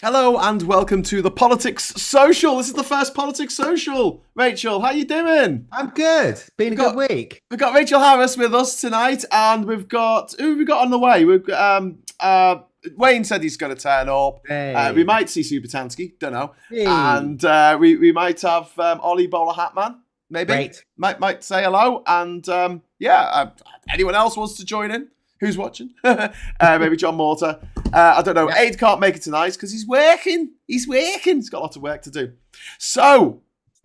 Hello and welcome to the Politics Social. This is the first Politics Social. Rachel, how you doing? I'm good. Been a good week. We've got Rachel Harris with us tonight, and who have we got on the way? We've got Wayne said he's going to turn up. Hey. We might see Supertansky, don't know. Hey. And we might have Ollie Bowler Hatman, maybe. Great. Might say hello. And anyone else wants to join in? Who's watching? Maybe John Mortar. I don't know. Aid can't make it tonight because he's working. He's got a lot of work to do. So,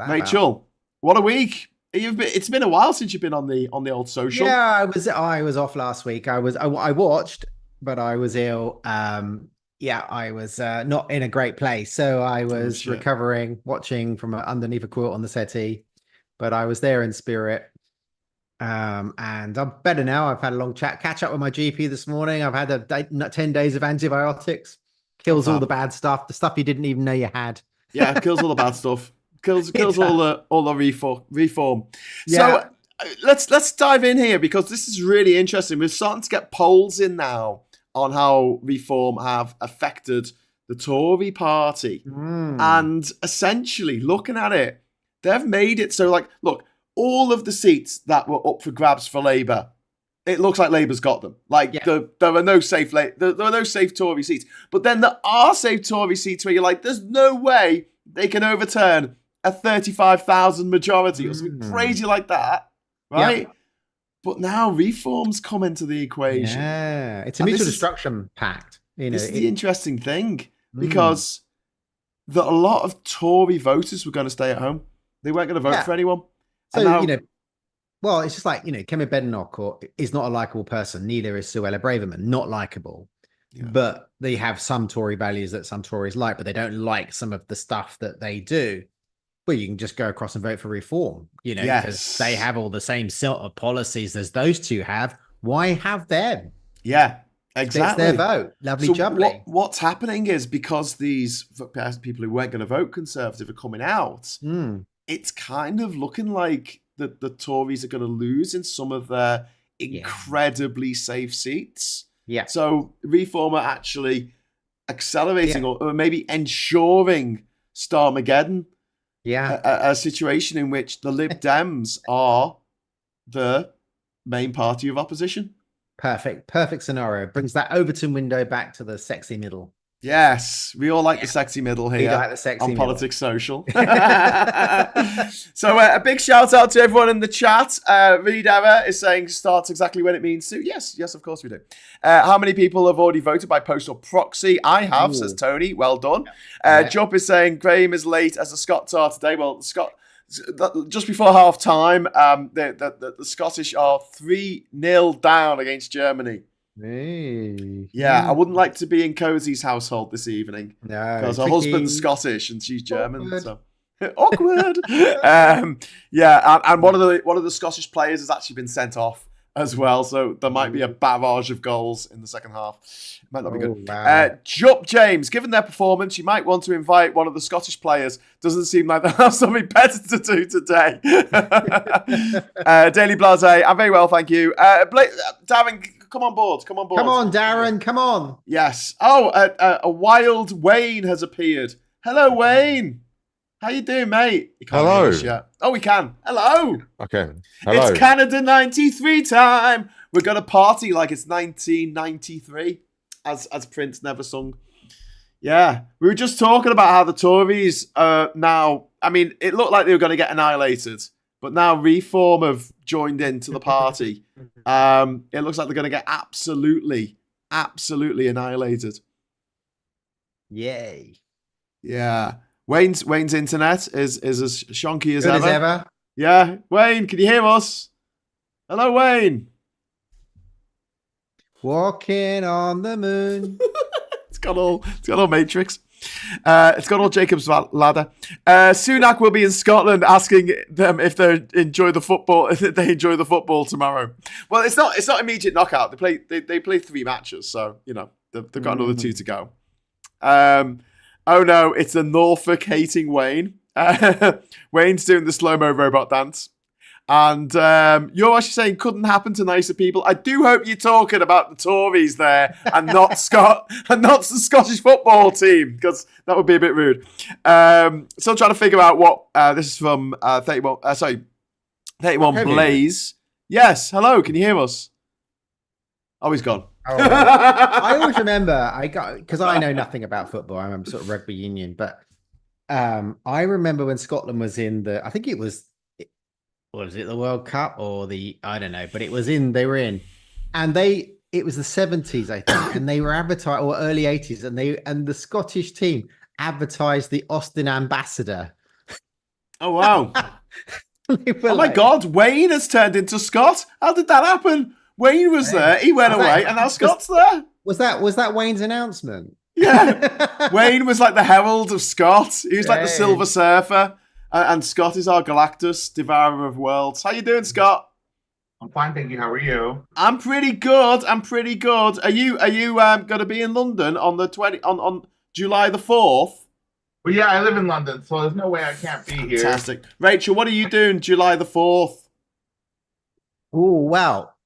Rachel, what a week! It's been a while since you've been on the old social. Yeah, I was off last week. I watched, but I was ill. I was not in a great place, so I was recovering, watching from underneath a quilt on the settee. But I was there in spirit. And I'm better now. I've had a long catch up with my GP this morning. I've had 10 days of antibiotics. Kills all the bad stuff, the stuff you didn't even know you had. Yeah, kills all the bad stuff. Kills all the reform. Yeah. So let's dive in here because this is really interesting. We're starting to get polls in now on how reform have affected the Tory party. And essentially looking at it, they've made it so look, all of the seats that were up for grabs for Labour, it looks like Labour's got them. There are no safe Tory seats. But then there are safe Tory seats where you're like, there's no way they can overturn a 35,000 majority or something crazy like that, right? Yeah. But now reforms come into the equation. Yeah, it's a mutual destruction pact. This is the interesting thing because a lot of Tory voters were going to stay at home. They weren't going to vote for anyone. So, well, it's just like, Kemi Badenoch is not a likable person. Neither is Suella Braverman. Not likable. Yeah. But they have some Tory values that some Tories like, but they don't like some of the stuff that they do. Well, you can just go across and vote for reform, because they have all the same sort of policies as those two have. Why have them? Yeah, exactly. It's their vote. Lovely jubbly. What's happening is because these people who weren't going to vote Conservative are coming out, it's kind of looking like the Tories are going to lose in some of their incredibly safe seats. Yeah. So Reform are actually accelerating or maybe ensuring STARMERGEDDON. Yeah. A situation in which the Lib Dems are the main party of opposition. Perfect scenario. Brings that Overton window back to the sexy middle. Yes, we all like the sexy middle here on Politics Social. So a big shout out to everyone in the chat. Reed Error is saying starts exactly when it means to. Yes, of course we do. How many people have already voted by post or proxy? I have, says Tony. Well done. Jupp is saying Graham is late as the Scots are today. Well, just before half time, the Scottish are 3-0 down against Germany. Hey. Yeah, I wouldn't like to be in Cosie's household this evening because her husband's Scottish and she's German. Awkward. So awkward. And one of the Scottish players has actually been sent off as well. So there might be a barrage of goals in the second half. Might not be good. Wow. Jupp James, given their performance, you might want to invite one of the Scottish players. Doesn't seem like they have something better to do today. Daily Blase, I'm very well, thank you. Darren, come on board. Come on, Darren. Come on. Yes. Oh, a wild Wayne has appeared. Hello, Wayne. How you doing, mate? You can't hear us yet. Oh, we can. Hello. Okay. Hello. It's Canada 93 time. We're going to party like it's 1993, as Prince never sung. Yeah. We were just talking about how the Tories now, I mean, it looked like they were going to get annihilated, but now Reform have joined into the party. It looks like they're going to get absolutely annihilated. Yay. Yeah. Wayne's internet is as shonky as Good ever. Yeah. Wayne, can you hear us? Hello, Wayne. Walking on the moon. It's got all Matrix. It's got all Jacob's ladder. Sunak will be in Scotland asking them if they enjoy the football. If they enjoy the football tomorrow. Well, it's not immediate knockout. They play 3 matches, so they've got another 2 to go. Oh no, it's a Norfolk hating Wayne. Wayne's doing the slow-mo robot dance. And you're actually saying couldn't happen to nicer people. I do hope you're talking about the Tories there and not the Scottish football team, because that would be a bit rude. Still trying to figure out what this is from 31 Blaze. Yes, hello, can you hear us? Oh, he's gone. Oh, I always remember because I know nothing about football. I'm sort of rugby union, but I remember when Scotland was in I think it was the World Cup or I don't know, but they were in, and it was the 70s, I think, and they were advertised, or early 80s, and the Scottish team advertised the Austin Ambassador. Oh, wow. Oh my God, Wayne has turned into Scott. How did that happen? Wayne was there, he went away, and now Scott's there. Was that Wayne's announcement? Yeah. Wayne was like the herald of Scott. He was like the Silver Surfer. And Scott is our Galactus, devourer of worlds. How you doing, Scott? I'm fine, thank you. How are you? I'm pretty good. Are you going to be in London on July the 4th? Well, yeah, I live in London, so there's no way I can't be here. Fantastic. Rachel, what are you doing July the 4th? Oh, well,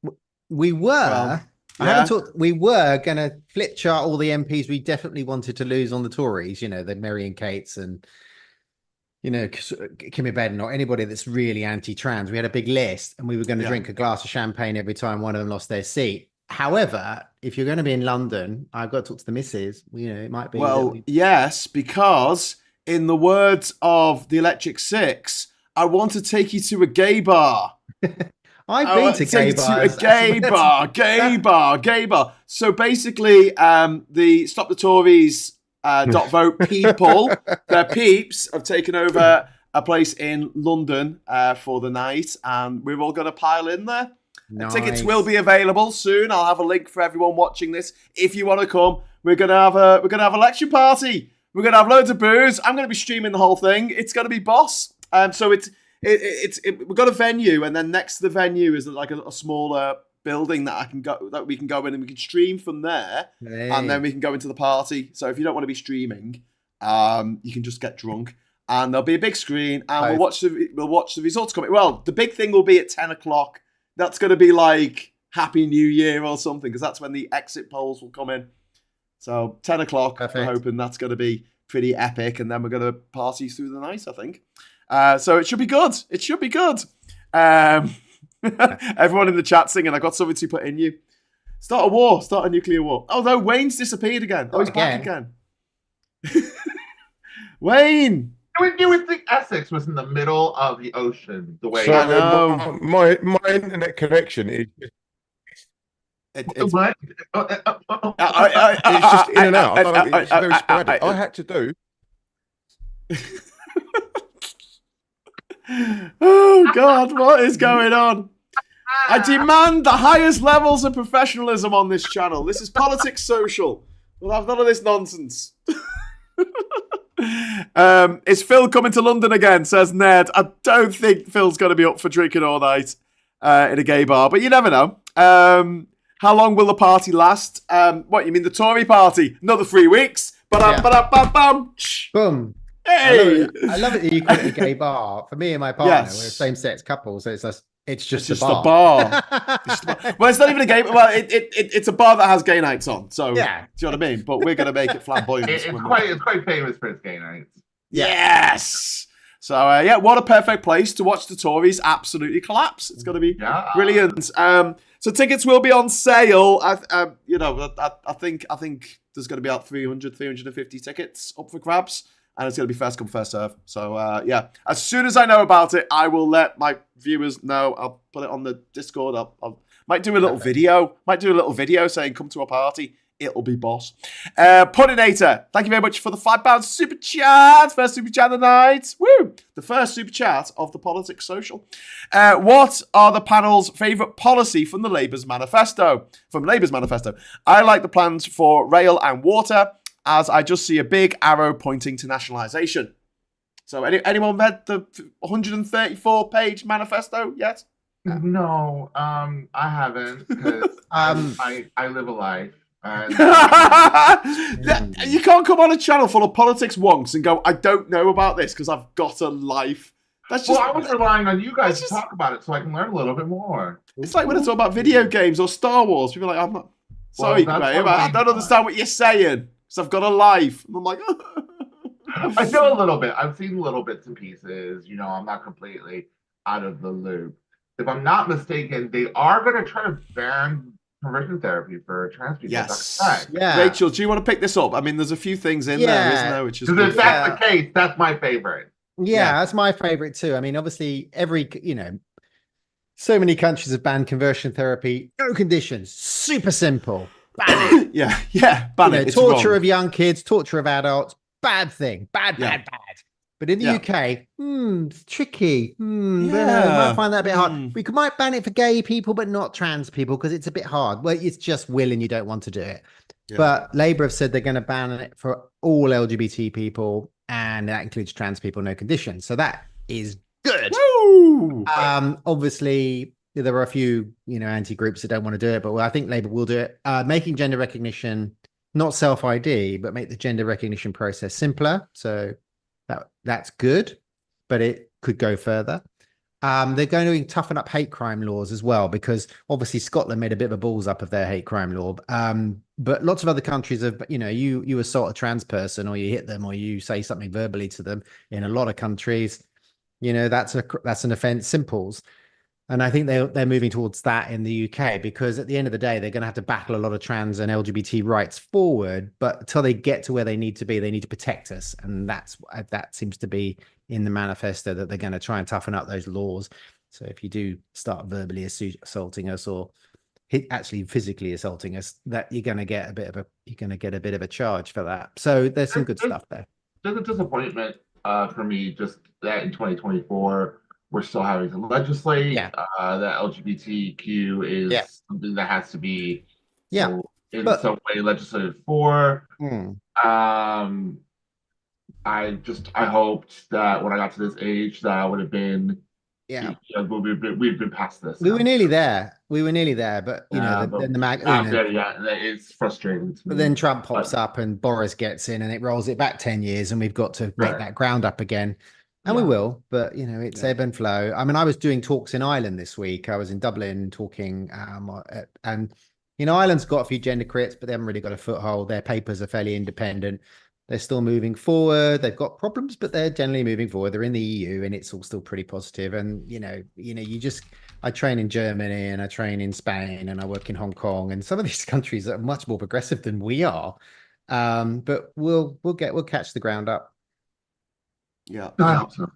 we were. I haven't talked. We were going to flip chart all the MPs we definitely wanted to lose on the Tories. You know, the Marian Cates and Kimmy Bedden or anybody that's really anti-trans. We had a big list, and we were going to drink a glass of champagne every time one of them lost their seat. However, if you're going to be in London, I've got to talk to the missus. It might be. Well, yes, because in the words of the Electric Six, I want to take you to a gay bar. I've been to gay bars. Gay bar. So basically, the Stop the Tories .vote people, their peeps, have taken over a place in London for the night, and we're all going to pile in there. Nice. Tickets will be available soon. I'll have a link for everyone watching this. If you want to come, we're going to have a lecture party. We're going to have loads of booze. I'm going to be streaming the whole thing. It's going to be boss. So we've got a venue, and then next to the venue is like a smaller building that we can go in, and we can stream from there, and then we can go into the party. So if you don't want to be streaming, you can just get drunk, and there'll be a big screen, and we'll watch the results coming. Well, the big thing will be at 10 o'clock. That's going to be like Happy New Year or something, because that's when the exit polls will come in. So 10 o'clock, we're hoping that's going to be pretty epic, and then we're going to party through the night, I think. So it should be good. Everyone in the chat singing, I got something to put in you. Start a war. Start a nuclear war. Oh, no, Wayne's disappeared again. Oh, he's back again. Wayne! You would think Essex was in the middle of the ocean, the way I know. My internet connection is it's it's just in and out. It's very sporadic. I had to do. Oh, God, what is going on? I demand the highest levels of professionalism on this channel. This is Politics Social. We'll have none of this nonsense. Is Phil coming to London again, says Ned. I don't think Phil's going to be up for drinking all night in a gay bar, but you never know. How long will the party last? What, you mean the Tory party? Another 3 weeks? Ba-dum. Boom. Hey! I love it that you call it a gay bar. For me and my partner, we're a same-sex couple, so it's just a bar. Well, it's not even a gay bar. Well, it's a bar that has gay nights on. So, yeah. Do you know what I mean? But we're going to make it flamboyant. It's quite famous for its gay nights. Yes! So, what a perfect place to watch the Tories absolutely collapse. It's going to be brilliant. So tickets will be on sale. I think there's going to be about 350 tickets up for grabs. And it's going to be first come, first serve. So, as soon as I know about it, I will let my viewers know. I'll put it on the Discord. Might do a little video. Saying, come to a party. It'll be boss. Puddinator, thank you very much for the £5 super chat. First super chat of the night. Woo! The first super chat of the Politics Social. What are the panel's favourite policy from the Labour's manifesto? I like the plans for rail and water, as I just see a big arrow pointing to nationalisation. So anyone read the 134-page manifesto yet? No, I haven't, because I live a life. And you can't come on a channel full of politics wonks and go, I don't know about this because I've got a life. That's Well, just, I was relying on you guys to just- talk about it so I can learn a little bit more. it's like when it's all about video games or Star Wars. People are like, I'm not sorry, that's Graham, what I don't understand what you're saying because I've got a life. And I'm like, I know a little bit. I've seen little bits and pieces. You know, I'm not completely out of the loop. If I'm not mistaken, they are going to try to ban conversion therapy for trans people. yes. That's correct. Yeah. Rachel, do you want to pick this up? I mean, there's a few things in there, isn't there? Which is Because if good. that's the case, that's my favorite. Yeah, that's my favorite too. I mean, obviously, so many countries have banned conversion therapy, no conditions, super simple. Ban it. yeah, ban it. It's torture wrong. of young kids, torture of adults, bad thing, bad. But in the Yeah. UK, it's tricky. Yeah. Might find that a bit hard. We might ban it for gay people, but not trans people because it's a bit hard. Well, it's just will and you don't want to do it. Yeah. But Labour have said they're going to ban it for all LGBT people, and that includes trans people, no conditions. So that is good. Woo! Obviously, there are a few, anti-groups that don't want to do it, but I think Labour will do it. Making gender recognition not self-ID, but make the gender recognition process simpler. So that's good, but it could go further. They're going to toughen up hate crime laws as well, because obviously Scotland made a bit of a balls up of their hate crime law. But lots of other countries have, you assault a trans person or you hit them or you say something verbally to them in a lot of countries, that's an offence, simples. And I think they're moving towards that in the UK, because at the end of the day, they're going to have to battle a lot of trans and LGBT rights forward. But until they get to where they need to be, they need to protect us. And that seems to be in the manifesto, that they're going to try and toughen up those laws. So if you do start verbally assaulting us or actually physically assaulting us, that you're going to get a bit of a charge for that. So there's some good stuff there. There's a disappointment for me, just that in 2024. We're still having to legislate that LGBTQ is something that has to be in some way legislated for. I hoped that when I got to this age that I would have been we've been past this. We were nearly there, but then the mag. It's frustrating to me. But then Trump pops up and Boris gets in and it rolls it back 10 years and we've got to make that ground up again. And we will, but it's ebb and flow. I mean, I was doing talks in Ireland this week. I was in Dublin talking, and Ireland's got a few gender crits, but they haven't really got a foothold. Their papers are fairly independent. They're still moving forward. They've got problems, but they're generally moving forward. They're in the EU, and it's all still pretty positive. And I train in Germany, and I train in Spain, and I work in Hong Kong, and some of these countries are much more progressive than we are. But we'll catch the ground up. Yeah. I hope so.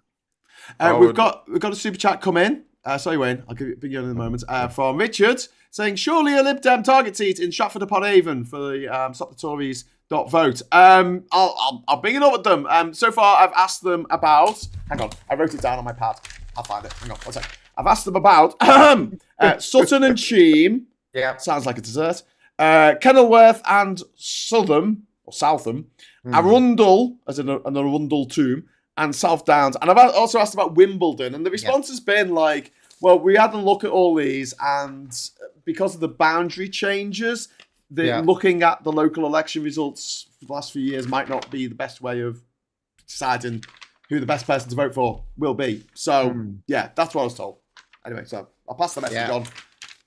We've got a super chat come in. Sorry, Wayne. I'll give you in a moment. From Richard saying, surely a Lib Dem target seat in Stratford upon Avon for the Stop the Tories vote. I'll bring it up with them. So far, I've asked them about. Hang on, I wrote it down on my pad. I'll find it. Hang on, one sec. I've asked them about Sutton and Cheam. Yeah, sounds like a dessert. Kenilworth and Southam, Arundel, as in an Arundel tomb, and South Downs. And I've also asked about Wimbledon, and the response has been like, well, we had a look at all these, and because of the boundary changes, looking at the local election results for the last few years might not be the best way of deciding who the best person to vote for will be. So, that's what I was told. Anyway, so I'll pass the message on.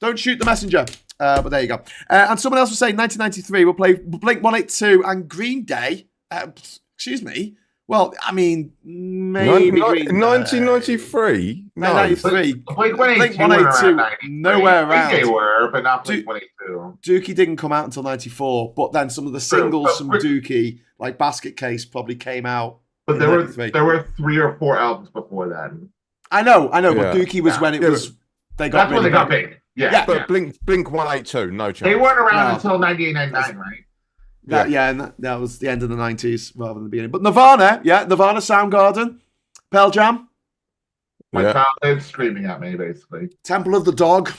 Don't shoot the messenger. But there you go. And someone else was saying 1993 we'll play Blink 182 and Green Day. Excuse me. Well, I mean, maybe Green Day. 1993? No. 93. Blink 182, nowhere around. They were, but not Blink 182. Dookie didn't come out until 94, but then some of the singles from Dookie, like Basket Case, probably came out. But there were 3 or 4 albums before then. I know, but Dookie was when it was. That's when they got big. Yeah, but Blink 182, no chance. They weren't around until 98, 99, right? And that was the end of the 90s rather than the beginning. But Nirvana, Soundgarden, Pearl Jam. My childhood screaming at me, basically. Temple of the Dog.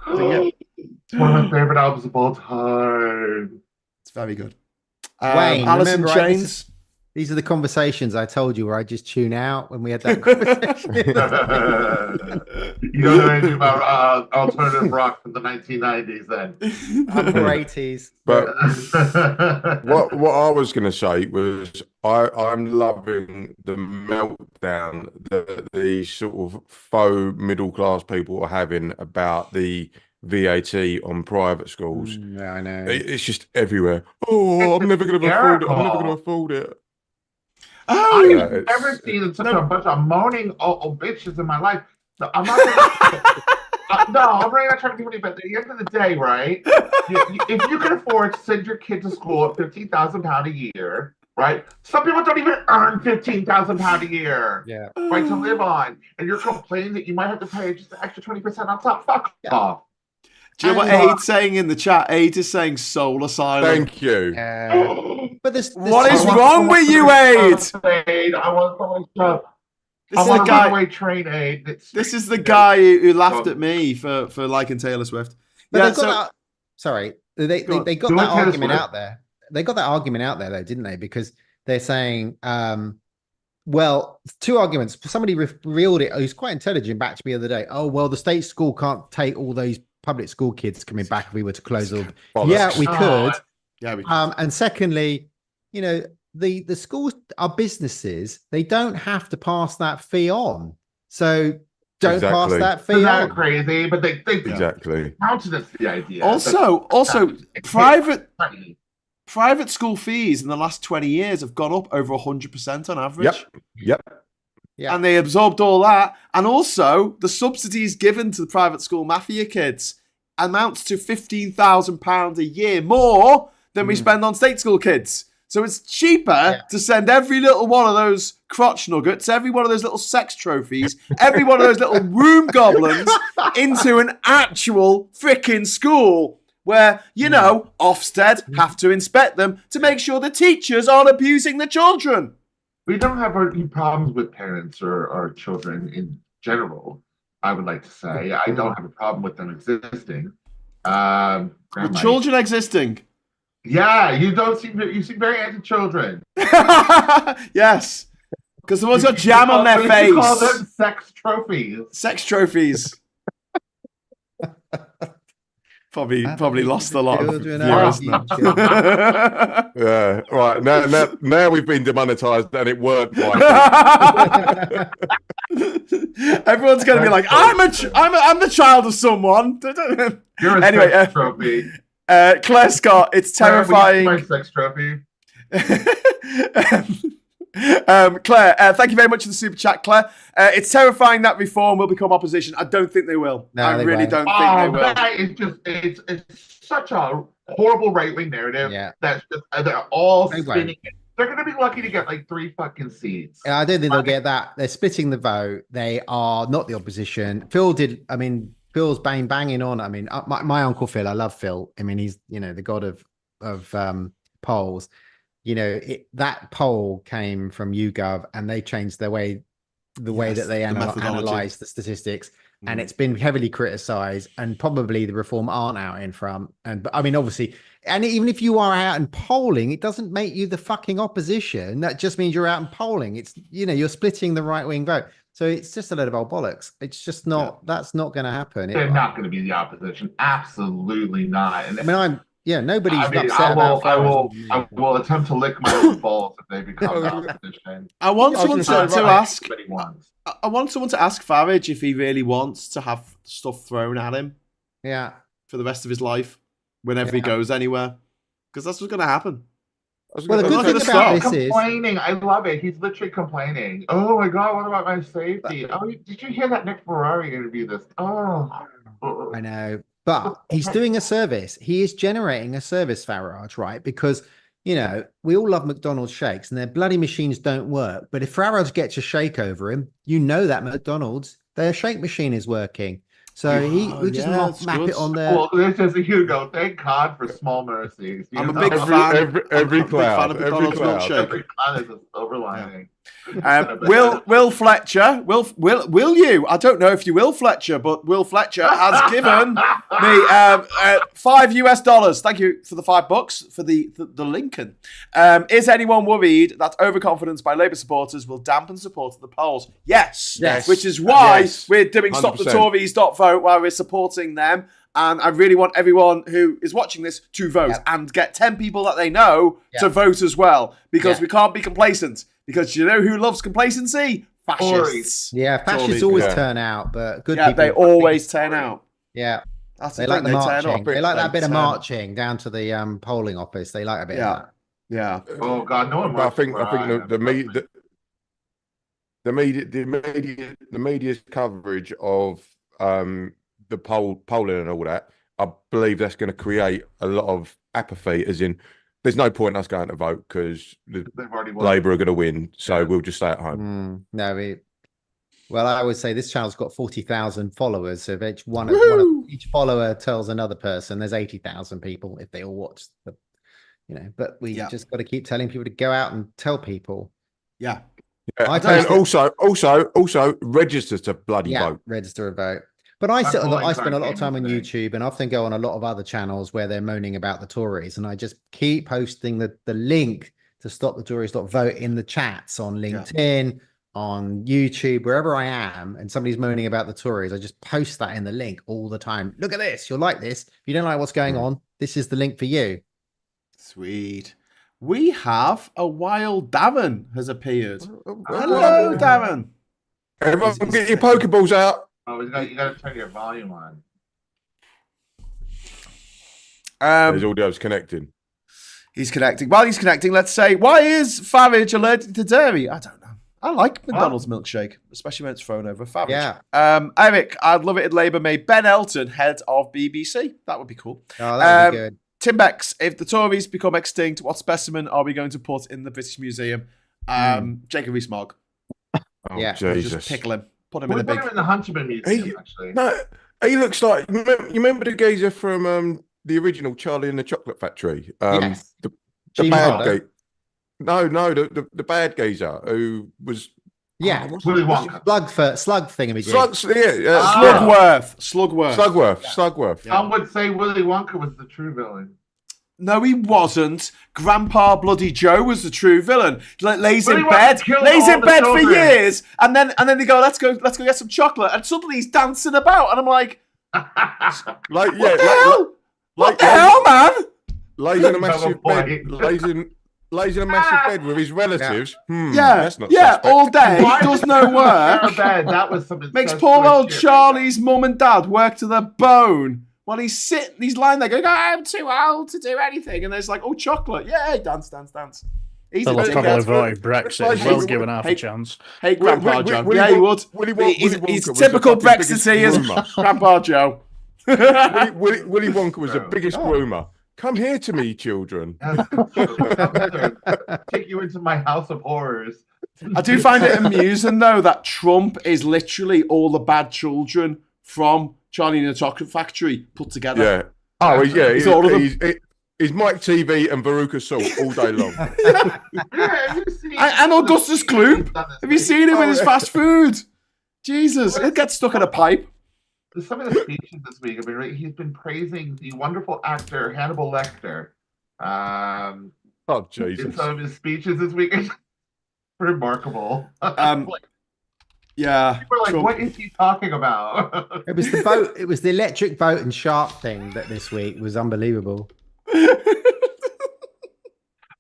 It's one of my favorite albums of all time. It's very good. Wayne, Alice in Chains. These are the conversations I told you where I just tune out when we had that conversation. You don't know anything about alternative rock from the 1990s then. Upper 80s. But what I was going to say was I'm loving the meltdown that the sort of faux middle class people are having about the VAT on private schools. Yeah, I know. It's just everywhere. Oh, I'm never going to afford it. I'm never going to afford it. Oh, I've never seen such a bunch of moaning old bitches in my life. No, I'm not gonna, I'm really not trying to do any, but at the end of the day, right? If you can afford to send your kid to school at £15,000 a year, right? Some people don't even earn £15,000 a year, right, to live on, and you're complaining that you might have to pay just an extra 20% on top. Fuck off. Do you know what Aid's saying in the chat? Aid is saying soul asylum. Thank you. But this what is wrong with you, Aid? I want someone to This is the guy. Train Aid. This is the guy who laughed at me for liking Taylor Swift. But they got that, sorry, they got that argument out there. They got that argument out there, though, didn't they? Because they're saying, well, two arguments. Somebody revealed it. Who's quite intelligent back to me the other day. Oh, well, the state school can't take all those public school kids coming back if we were to close them. Yeah, we could. Yeah, we could. And secondly, you know, the schools are businesses. They don't have to pass that fee on. So don't pass that fee on. Crazy, but they exactly countenance the idea. Also, private school fees in the last 20 years have gone up over 100% on average. Yep. Yeah. And they absorbed all that. And also, the subsidies given to the private school mafia kids amounts to £15,000 a year more than we spend on state school kids. So it's cheaper to send every little one of those crotch nuggets, every one of those little sex trophies, every one of those little womb goblins into an actual freaking school where, you know, Ofsted have to inspect them to make sure the teachers aren't abusing the children. We don't have any problems with parents or children in general, I would like to say. I don't have a problem with them existing. With children existing? Yeah, you seem very anti-children. Yes. Because the ones got jam on their face. You call them sex trophies. Sex trophies. Probably lost a lot of viewers now. Yeah, right. Now we've been demonetized and it worked. Right. Everyone's going to be like, I'm the child of someone. You're a sex trophy. Claire Scott, it's terrifying. My sex trophy. Claire, thank you very much for the super chat, Claire. It's terrifying that reform will become opposition. I don't think they will. No, I really don't think they will. That is just it's such a horrible right-wing narrative. Yeah. That's just they're all spinning it. They're gonna be lucky to get like 3 fucking seats. I don't think they'll get that. They're splitting the vote. They are not the opposition. Phil's banging on. I mean, my uncle Phil, I love Phil. I mean, he's, you know, the god of polls. You know, that poll came from YouGov and they changed the way that they analyze the statistics. And it's been heavily criticized, and probably the reform aren't out in front. But I mean, obviously, and even if you are out and polling, it doesn't make you the fucking opposition. That just means you're out and polling. It's, you know, you're splitting the right wing vote. So it's just a load of old bollocks. It's just not, that's not going to happen. They're not going to be the opposition. Absolutely not. And nobody's upset about I will attempt to lick my own balls if they become the opposition. I want someone to ask. I want someone to ask Farage if he really wants to have stuff thrown at him. Yeah. For the rest of his life, whenever he goes anywhere, because that's what's going to happen. Well, the good thing about this is complaining. I love it. He's literally complaining. Oh my god, what about my safety? Did you hear that Nick Ferrari interview this? Oh, I know. But he's doing a service. He is generating a service, Farage, right? Because, you know, we all love McDonald's shakes and their bloody machines don't work. But if Farage gets a shake over him, you know that McDonald's, their shake machine is working. So we just map it on there. Well, this is a Hugo. Thank God for small mercies. I'm a big fan. Every cloud. Every cloud is a silver lining. Will Fletcher, will you? I don't know if you will Fletcher, but Will Fletcher has given me $5. Thank you for the $5 for the Lincoln. Is anyone worried that overconfidence by Labour supporters will dampen support at the polls? Yes. Which is why we're doing 100%. Stop the Tories .vote while we're supporting them. And I really want everyone who is watching this to vote and get 10 people that they know to vote as well, because we can't be complacent. Because you know who loves complacency? Fascists. Yeah, fascists always turn out, but good people. They always turn out. Yeah. They like the marching. They like that bit of marching down to the polling office. They like a bit of that. Yeah. Oh God, no one. I think the media's coverage of the polling and all that, I believe that's going to create a lot of apathy, as in there's no point in us going to vote because Labour are going to win, so we'll just stay at home. Well, I would say this channel's got 40,000 followers, so if each follower tells another person, there's 80,000 people if they all watch the, but we just got to keep telling people to go out and tell people. Yeah. And also register to bloody vote. Register a vote. But I spend a lot of time on YouTube and often go on a lot of other channels where they're moaning about the Tories, and I just keep posting the link to Stop the Tories .vote in the chats on LinkedIn, on YouTube, wherever I am, and somebody's moaning about the Tories. I just post that in the link all the time. Look at this. You'll like this. If you don't like what's going on, this is the link for you. Sweet. We have a Wild Darren has appeared. Hello, Darren. Everyone get your Pokeballs out. Oh, you got to turn your volume on. His audio's connecting. He's connecting. While he's connecting, let's say, why is Farage allergic to dairy? I don't know. I like McDonald's milkshake, especially when it's thrown over Farage. Yeah. Eric, I'd love it if Labour made Ben Elton head of BBC. That would be cool. Oh, that would be good. Tim Bex, if the Tories become extinct, what specimen are we going to put in the British Museum? Jacob Rees-Mogg. Jesus. Just pickle him. Put him in the Huntsman Museum, actually. No, he looks like, you remember the geezer from the original Charlie and the Chocolate Factory? Yes. The bad guy. No, the bad geezer who was... Yeah, Willy Wonka. Slug thingamajig. Slugworth. Some would say Willy Wonka was the true villain. No, he wasn't. Grandpa Bloody Joe was the true villain. Lays in bed for years, and then they go, let's go get some chocolate, and suddenly he's dancing about, and I'm like, what the hell, man? Lays in a massive bed. Lays in a massive bed with his relatives. That's not suspect. All day. Does no work. That was something. Makes poor old Charlie's mum and dad work to the bone. While he's lying there going, I'm too old to do anything. And there's like, oh, chocolate. Yeah, dance. He's probably voted Brexit. Well given half a chance. Hey, Grandpa Joe. Yeah, he would. He's typical Brexiteer as Grandpa Joe. Willy Wonka was the biggest groomer. Come here to me, children. Take you into my house of horrors. I do find it amusing, though, that Trump is literally all the bad children from Charlie and the Chocolate Factory put together. Yeah. Oh, he's Mike TV and Veruca Salt all day long. And Augustus Gloop. Have you seen him with his fast food? Jesus, he'll get stuck in a pipe. Some of the speeches this week, he's been praising the wonderful actor Hannibal Lecter. Jesus! In some of his speeches this week, it's remarkable. Yeah. People are like, what is he talking about? It was the boat. It was the electric boat and shark thing that this week was unbelievable.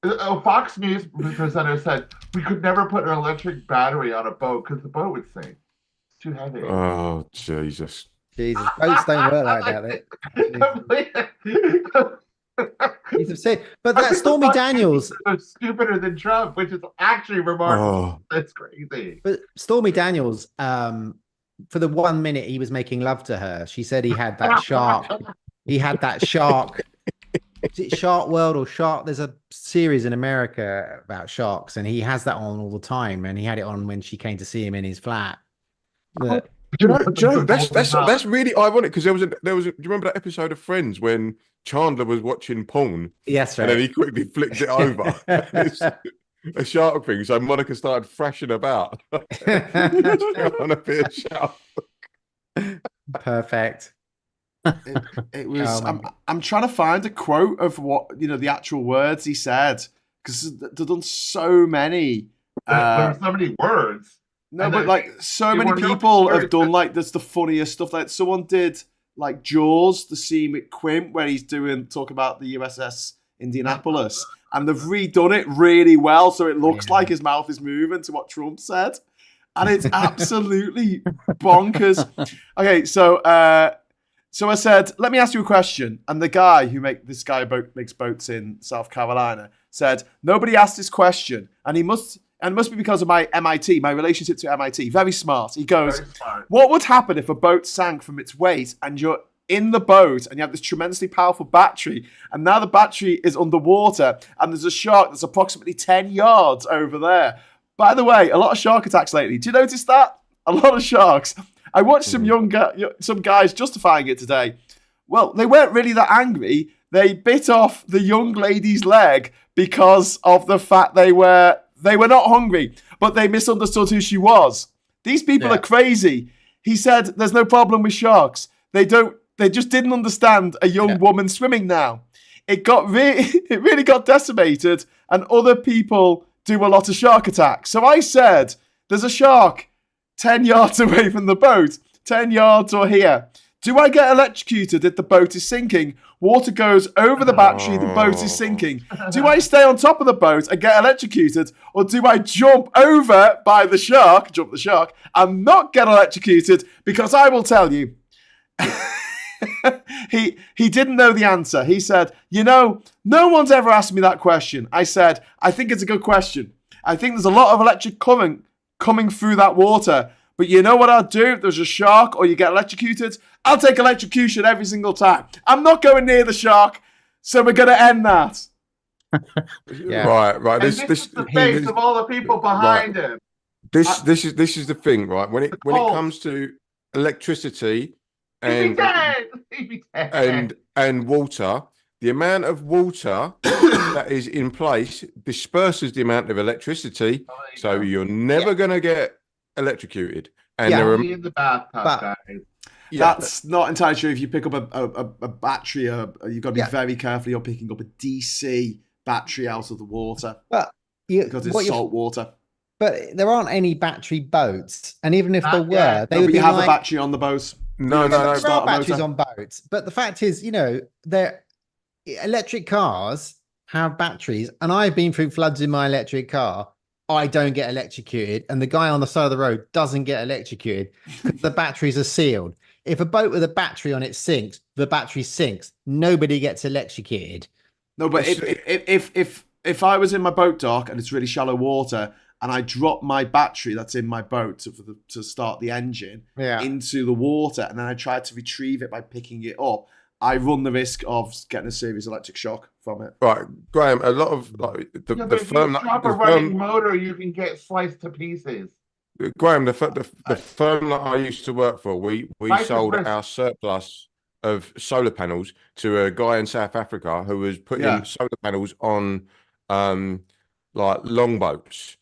A Fox News presenter said we could never put an electric battery on a boat because the boat would sink. It's too heavy. Oh, Jesus. Boats don't work like that. He's upset. But that Stormy Daniels is stupider than Trump, which is actually remarkable. That's crazy. But Stormy Daniels, for the 1 minute he was making love to her, she said he had that shark. Is it Shark World or Shark? There's a series in America about sharks, and he has that on all the time. And he had it on when she came to see him in his flat. But, Do you know that's really ironic because there was do you remember that episode of Friends when Chandler was watching porn? Yes, right. And then he quickly flicked it over. a shark thing. So Monica started thrashing about on a bit of shark. Perfect. It was. I'm trying to find a quote of what the actual words he said, because they've done so many. There's so many words. No, but like so many people have done like that's the funniest stuff. Like someone did like Jaws, the scene with Quint where he's talking about the USS Indianapolis, and they've redone it really well, so it looks like his mouth is moving to what Trump said, and it's absolutely bonkers. Okay, so I said, let me ask you a question, and the guy who makes boats in South Carolina said nobody asked this question, and it must be because of my relationship to MIT. Very smart. He goes, what would happen if a boat sank from its weight and you're in the boat and you have this tremendously powerful battery, and now the battery is underwater and there's a shark that's approximately 10 yards over there? By the way, a lot of shark attacks lately. Do you notice that? A lot of sharks. I watched some guys justifying it today. Well, they weren't really that angry. They bit off the young lady's leg because of the fact they were not hungry, but they misunderstood who she was. These people are crazy. He said there's no problem with sharks. They just didn't understand a young woman swimming now. It really got decimated, and other people do a lot of shark attacks. So I said, there's a shark 10 yards away from the boat, 10 yards or here. Do I get electrocuted if the boat is sinking? Water goes over the battery, the boat is sinking. Do I stay on top of the boat and get electrocuted? Or do I jump over by the shark, and not get electrocuted? Because I will tell you, he didn't know the answer. He said, no one's ever asked me that question. I said, I think it's a good question. I think there's a lot of electric current coming through that water. But you know what I'll do if there's a shark or you get electrocuted? I'll take electrocution every single time. I'm not going near the shark, so we're going to end that. Right. This is the face of all the people behind him. This is the thing, right? When it comes to electricity and water, the amount of water that is in place disperses the amount of electricity, so you're never going to get electrocuted. And in the bathtub, guys. That's not entirely true. If you pick up a battery, you've got to be very careful. You're picking up a DC battery out of the water, because it's salt water. But there aren't any battery boats, and even if there were, they would be have a battery on the boat. No. There are batteries on boats, but the fact is, their electric cars have batteries, and I've been through floods in my electric car. I don't get electrocuted, and the guy on the side of the road doesn't get electrocuted because the batteries are sealed. If a boat with a battery on it sinks, the battery sinks. Nobody gets electrocuted. No, but if I was in my boat dock and it's really shallow water, and I drop my battery that's in my boat to start the engine into the water, and then I try to retrieve it by picking it up, I run the risk of getting a serious electric shock from it. Right, Graham. A lot of the firm that drop a running motor, you can get sliced to pieces. Graham, the firm that I used to work for, we sold our surplus of solar panels to a guy in South Africa who was putting solar panels on like longboats.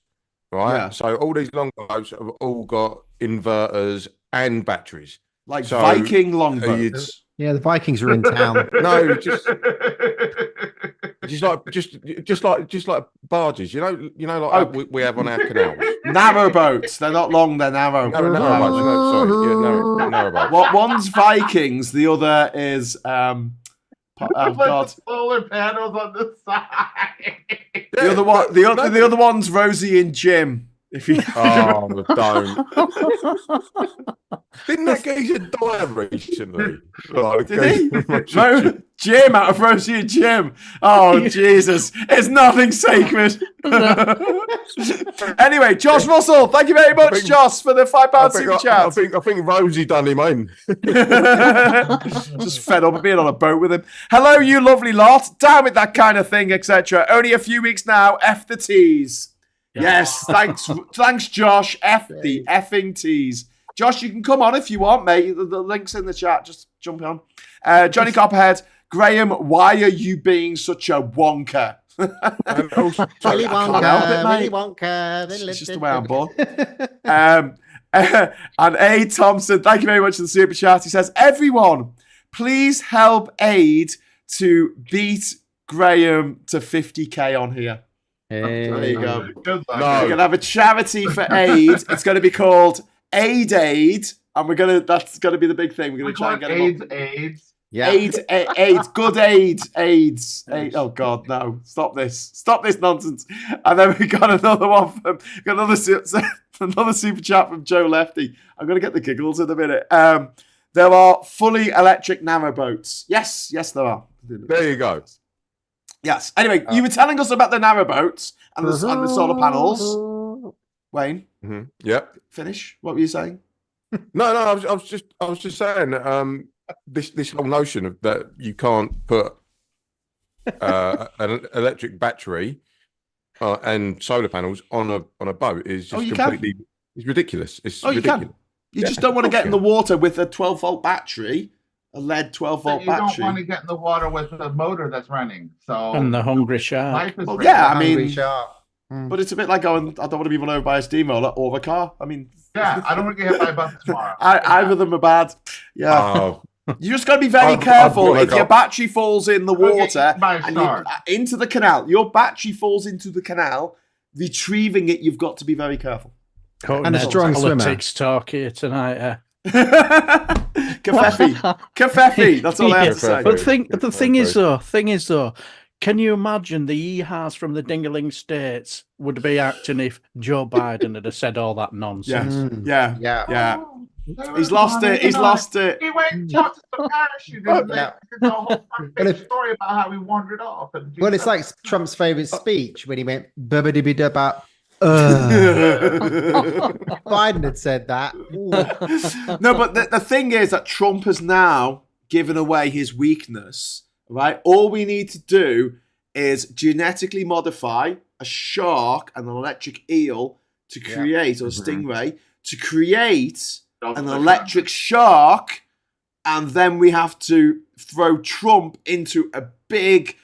Right, so all these longboats have all got inverters and batteries, like Viking longboats. The Vikings are in town. No, just like barges. Like we have on our canals. Narrow boats. They're not long. They're narrow. Narrow boats. What one's Vikings? The other is God. Solar panels on the side. The other one's Rosie and Jim. If you don't. Didn't that geezer die recently? Did he? Jim out of Rosie and Jim. Oh, Jesus. It's nothing sacred. Anyway, Josh Russell, thank you very much, Josh, for the £5 super chat. I think Rosie done him in. Just fed up of being on a boat with him. Hello, you lovely lot. Down with that kind of thing, etc. Only a few weeks now. F the T's. Yes, thanks, Josh. F the effing T's. Josh, you can come on if you want, mate. The link's in the chat. Just jump on. Johnny Copperhead, Graham, why are you being such a wonker? And also, Willy can't help it, Wonka, mate. Willy Wonka. It's just the way I'm born. And A. Thompson, thank you very much for the super chat. He says, everyone, please help Aid to beat Graham to 50k on here. Hey. There you go. Good luck. No. We're gonna have a charity for Aid. It's gonna be called Aid, and that's gonna be the big thing. We're gonna try and get him AIDS. Yeah. AIDS, good AIDS. Oh God, no! Stop this nonsense. And then we got another one from another super chat from Joe Lefty. I'm gonna get the giggles in a minute. There are fully electric narrowboats. Yes, there are. there you go. Yes. Anyway, you were telling us about the narrowboats and the solar panels. Wayne, Yep. finish. What were you saying? No, I was just saying this whole notion of that you can't put an electric battery and solar panels on a boat is just completely it's ridiculous. It's ridiculous. You can. You just don't want to get in the water with a 12-volt battery, a lead 12-volt battery. You don't want to get in the water with a motor that's running. So And the hungry shark. Well, yeah, I mean, Shark. but it's a bit like going, I don't want to be run over by a steamroller or a car. I mean, yeah, I don't want to get hit by a bus tomorrow. Either of them are bad. Yeah. Oh, You just got to be very I've careful. gotta If your go. battery falls in the Go get water eaten by a and shark. into the canal, your battery falls into the canal, retrieving it, you've got to be very careful. And a strong swimmer. Politics talk here tonight. Kafefi. That's all I have to say. But the thing is though, can you imagine the yee-haws from the Dingaling States would be acting if Joe Biden had said all that nonsense? Yeah. Oh, He's lost it. He went and talked to some parachute and Yeah. the whole Well, if- story about how he wandered off. And Well, it's like Trump's favorite speech when he went "Bubba-dibby-dubba." Biden had said that. No, but the thing is that Trump has now given away his weakness, right? All we need to do is genetically modify a shark and an electric eel to create, or a stingray, to create an electric shark, and then we have to throw Trump into a big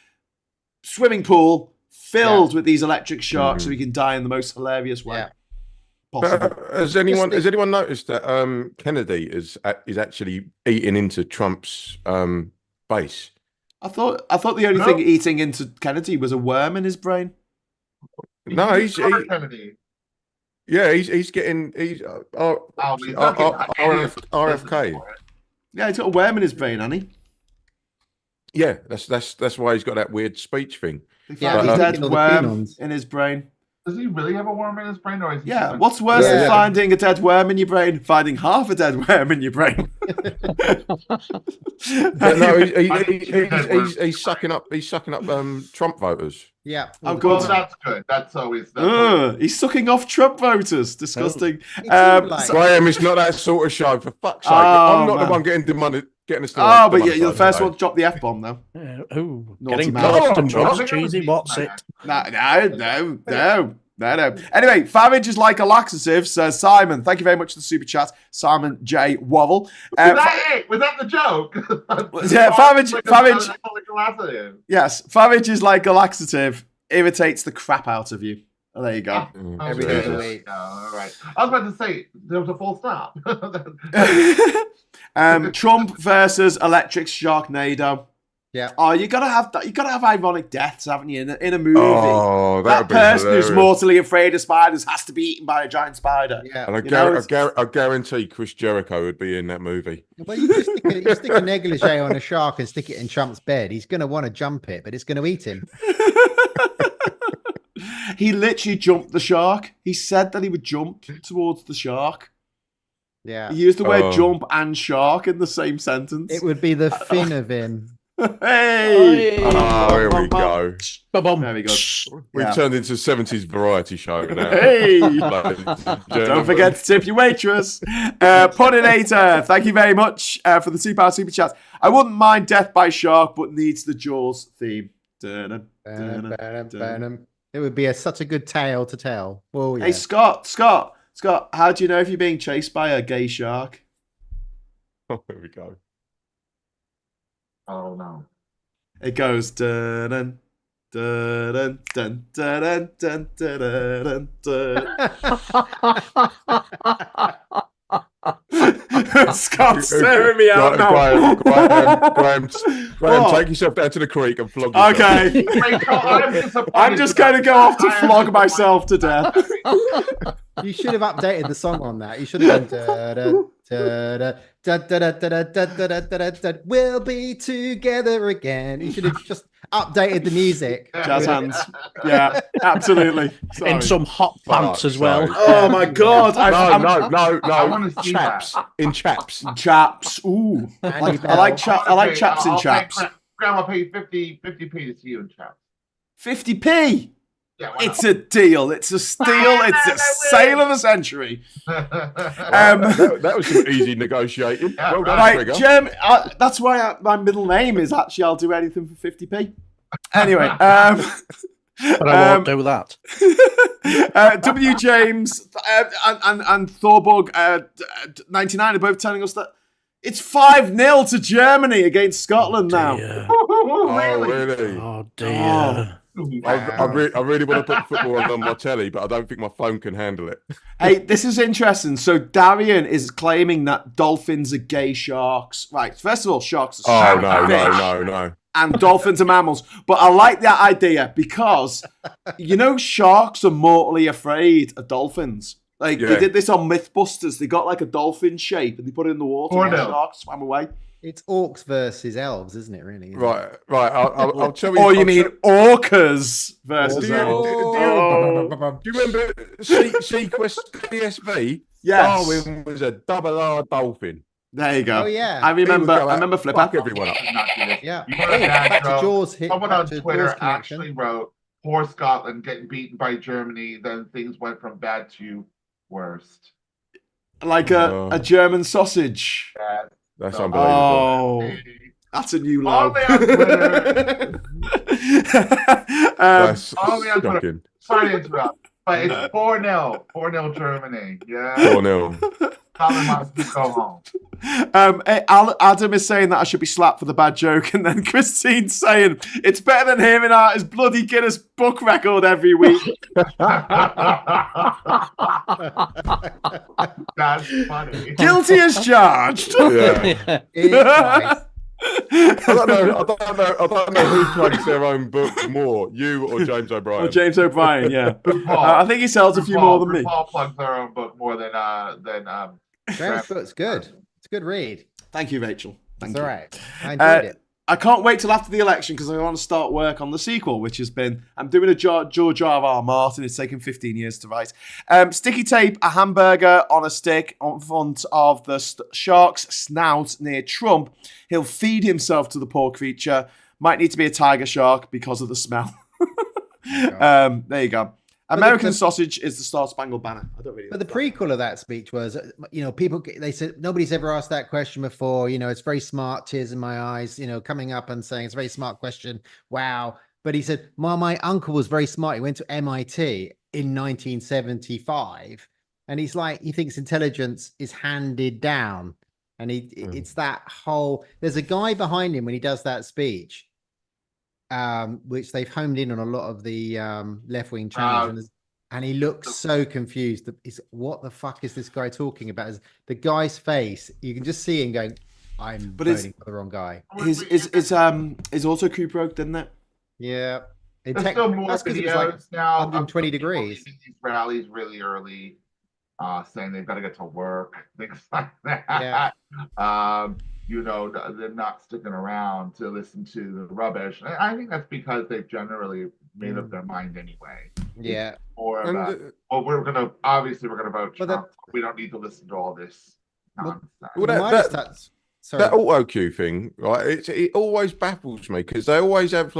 swimming pool filled with these electric sharks so he can die in the most hilarious way possible. has anyone noticed that Kennedy is actually eating into Trump's base? I thought the only thing eating into Kennedy was a worm in his brain. No, he's Kennedy. yeah, he's getting RFK. Yeah, he's got a worm in his brain, hasn't he? Yeah, that's why he's got that weird speech thing. They found he's a dead eating all the worm phenons. in his brain. Does he really have a worm in his brain, or is he? Yeah, what's worse than finding a dead worm in your brain? Finding half a dead worm in your brain. No, he's sucking up Trump voters. Yeah. Oh, Well, God. that's good. That's always. He's sucking off Trump voters. Disgusting. Graham, it's not that sort of show. For fuck's sake, I'm not the one getting the money, getting us. But you're the first one to drop the F-bomb, though. Ooh, Naughty getting man. close to No, Trump's no. cheesy. What's it? No. Anyway, Farage is like a laxative, says Simon. Thank you very much for the super chat, Simon J. Wobble. Was that it? Was that the joke? Yeah, Farage. Laxative. Yes, Farage is like a laxative, irritates the crap out of you. Oh, there you go. Every day of the week. All right. I was about to say there was a full stop. Trump versus Electric Sharknado. Yeah. Oh, you gotta have that. You gotta have ironic deaths, haven't you? In a movie, Oh, that person who's mortally afraid of spiders has to be eaten by a giant spider. Yeah. And You I guarantee Chris Jericho would be in that movie. Well, you just stick a negligee on a shark and stick it in Trump's bed. He's going to want to jump it, but it's going to eat him. He literally jumped the shark. He said that he would jump towards the shark. Yeah. He used the word jump and shark in the same sentence. It would be the fin of him. Hey! Oh, here we go. Ba-bum. There we go. We've Yeah. turned into 70s variety show now. Hey! Ladies and Don't gentlemen. forget to tip your waitress. Puddinator, thank you very much for the £2 super chat. I wouldn't mind Death by Shark, but needs the Jaws theme. Dun-dun, dun-dun, dun-dun. It would be such a good tale to tell. Oh, yeah. Hey, Scott, how do you know if you're being chased by a gay shark? Oh, here we go. Oh no. It goes dun-dun, Dun, dun, dun, dun, dun, dun, dun, dun. Scott's staring me out now. Graham, take yourself down to the creek and flog yourself. Okay. I'm just going to go off to flog myself to death. You should have updated the song on that. You should have gone. We'll be together again. You should have just updated the music. Jazz hands. Yeah, absolutely. Sorry. In some hot pants as well. Oh my God. No. I want to see chaps. that. In chaps. Chaps. Ooh. I like chaps in chaps. Grandma paid 50p to see you in chaps. 50p? Yeah, it's a deal. It's a steal. It's a sale of the century. That was some easy negotiating. Yeah, well done, right, that's why my middle name is actually I'll do anything for 50p. Anyway, but I won't do that. W. James and Thorbug 99 are both telling us that it's 5-0 to Germany against Scotland now. Oh, really? Oh, dear. I really want to put football on my telly, but I don't think my phone can handle it. Hey, this is interesting. So Darian is claiming that dolphins are gay sharks. Right, first of all, sharks are no. And dolphins are mammals. But I like that idea because, sharks are mortally afraid of dolphins. They did this on Mythbusters. They got like a dolphin shape and they put it in the water and the sharks swam away. It's orcs versus elves, isn't it, really? Right. I'll tell you. Or you mean orcas versus elves? Do you remember Sequest PSV? Yes. Darwin was a double R dolphin. There you go. Oh, yeah. I remember Flipper. Fuck everyone up. Yeah. Back to Jaws. Someone on Twitter actually wrote, poor Scotland getting beaten by Germany, then things went from bad to worst. Like a German sausage. That's unbelievable. Oh, that's a new low. That's shocking. Sorry to interrupt, but it's 4-0. 4-0 Germany. Yeah. 4-0. Colin wants to go home. Adam is saying that I should be slapped for the bad joke, and then Christine's saying it's better than hearing his bloody Guinness Book record every week. That's funny. Guilty as charged. Yeah. I don't know who plugs their own book more, you or James O'Brien. Or James O'Brien, yeah. I think he sells a few more than me. Paul plugs their own book more than James' book's good. It's a good read. Thank you, Rachel. Thank you. All right. I enjoyed it. I can't wait till after the election because I want to start work on the sequel, which has been, I'm doing a George R.R. Martin. It's taken 15 years to write. Sticky tape a hamburger on a stick on front of the shark's snout near Trump. He'll feed himself to the poor creature. Might need to be a tiger shark because of the smell. There you go. American sausage is the Star Spangled Banner. I don't really. But the prequel of that speech was, people, they said nobody's ever asked that question before. It's very smart. Tears in my eyes. Coming up and saying it's a very smart question. Wow. But he said, my uncle was very smart. He went to MIT in 1975, and he's like, he thinks intelligence is handed down, and it's that whole. There's a guy behind him when he does that speech. Which they've homed in on a lot of the left-wing channels, and he looks so confused. What the fuck is this guy talking about? The guy's face, you can just see him going, "I'm voting for the wrong guy." His autocue broke, didn't it? Yeah. There's still more videos now. 120 degrees. These rallies really early, saying they've got to get to work, things like that. Yeah. They're not sticking around to listen to the rubbish. I think that's because they've generally made up their mind anyway. Yeah. Or we're gonna vote Trump. We don't need to listen to all this nonsense. That auto cue thing, right? It always baffles me because they always have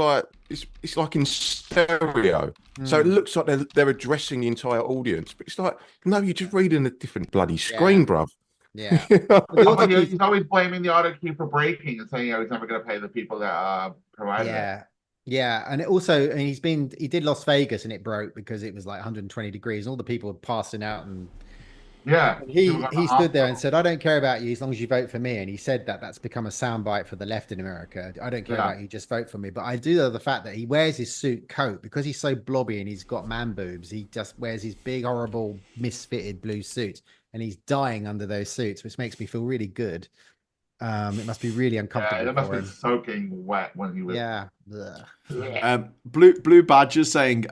it's like in stereo, so it looks like they're addressing the entire audience, but it's like, no, you're just reading a different bloody screen, bruv. Yeah. He's always blaming the auto cue for breaking and saying he's never going to pay the people that provided it. Yeah, and also, he did Las Vegas and it broke because it was like 120 degrees and all the people were passing out and Yeah. And he stood there and said, "I don't care about you as long as you vote for me." And he said that's become a soundbite for the left in America. I don't care about you, just vote for me. But I do know the fact that he wears his suit coat because he's so blobby and he's got man boobs. He just wears his big, horrible, misfitted blue suits, and he's dying under those suits, which makes me feel really good. It must be really uncomfortable. Yeah, it must be soaking wet when he was. Yeah. Blue Badger's saying.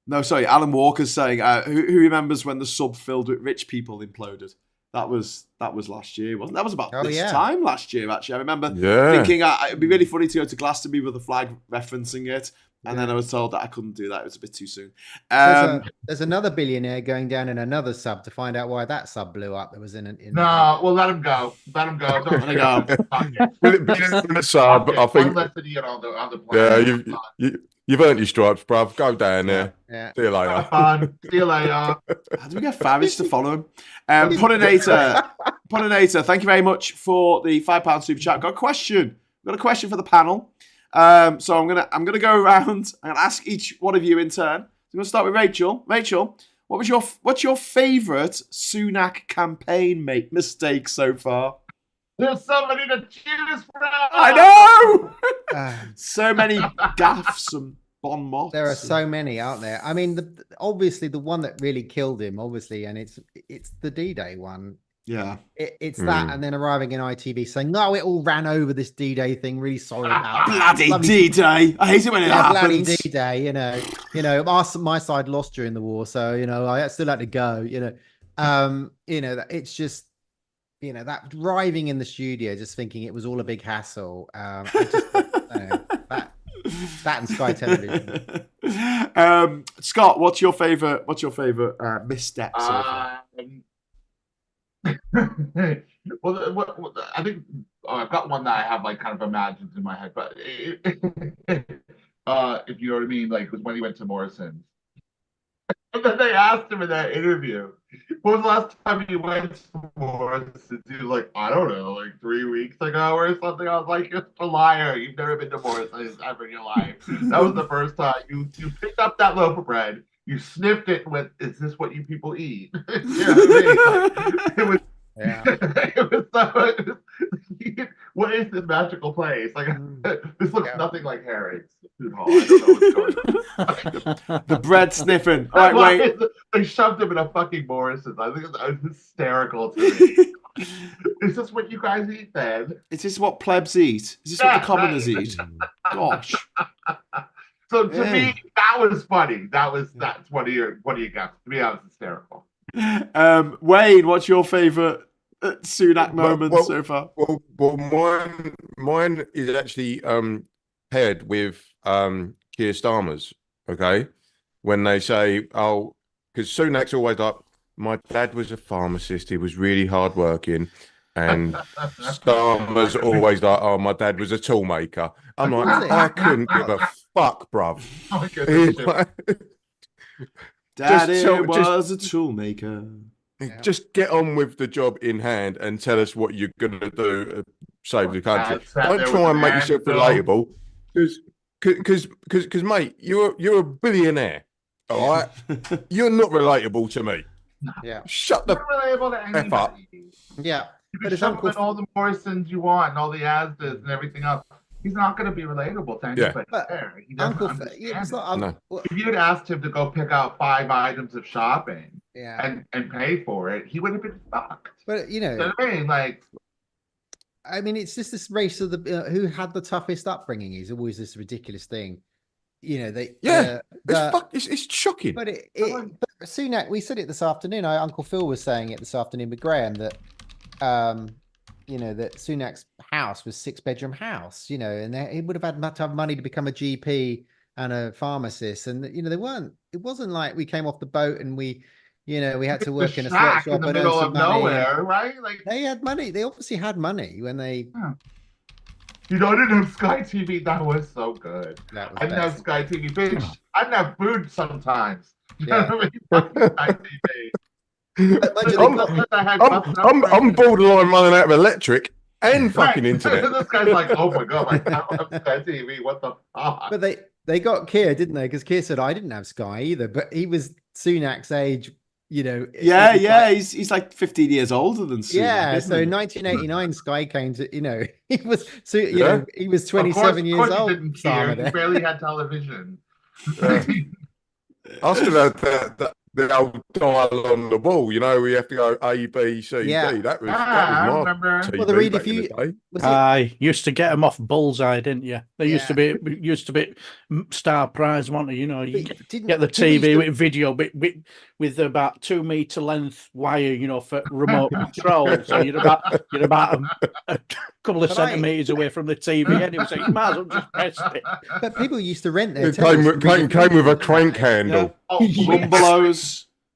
No, sorry, Alan Walker's saying, who remembers when the sub filled with rich people imploded? That was last year, wasn't it? That was about this time last year, actually. I remember thinking it'd be really funny to go to Glastonbury with a flag referencing it. And then I was told that I couldn't do that. It was a bit too soon. There's another billionaire going down in another sub to find out why that sub blew up. That was in No, well, let him go. Let him go. Don't let him go. Will it be in the sub? I think. On the planet. Yeah, you've earned your stripes, bruv. Go down there. Yeah. See you later. Have fun. See you later. How do we get Farage to follow him? Punninator, thank you very much for the £5 super chat. Got a question for the panel. So I'm gonna go around and ask each one of you in turn. I'm gonna start with Rachel. Rachel, what's your favourite Sunak campaign mistake so far? There's somebody to choose from. I know. So many gaffes and bon mots. There are so many out there. I mean, obviously the one that really killed him, and it's the D-Day one. Yeah, it's that, and then arriving in ITV saying, "No, it all ran over this D-Day thing. Really sorry about bloody D-Day. I hate it when it happens. Bloody D-Day. You know, my side lost during the war, so I still had to go. It's just that driving in the studio, just thinking it was all a big hassle. That and Sky Television. Scott, what's your favorite misstep so far? Well, I think I've got one that I have kind of imagined in my head, but if you know what I mean, was when he went to Morrison's. And then they asked him in that interview, when was the last time you went to Morrison's? He was like, I don't know, 3 weeks ago or something. I was like, you're a liar. You've never been to Morrison's ever in your life. That was the first time you picked up that loaf of bread. You sniffed it with, is this what you people eat? You know what I mean? It was, what is this magical place? This looks nothing like Harry's food hall. I don't know what's going on. The bread sniffing. All right, wait. They shoved him in a fucking Morrison's. I think it was hysterical to me. Is this what you guys eat then? Is this what plebs eat? Is this what the commoners eat? Gosh. So to me, that was funny. That's one of your guys. To me, that was hysterical. Wayne, what's your favourite Sunak moment so far? Well, mine is actually paired with Keir Starmer's. Okay, when they say, "Oh," because Sunak's always like, "My dad was a pharmacist. He was really hardworking." And Starmer's always like, "Oh, my dad was a toolmaker." I'm like, I couldn't give a fuck, bruv. Daddy was a toolmaker. Just get on with the job in hand and tell us what you're going to do to save the country. Don't try and make yourself relatable, because mate, you're a billionaire, all right? You're not relatable to me. Yeah, shut the F up. Yeah, but it's all the Morrisons you want and all the Asdas and everything else. He's not going to be relatable to anybody there. He doesn't understand. If you'd asked him to go pick out 5 items of shopping and pay for it, he would have been fucked. But I mean, it's just this race of the who had the toughest upbringing is always this ridiculous thing. It's shocking. But but Sunak, we said it this afternoon. Uncle Phil was saying it this afternoon with Graham that that Sunak's house was 6-bedroom house, and he would have had to have money to become a GP and a pharmacist. And, it wasn't like we came off the boat and we had to work in a sweatshop in the middle of nowhere, right? They had money. They obviously had money when they. I didn't have Sky TV. That was so good. I didn't have Sky TV, bitch. I didn't have food sometimes. Yeah. Sky TV. I'm borderline running out of electric and fucking internet. This guy's like, oh my god, I don't have Sky TV. What the fuck? But they got Keir, didn't they? Because Keir said I didn't have Sky either, but he was Sunak's age, Yeah. He's like 15 years older than Sunak. Yeah. So he? 1989, Sky came to, he was, so he was 27 years old. He didn't care. He barely had television. I still had the old dial on the wall, we have to go A, B, C, D. That was my TV well, the read back in the day. I used to get them off Bullseye, didn't you? They used to be star prize, weren't they? You get the TV with video with about 2 meter length wire, for remote control. So you're about a couple of centimeters away from the TV anyway. So you might as well just press it. But people used to rent their. It came with a crank handle. Rumbelows.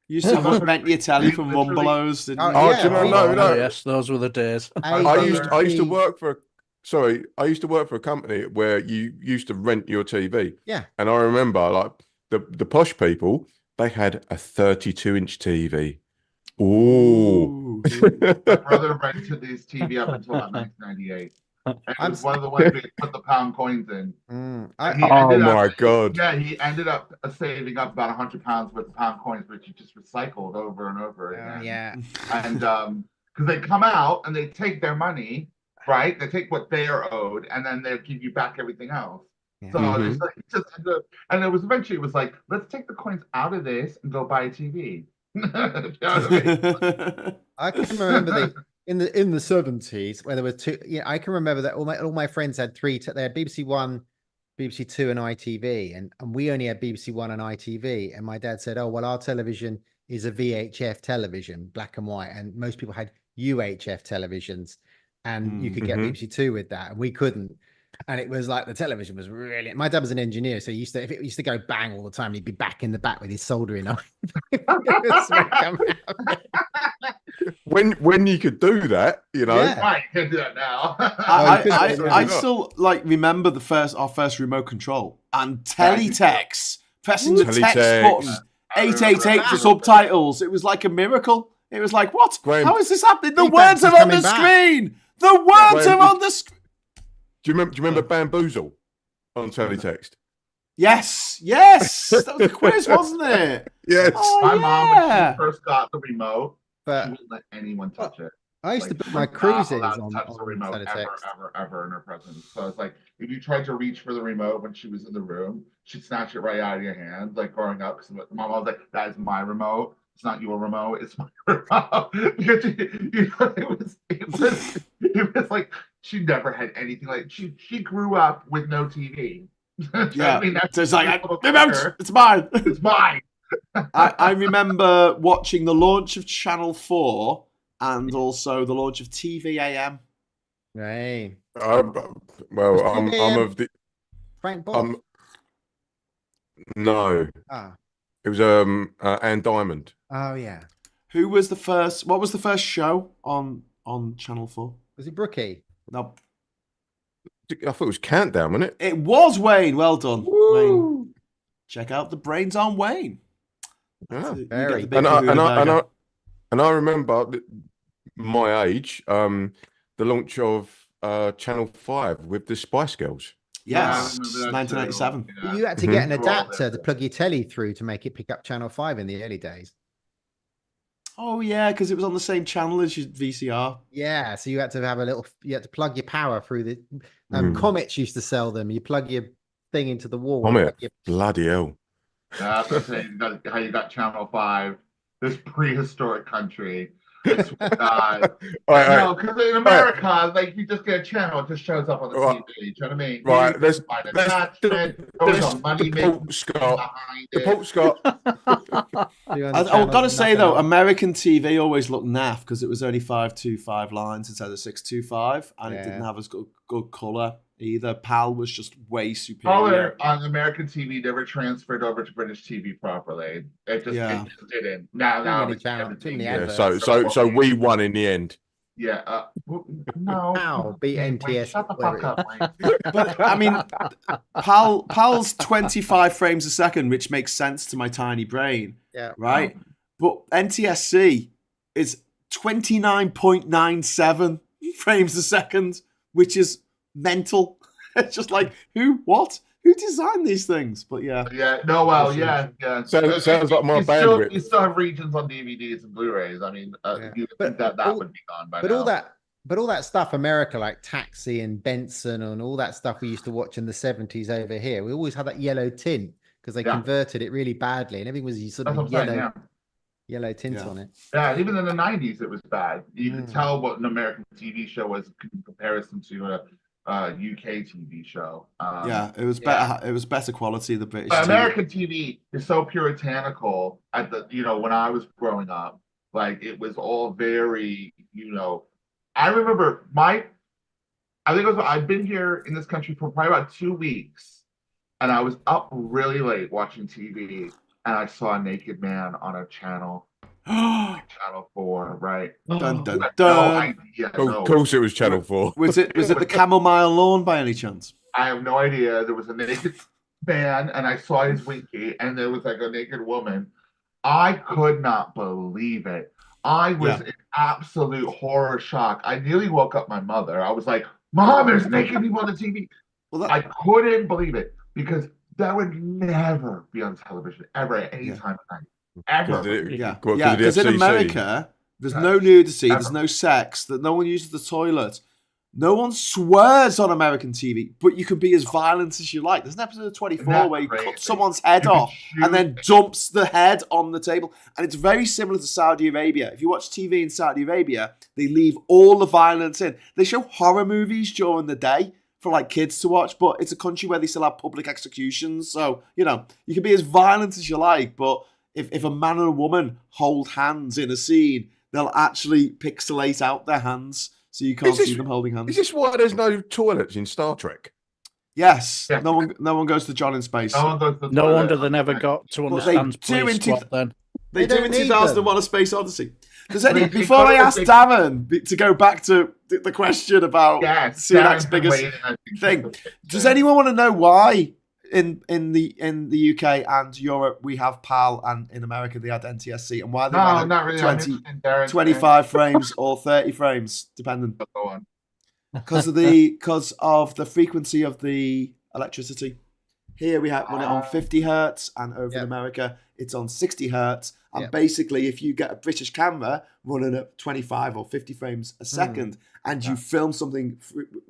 You used to rent your telly from Rumbelows, didn't you? No. Yes, those were the days. I used to work for a company where you used to rent your TV. Yeah. And I remember, like, the posh people, they had a 32-inch TV. Ooh. My brother rented his TV up until about 1998. And it was one of the ones we put the pound coins in. My God. Yeah, he ended up saving up about 100 pounds worth of pound coins, which he just recycled over and over again. Yeah. And because they come out and they take their money, right? They take what they are owed, and then they'll give you back everything else. Yeah. So and it was eventually, it was like, let's take the coins out of this and go buy a TV. I can remember in the 70s where there were two. I can remember that all my friends had they had BBC One, BBC Two, and ITV, and we only had BBC One and ITV. And my dad said, "Oh well, our television is a VHF television, black and white, and most people had UHF televisions, and you could get BBC Two with that, and we couldn't." And it was like the television was really. My dad was an engineer, so if it used to go bang all the time, he'd be back in the back with his soldering iron. When you could do that, I can do that now. I still remember our first remote control and teletext, pressing the text button, 888 for subtitles. It was like a miracle. It was like, what? Graham, how is this happening? The words are on the screen. The words are on the screen. Do you remember Bamboozle on teletext? Yes. That was a quiz, wasn't it? Yes. Oh, my mom, when she first got the remote, she wouldn't let anyone touch it. I used to put my cruises on the remote ever in her presence. So it's like, if you tried to reach for the remote when she was in the room, she'd snatch it right out of your hand. Like growing up, because mom was like, "That is my remote. It's not your remote. It's my remote." Because it was like she never had anything like she grew up with no TV. Yeah, so it's like remote. It's mine. It's mine. I remember watching the launch of Channel 4 and also the launch of TV AM. Right. Well, I'm of the Frank Bob. No. It was Anne Diamond. Oh yeah. Who was the first? What was the first show on Channel 4? Was it Brookie? No. I thought it was Countdown, wasn't it? It was Wayne. Well done, Wayne. Check out the brains on Wayne. Very. And I remember my age, the launch of Channel 5 with the Spice Girls. Yes, 1997. Yeah. You had to get an adapter to plug your telly through to make it pick up Channel 5 in the early days. Oh yeah, because it was on the same channel as your VCR. Yeah, so you had to plug your power through the Comets used to sell them. You plug your thing into the wall. Bloody hell. That's what I'm saying. How you got Channel 5, this prehistoric country. No, because in America, like you just get a channel, it just shows up on the TV. Do you know what I mean? Right, there's the Port Scott. I've got to say though, American TV always looked naff because it was only 525 lines instead of 625, and it didn't have as good color either. PAL was just way superior. Color on American TV never transferred over to British TV properly. It just didn't. Now so we won in the end. Yeah. No. Beat NTS. Shut the fuck up, Wayne. But I mean, PAL's 25 frames a second, which makes sense to my tiny brain. Yeah. Right. But NTSC is 29.97 frames a second, which is mental. It's just like, who who designed these things? But yeah, no, well, yeah. So it sounds like my bandwidth. You still have regions on DVDs and Blu-rays. I mean, you think that would be gone by now. But all that stuff, America, like Taxi and Benson and all that stuff we used to watch in the 70s over here, we always had that yellow tint because they converted it really badly and everything was sort of yellow tint on it. Yeah, even in the 90s, it was bad. You could tell what an American TV show was in comparison to a UK TV show. It was better. It was better quality. The British American TV is so puritanical. At the when I was growing up, like it was all very I remember I've been here in this country for probably about 2 weeks, and I was up really late watching TV, and I saw a naked man on a channel. Channel 4, right? Dun, dun, dun. No idea. Of course, it was Channel 4. Was it the Chamomile Lawn by any chance? I have no idea. There was a naked man, and I saw his winky, and there was like a naked woman. I could not believe it. I was in absolute horror shock. I nearly woke up my mother. I was like, "Mom, there's naked people on the TV." I couldn't believe it because that would never be on television ever at any time of night. Ever. Because in America, there's no nudity, there's no sex, that no one uses the toilet. No one swears on American TV, but you can be as violent as you like. There's an episode of 24 where he cuts someone's head off and then dumps the head on the table. And it's very similar to Saudi Arabia. If you watch TV in Saudi Arabia, they leave all the violence in. They show horror movies during the day for like kids to watch, but it's a country where they still have public executions. So, you can be as violent as you like, but if a man and a woman hold hands in a scene, they'll actually pixelate out their hands. So you can't see them holding hands. Is this why there's no toilets in Star Trek? Yes. Yeah. No one goes to John in space. No wonder they never got to understand police squad then. They do in 2001 A Space Odyssey. Before I ask Darren to go back to the question about Sunak's biggest thing, does anyone want to know why in the UK and Europe we have PAL and in America they had NTSC, and why they ran 25 frames or 30 frames depending because of the frequency of the electricity. Here we run it on 50 hertz, and over in America it's on 60 hertz. And basically, if you get a British camera running at 25 or 50 frames a second, and you film something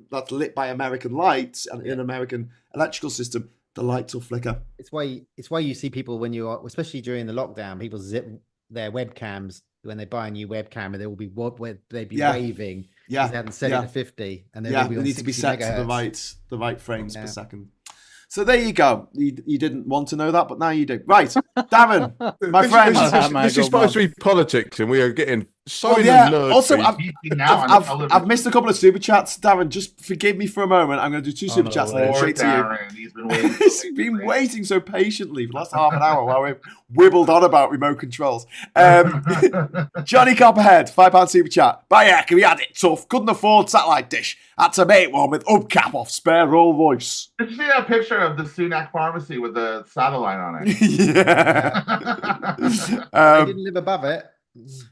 that's lit by American lights and in an American electrical system, the lights will flicker. It's why you see people when you are, especially during the lockdown, people zip their webcams when they buy a new webcam, and they will be waving. They hadn't set it to 50, and they need to be set to the right frames per second. So there you go. You didn't want to know that, but now you do. Right, Darren, my friend. This is supposed to be politics, and we are getting so nerdy. Also, I've missed a couple of super chats. Darren, just forgive me for a moment. I'm going to do 2 super chats and then straight to you. He's been waiting. He's been waiting so patiently for the last half an hour while we've wibbled on about remote controls. Johnny Copperhead, £5 super chat. Bayek, we had it tough. Couldn't afford satellite dish. Had to make one with upcap off spare roll voice. Did you see that picture of the Sunak pharmacy with the satellite on it? They didn't live above it.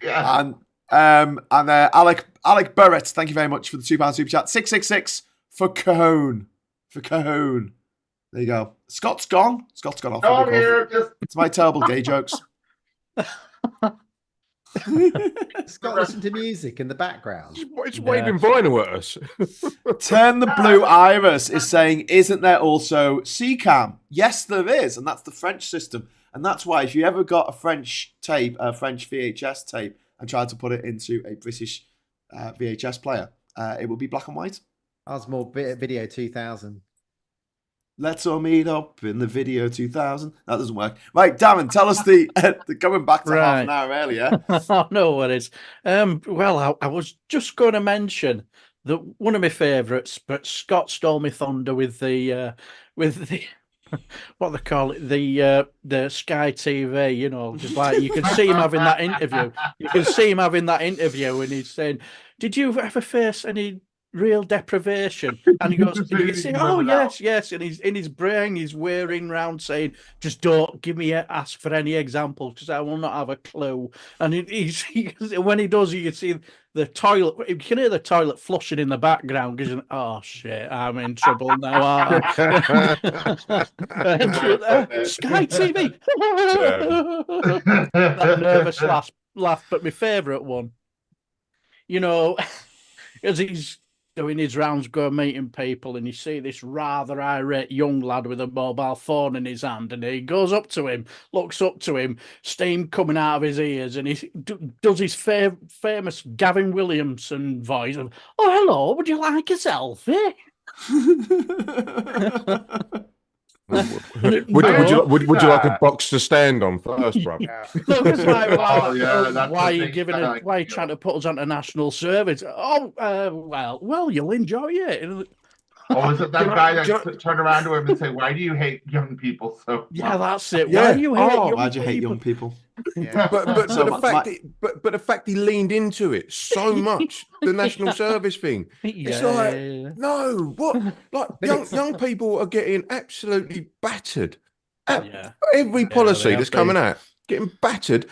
Yeah. And Alec Burrett, thank you very much for the £2 super chat. 666 for Cajon. There you go. Scott's gone off. Oh, here, it's my terrible gay jokes. Scott, listen to music in the background. It's waving vinyl at us. Turn the Blue Iris is saying, isn't there also CCAM? Yes, there is, and that's the French system. And that's why if you ever got a French tape, a French VHS tape, and tried to put it into a British VHS player, it would be black and white. Osmore Video 2000. Let's all meet up in the Video 2000. That doesn't work. Right, Darren, tell us the going back to half an hour earlier. I know what it is. Well, I was just going to mention that one of my favourites, but Scott stole my thunder with the what they call it, the Sky TV, just like you can see him having that interview. You can see him having that interview and he's saying, did you ever face any real deprivation? And he goes, and you say, oh, yes. And he's in his brain, he's whirring round saying, just don't ask for any examples because I will not have a clue. And when he does, you can see the toilet, you can hear the toilet flushing in the background because, oh shit, I'm in trouble now. Sky TV. That nervous laugh, but my favourite one, as he's doing his rounds, going meeting people, and you see this rather irate young lad with a mobile phone in his hand, and he goes up to him, looks up to him, steam coming out of his ears, and he does his famous Gavin Williamson voice of, oh, hello, would you like a selfie? Would you like a box to stand on first, bro? Why are you trying to put us onto national service? Well, you'll enjoy it. Oh, is it that guy that turn around to him and say, "Why do you hate young people so much?" Yeah, that's it. Why do you hate young people? Yeah. But the fact he leaned into it so much, the national service thing. It's like, no, what? Like young people are getting absolutely battered. Every policy that's coming out, getting battered.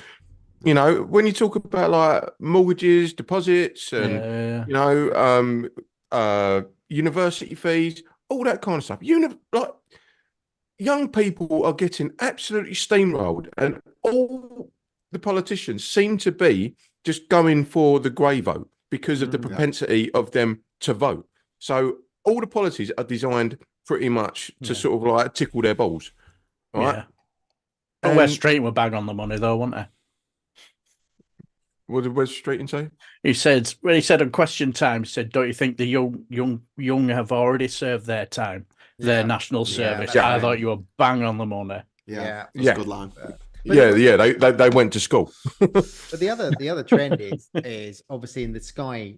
When you talk about like mortgages, deposits, and university fees, all that kind of stuff. Young people are getting absolutely steamrolled, and all the politicians seem to be just going for the grey vote because of the propensity of them to vote. So all the policies are designed pretty much to sort of like tickle their balls. Right? Yeah. But Wes Streeting were bang on the money though, weren't they? What did Wes Streeting say? He said on Question Time, he said, "Don't you think the young have already served their time, their national service?" I thought you were bang on the money. That's a good line. They went to school. But the other trend is obviously in the sky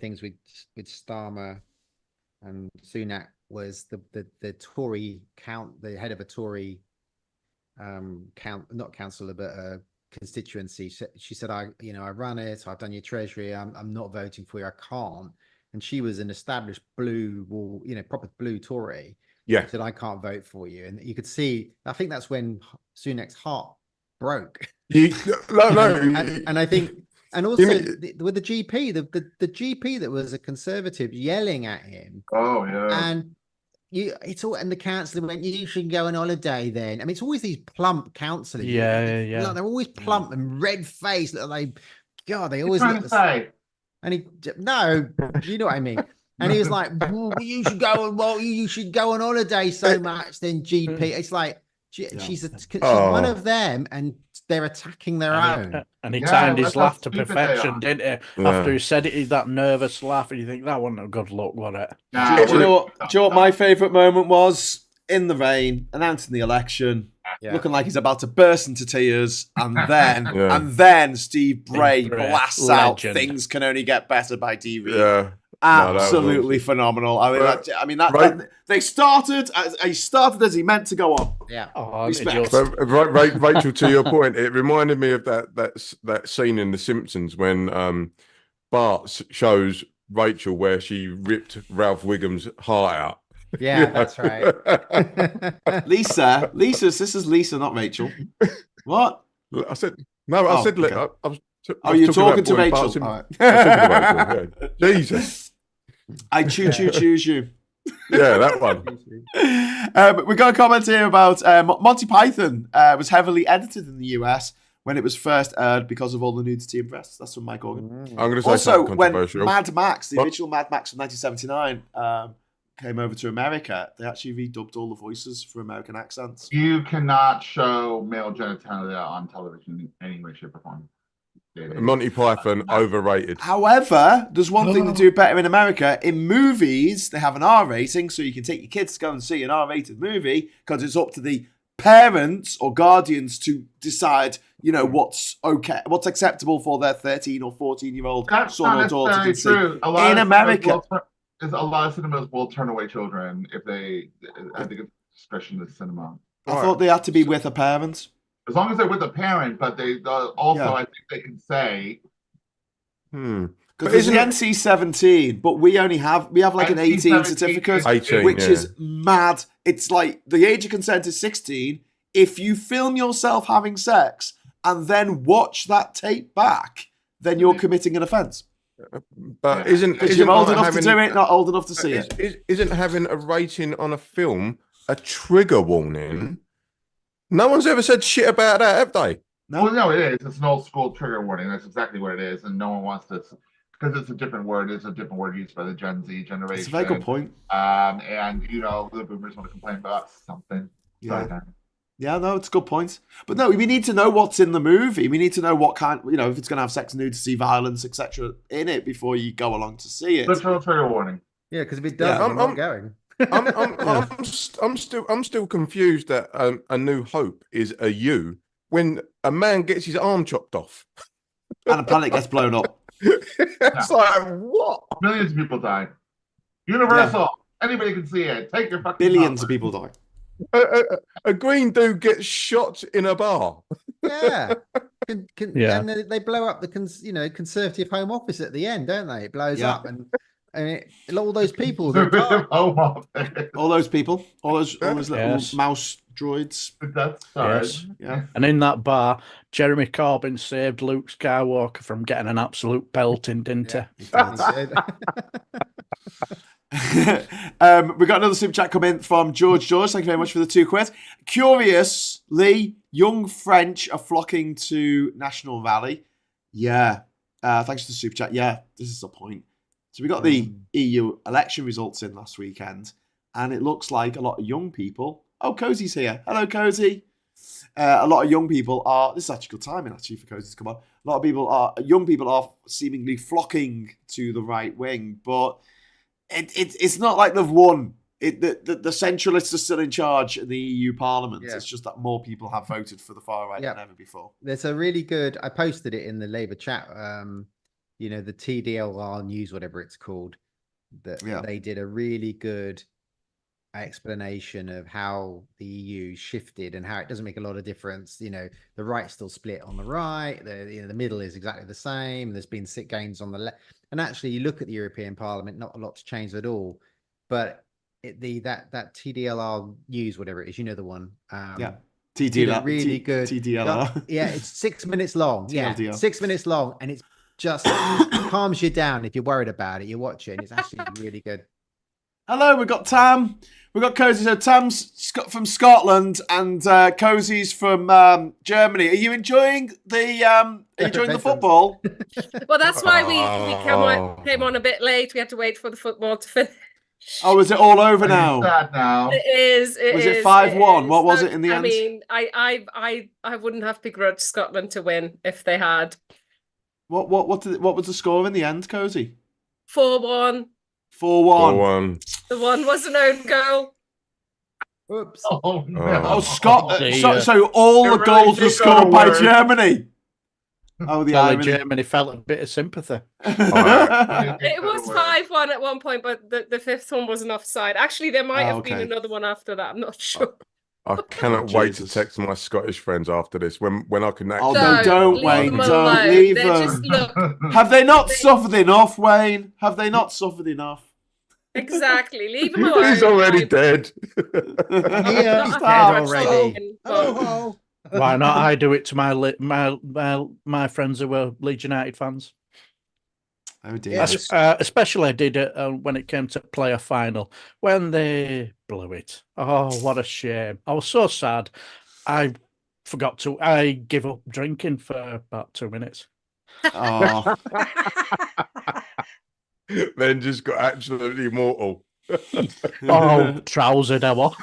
things with Starmer and Sunak was the Tory the head of a Tory not councillor but a constituency. She said, I run it, I've done your treasury, I'm not voting for you, I can't. And she was an established proper blue Tory. Yeah. Said, I can't vote for you. And you could see, I think that's when Sunak's heart broke. And I think, and also with the GP, the GP that was a conservative yelling at him. Oh yeah. And it's all, and the councillor went, you should go on holiday then. I mean, it's always these plump councillors. Yeah. Like, they're always plump and red faced. They always look the same. And you know what I mean. And he was like, you should go on holiday so much. Then GP, it's like she's one of them, and they're attacking their own. And he timed his laugh to perfection, didn't he? Yeah. After he said it, that nervous laugh, and you think that wasn't a good look, was it? Do you know what my favourite moment was? In the rain, announcing the election, looking like he's about to burst into tears, and then Steve Bray blasts out "Things Can Only Get Better" by DV. Yeah. Absolutely phenomenal. I mean, they started as he meant to go on. Yeah. Rachel, to your point, it reminded me of that scene in The Simpsons when Bart shows Rachel where she ripped Ralph Wiggum's heart out. Yeah, that's right. Lisa, this is Lisa, not Rachel. What? I said no. I said okay. You're talking to Rachel. All right. Jesus. I choose you. Yeah, that one. We got a comment here about Monty Python was heavily edited in the US when it was first aired because of all the nudity and breasts. That's from Mike Organ. I'm going to say also, something when controversial. Mad Max, the original Mad Max from 1979, came over to America, they actually redubbed all the voices for American accents. You cannot show male genitalia on television in any way, shape, or form. Monty Python, overrated. However, there's one thing to do better in America. In movies, they have an R rating, so you can take your kids to go and see an R-rated movie because it's up to the parents or guardians to decide, what's okay, what's acceptable for their 13 or 14-year-old son or daughter to see. In America, a lot of cinemas will turn away children if they. I think it's discretion of the cinema. I thought they had to be with a parent. As long as they're with a parent, but they also, I think they can say. Because there's the NC-17, but we have like an 18 certificate, 18, which is mad. It's like the age of consent is 16. If you film yourself having sex and then watch that tape back, then you're committing an offence. But isn't you're old enough to do it, not old enough to see it? Isn't having a rating on a film a trigger warning? No one's ever said shit about that, have they? No, well, no, it is. It's an old school trigger warning. That's exactly what it is, and no one wants to, because it's a different word. It's a different word used by the Gen Z generation. It's a very good point. And the boomers want to complain about something. Yeah. Yeah, no, it's a good point. But no, we need to know what's in the movie. We need to know what kind, if it's going to have sex, nudity, violence, etc. in it before you go along to see it. Literal trigger warning. Yeah, because if it does, I'm not going. I'm still confused that A New Hope is a U when a man gets his arm chopped off and a planet gets blown up. It's like, what? Millions of people die. Universal. Anybody can see it. Take your fucking billions of people die. A green dude gets shot in a bar. Yeah. And they blow up the Conservative Home Office at the end, don't they? It blows up and all those people all those people, all those little mouse droids. That's And in that bar, Jeremy Corbyn saved Luke Skywalker from getting an absolute pelting, didn't he? We got another super chat come in from George. Thank you very much for the £2. Curiously, young French are flocking to National Rally. Yeah. Thanks for the super chat. Yeah, this is the point. So we got the EU election results in last weekend, and it looks like a lot of young people. Oh, Cozy's here. Hello, Cozy. A lot of young people are. This is actually good timing, actually, for Cozy to come on. A lot of young people are seemingly flocking to the right wing, but it's not like they've won. The centralists are still in charge in the EU Parliament. Yeah. It's just that more people have voted for the far right than ever before. There's a really good. I posted it in the Labour chat. The TDLR news, whatever it's called, they did a really good explanation of how the EU shifted and how it doesn't make a lot of difference. The right's still split on the right. The middle is exactly the same. There's been gains on the left. And actually, you look at the European Parliament, not a lot's changed at all. But that TDLR news, whatever it is, the one. TDLR, really good. TDLR. Yeah, it's 6 minutes long. TLDR. Yeah, 6 minutes long, and it's just calms you down if you're worried about it. You watch it, and it's actually really good. Hello, we've got Tam. We've got Cozy. So Tam's from Scotland, and Cozy's from Germany. Are you enjoying the football? Well, that's why we came on a bit late. We had to wait for the football to finish. Oh, is it all over now? Sad now. It is. Was it 5-1? What was it in the end? I mean, I wouldn't have begrudged Scotland to win if they had. What was the score in the end, Cozy? 4-1. 4-1. The one was an own goal. Oops. Oh, no. Oh, Scotland. So all the goals were scored by Germany. Oh, Germany felt a bit of sympathy. It was 5-1 at one point, but the fifth one was an offside. Actually, there might have been another one after that. I'm not sure. I cannot wait to text my Scottish friends after this when I can actually. Oh, don't Wayne. Don't leave them. Have they not suffered enough, Wayne? Have they not suffered enough? Exactly. Leave him alone. He's already dead. Dead already. Why not? I do it to my friends who were Leeds United fans. Oh dear! Especially I did it when it came to player final when they blew it. Oh, what a shame! I was so sad. I give up drinking for about 2 minutes. Oh. Then just got absolutely mortal. Trousered, I was.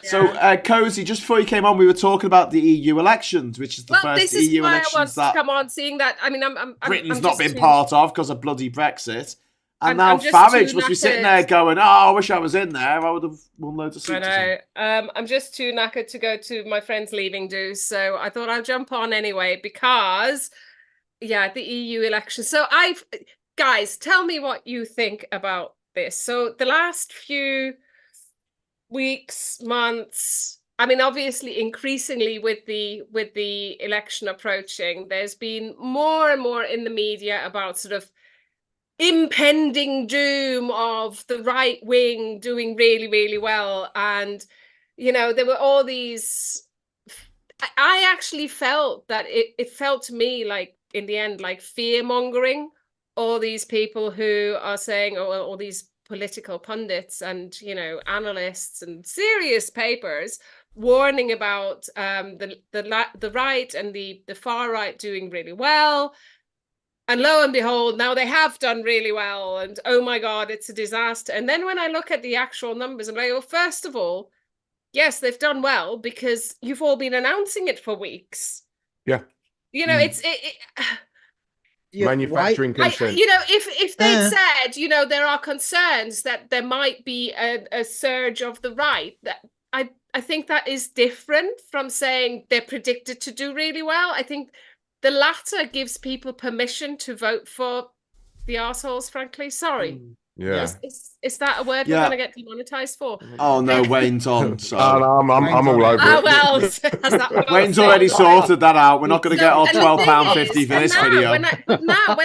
So, Cozy, just before you came on, we were talking about the EU elections, which is the first EU elections that come on, seeing that. I mean, Britain's not been part of because of bloody Brexit. And now Farage must be sitting there going, "Oh, I wish I was in there. I would have won loads of seats." I know. I'm just too knackered to go to my friend's leaving do, so I thought I'd jump on anyway because, the EU election. So guys, tell me what you think about this. So the last few weeks, months, I mean, obviously, increasingly with the election approaching, there's been more and more in the media about sort of impending doom of the right wing doing really, really well. And, there were all these... I actually felt that it felt to me like, in the end, like fear-mongering. All these people who are saying, all these political pundits and, analysts and serious papers warning about the right and the far right doing really well. And lo and behold, now they have done really well. And oh my God, it's a disaster. And then when I look at the actual numbers, I'm like, well, first of all, yes, they've done well because you've all been announcing it for weeks. Yeah. It's manufacturing consent. If they'd said, there are concerns that there might be a surge of the right, that I think that is different from saying they're predicted to do really well. I think the latter gives people permission to vote for the arseholes, frankly. Sorry. Yeah. Is that a word we're going to get demonetized for? Oh, no, Wayne's on. So. I'm all over it. Oh, well. Wayne's already sorted that out. We're not going to get our £12.50 for this video. When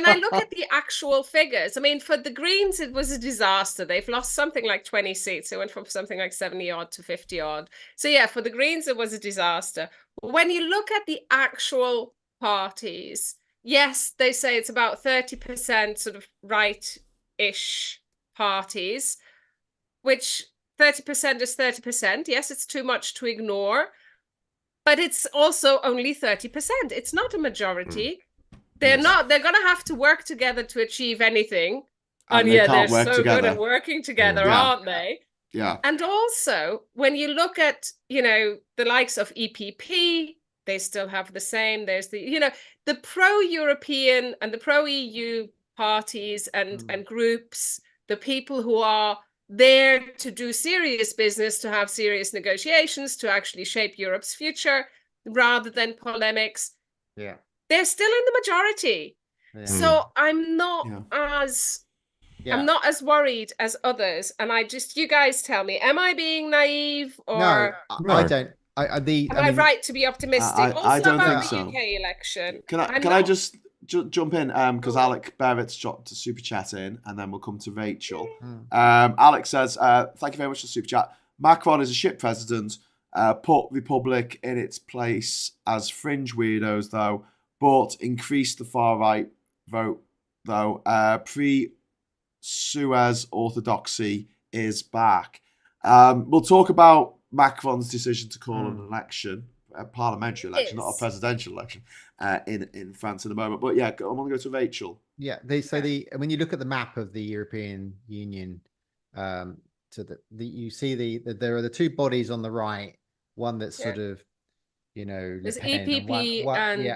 I look at the actual figures, I mean, for the Greens, it was a disaster. They've lost something like 20 seats. They went from something like 70-odd to 50-odd. So, yeah, for the Greens, it was a disaster. When you look at the actual parties, yes, they say it's about 30% sort of right-ish parties, which 30% is 30%. Yes, it's too much to ignore, but it's also only 30%. It's not a majority. They're going to have to work together to achieve anything. And they're so good at working together, aren't they? Yeah. And also, when you look at, the likes of EPP, they still have the same. There's the pro-European and the pro-EU parties and groups, the people who are there to do serious business, to have serious negotiations, to actually shape Europe's future rather than polemics. Yeah. They're still in the majority. Yeah. So I'm not I'm not as worried as others. And you guys tell me, am I being naive or no, I don't. Am I right to be optimistic? I don't think the so. UK election. Can I just jump in? Because Alec Barrett's dropped a super chat in, and then we'll come to Rachel. Alex says, "Thank you very much for the super chat. Macron is a shit president. Put Republic in its place as fringe weirdos, though, but increased the far right vote, though. Pre-Suez orthodoxy is back." We'll talk about Macron's decision to call an election, a parliamentary election, not a presidential election, in France in a moment. But yeah, I want to go to Rachel. Yeah, when you look at the map of the European Union, you see there are the two bodies on the right. One that's sort of, there's EPP and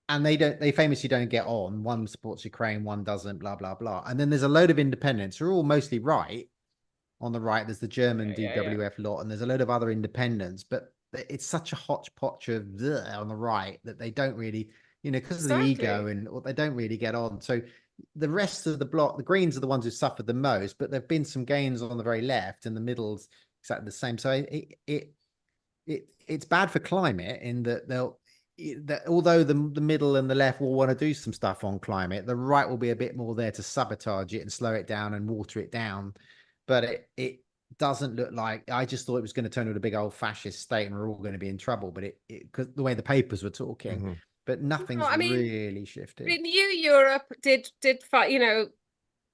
and they famously don't get on. One supports Ukraine, one doesn't. Blah blah blah. And then there's a load of independents who are all mostly right. On the right, there's the German DWF lot, and there's a load of other independents, but it's such a hodgepodge of on the right that they don't really, because of the ego, and they don't really get on. So the rest of the bloc, the Greens are the ones who suffered the most, but there've been some gains on the very left, and the middle's exactly the same. So it's bad for climate in that although the middle and the left will want to do some stuff on climate, the right will be a bit more there to sabotage it and slow it down and water it down. But it doesn't look like. I just thought it was going to turn into a big old fascist state and we're all going to be in trouble. But because the way the papers were talking, but nothing's really shifted. In New Europe did fight.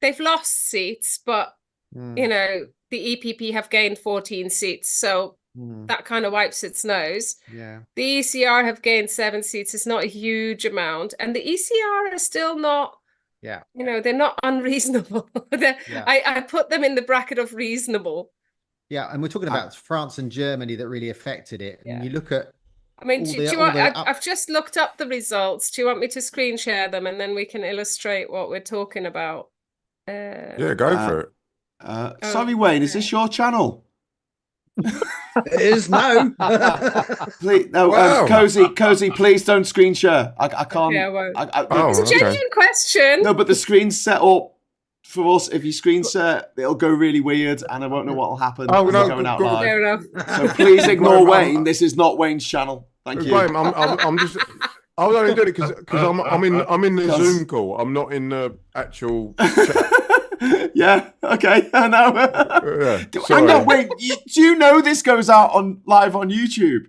They've lost seats, but the EPP have gained 14 seats, so that kind of wipes its nose. Yeah, the ECR have gained 7 seats. It's not a huge amount, and the ECR are still not. Yeah, they're not unreasonable. I put them in the bracket of reasonable. Yeah, and we're talking about France and Germany that really affected it. And you look at. I mean, I've just looked up the results. Do you want me to screen share them and then we can illustrate what we're talking about? Yeah, go for it. Sorry, Wayne, is this your channel? It is no. Please, no, wow. Cozy, please don't screen share. I can't. Yeah, I won't. It's a genuine question. No, but the screen's set up for us, if you screen share, it'll go really weird, and I won't know what will happen. Oh, no, going out live. Fair enough. So please ignore Wayne. This is not Wayne's channel. Thank you. Graham, I'm just. I was only doing it because I'm in the Zoom call. I'm not in the actual chat. Yeah. Okay. I know. Sorry. Hang on. Wait. Do you know this goes out live on YouTube?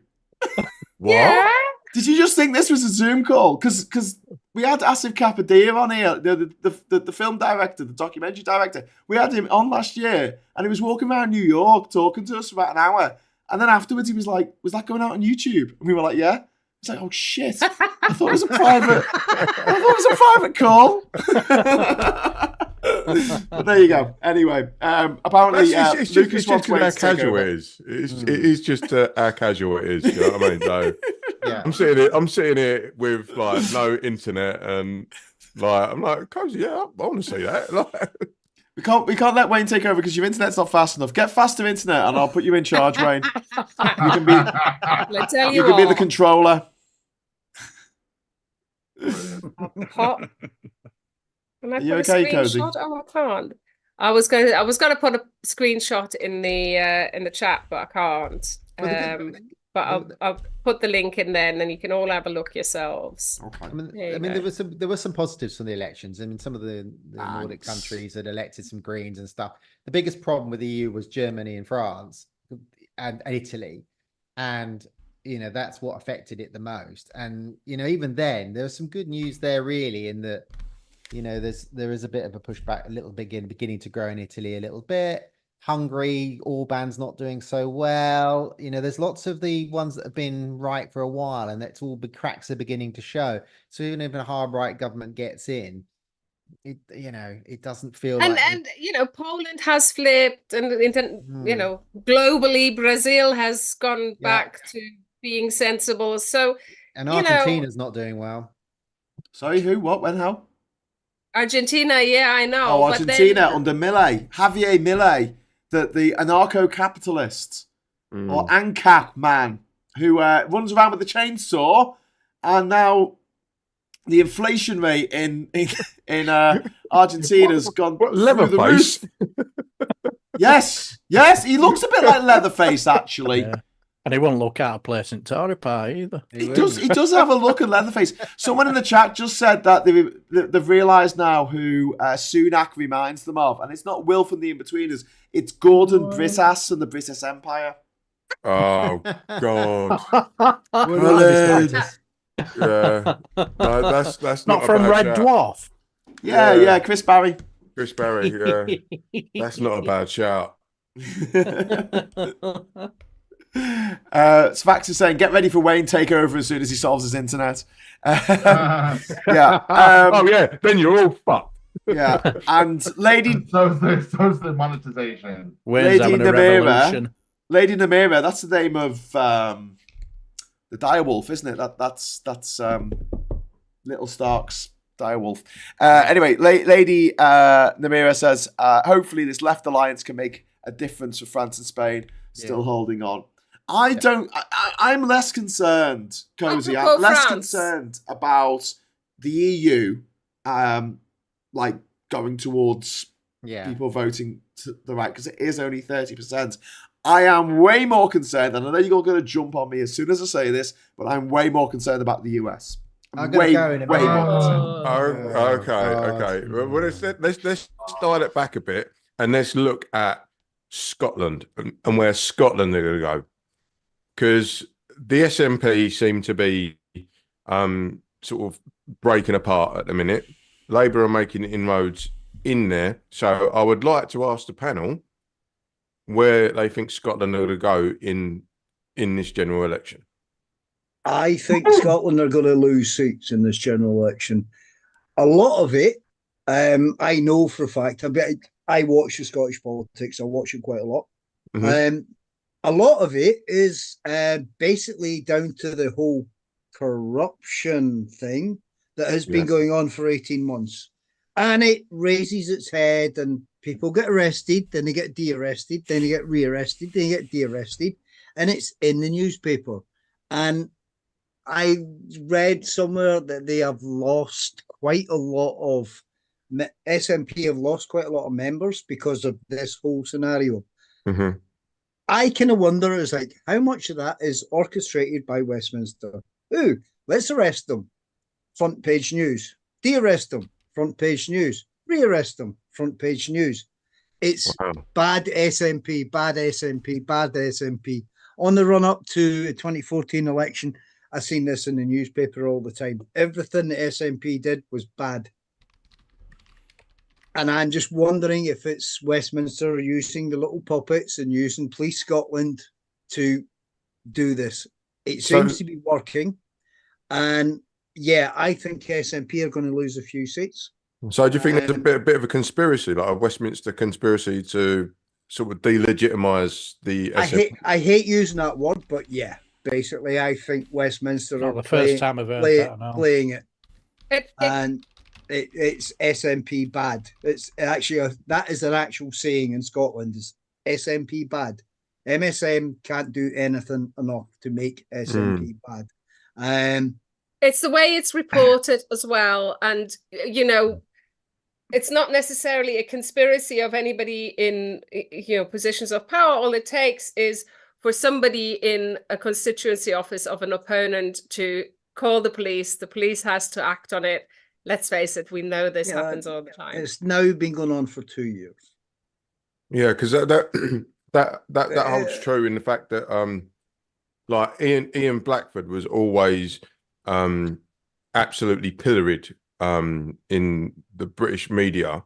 What? Yeah. Did you just think this was a Zoom call? Because we had Asif Kapadia on here, the film director, the documentary director. We had him on last year, and he was walking around New York talking to us for about an hour. And then afterwards, he was like, "Was that going out on YouTube?" And we were like, "Yeah." He's like, "Oh shit! I thought it was a private. Call." But there you go. Anyway, apparently, Lucas wants Wayne to take over. It is just how casual it is. You know what I mean? So yeah. I'm sitting here with like no internet, and like I'm like, "Cozy, yeah, I want to see that." Like, we can't let Wayne take over because your internet's not fast enough. Get faster internet, and I'll put you in charge, Wayne. You can be. You can be the controller. Hot. Can I Are you put okay, a Cozy? screenshot? Oh, I can't. I was going to put a screenshot in the chat, but I can't. But I'll put the link in there, and then you can all have a look yourselves. Okay. I mean, there were some positives from the elections. I mean, some of the Nordic countries had elected some Greens and stuff. The biggest problem with the EU was Germany and France and Italy, and that's what affected it the most. And even then, there was some good news there, really, in that there is a bit of a pushback, a little beginning to grow in Italy a little bit. Hungary, Orban's not doing so well. There's lots of the ones that have been right for a while, and that's all the cracks are beginning to show. So even if a hard right government gets in, it doesn't feel and Poland has flipped, and globally Brazil has gone back to being sensible. So and Argentina's not doing well. Sorry, who? What? When? How? Argentina, yeah, I know. Oh, Argentina under Milei, Javier Milei, the anarcho-capitalist or ANCAP man who runs around with a chainsaw, and now the inflation rate in Argentina's gone through the roof. Yes, he looks a bit like Leatherface, actually. Yeah. And he won't look out of place in Tory Party either. He does have a look at Leatherface. Someone in the chat just said that they've realised now who Sunak reminds them of, and it's not Will from the In-Betweeners. It's Gordon Brissas and the British Empire. Oh God! Yeah, no, that's not from Red Dwarf. Yeah, Chris Barry. Chris Barry. Yeah, that's not a bad shout. Svax is saying, get ready for Wayne takeover as soon as he solves his internet. Yeah. Oh yeah, then you're all fucked. Yeah, and Lady so's the monetization. Lady Namira, that's the name of the direwolf, isn't it? That's Little Stark's direwolf. Anyway, Lady Namira says, hopefully this left alliance can make a difference for France and Spain. Still holding on. I'm less concerned, Cozy. I'm less concerned about the EU, like going towards people voting to the right, because it is only 30%. I am way more concerned, and I know you're all going to jump on me as soon as I say this, but I'm way more concerned about the US. I'm going to go in a minute. Okay. Well, let's dial it back a bit, and let's look at Scotland and where Scotland are going to go, because the SNP seem to be sort of breaking apart at the minute. Labour are making inroads in there, so I would like to ask the panel where they think Scotland are going to go in this general election. I think Scotland are going to lose seats in this general election. A lot of it, I know for a fact. I watch the Scottish politics. I watch it quite a lot. Mm-hmm. A lot of it is basically down to the whole corruption thing that has been going on for 18 months. And it raises its head, and people get arrested, then they get de-arrested, then they get re-arrested, then they get de-arrested. And it's in the newspaper. And I read somewhere that they have lost quite a lot of SNP have lost quite a lot of members because of this whole scenario. Mm-hmm. I kind of wonder, is like, how much of that is orchestrated by Westminster? Ooh, let's arrest them. Front page news. De-arrest them. Front page news. Re-arrest them. Front page news. It's bad SNP, bad SNP, bad SNP. On the run up to the 2014 election, I've seen this in the newspaper all the time. Everything the SNP did was bad. And I'm just wondering if it's Westminster using the little puppets and using Police Scotland to do this. It seems to be working. And yeah, I think SNP are going to lose a few seats. So do you think there's a bit of a conspiracy, like a Westminster conspiracy to sort of delegitimize the SNP? I hate using that word, but yeah, basically I think Westminster are the first time I've heard that, playing it. And it's SNP bad. It's actually that is an actual saying in Scotland, is SNP bad. MSM can't do anything enough to make SNP bad. It's the way it's reported as well. And, you know, it's not necessarily a conspiracy of anybody in, you know, positions of power. All it takes is for somebody in a constituency office of an opponent to call the police. The police has to act on it. Let's face it, we know this happens all the time. It's now been going on for 2 years. Yeah, because that holds true in the fact that like Ian Blackford was always absolutely pilloried in the British media,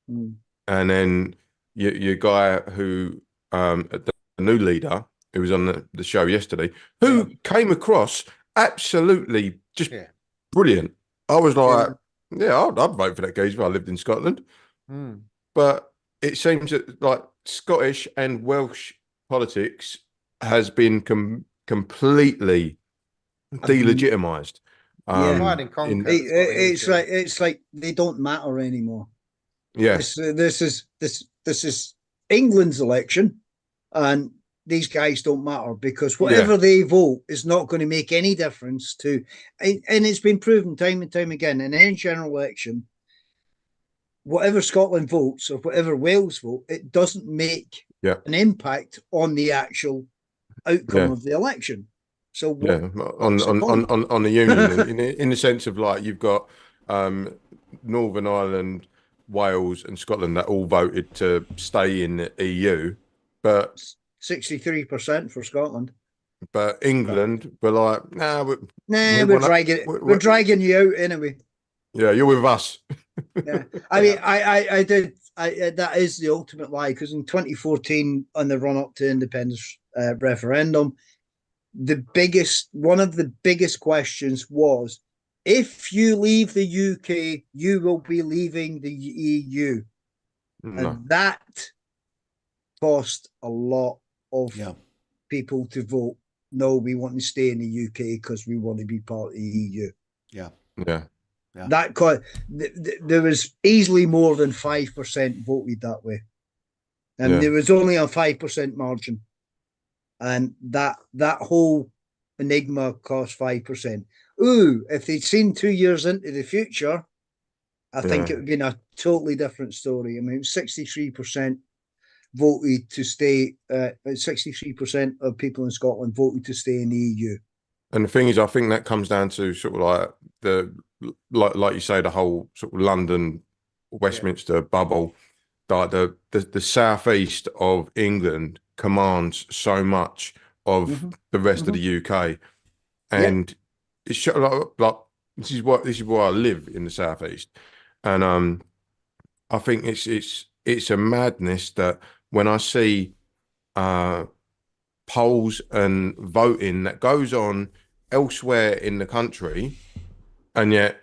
and then your guy who the new leader who was on the show yesterday, who came across absolutely just brilliant. I was like, I'd vote for that geezer if I lived in Scotland. But it seems that like Scottish and Welsh politics has been completely delegitimised. It's like they don't matter anymore. Yeah, this is England's election, and these guys don't matter because whatever they vote is not going to make any difference to. And it's been proven time and time again in any general election. Whatever Scotland votes or whatever Wales vote, it doesn't make an impact on the actual outcome of the election. So on the union in the sense of like you've got Northern Ireland, Wales, and Scotland that all voted to stay in the EU, but 63% for Scotland. But England were like, we're dragging you out anyway. Yeah, you're with us. Yeah, I mean, I did. That is the ultimate lie, because in 2014, on the run up to independence referendum, one of the biggest questions was, if you leave the UK, you will be leaving the EU, and that cost a lot of people to vote. No, we want to stay in the UK because we want to be part of the EU. Yeah. That there was easily more than 5% voted that way, and there was only a 5% margin, and that whole enigma cost 5%. Ooh, if they'd seen 2 years into the future, I think it would have been a totally different story. I mean, 63% voted to stay. 63% of people in Scotland voted to stay in the EU. And the thing is, I think that comes down to sort of like like you say, the whole sort of London, Westminster bubble. Like the southeast of England commands so much of the rest of the UK, and it's like this is where I live in the southeast, and I think it's a madness that when I see polls and voting that goes on elsewhere in the country, and yet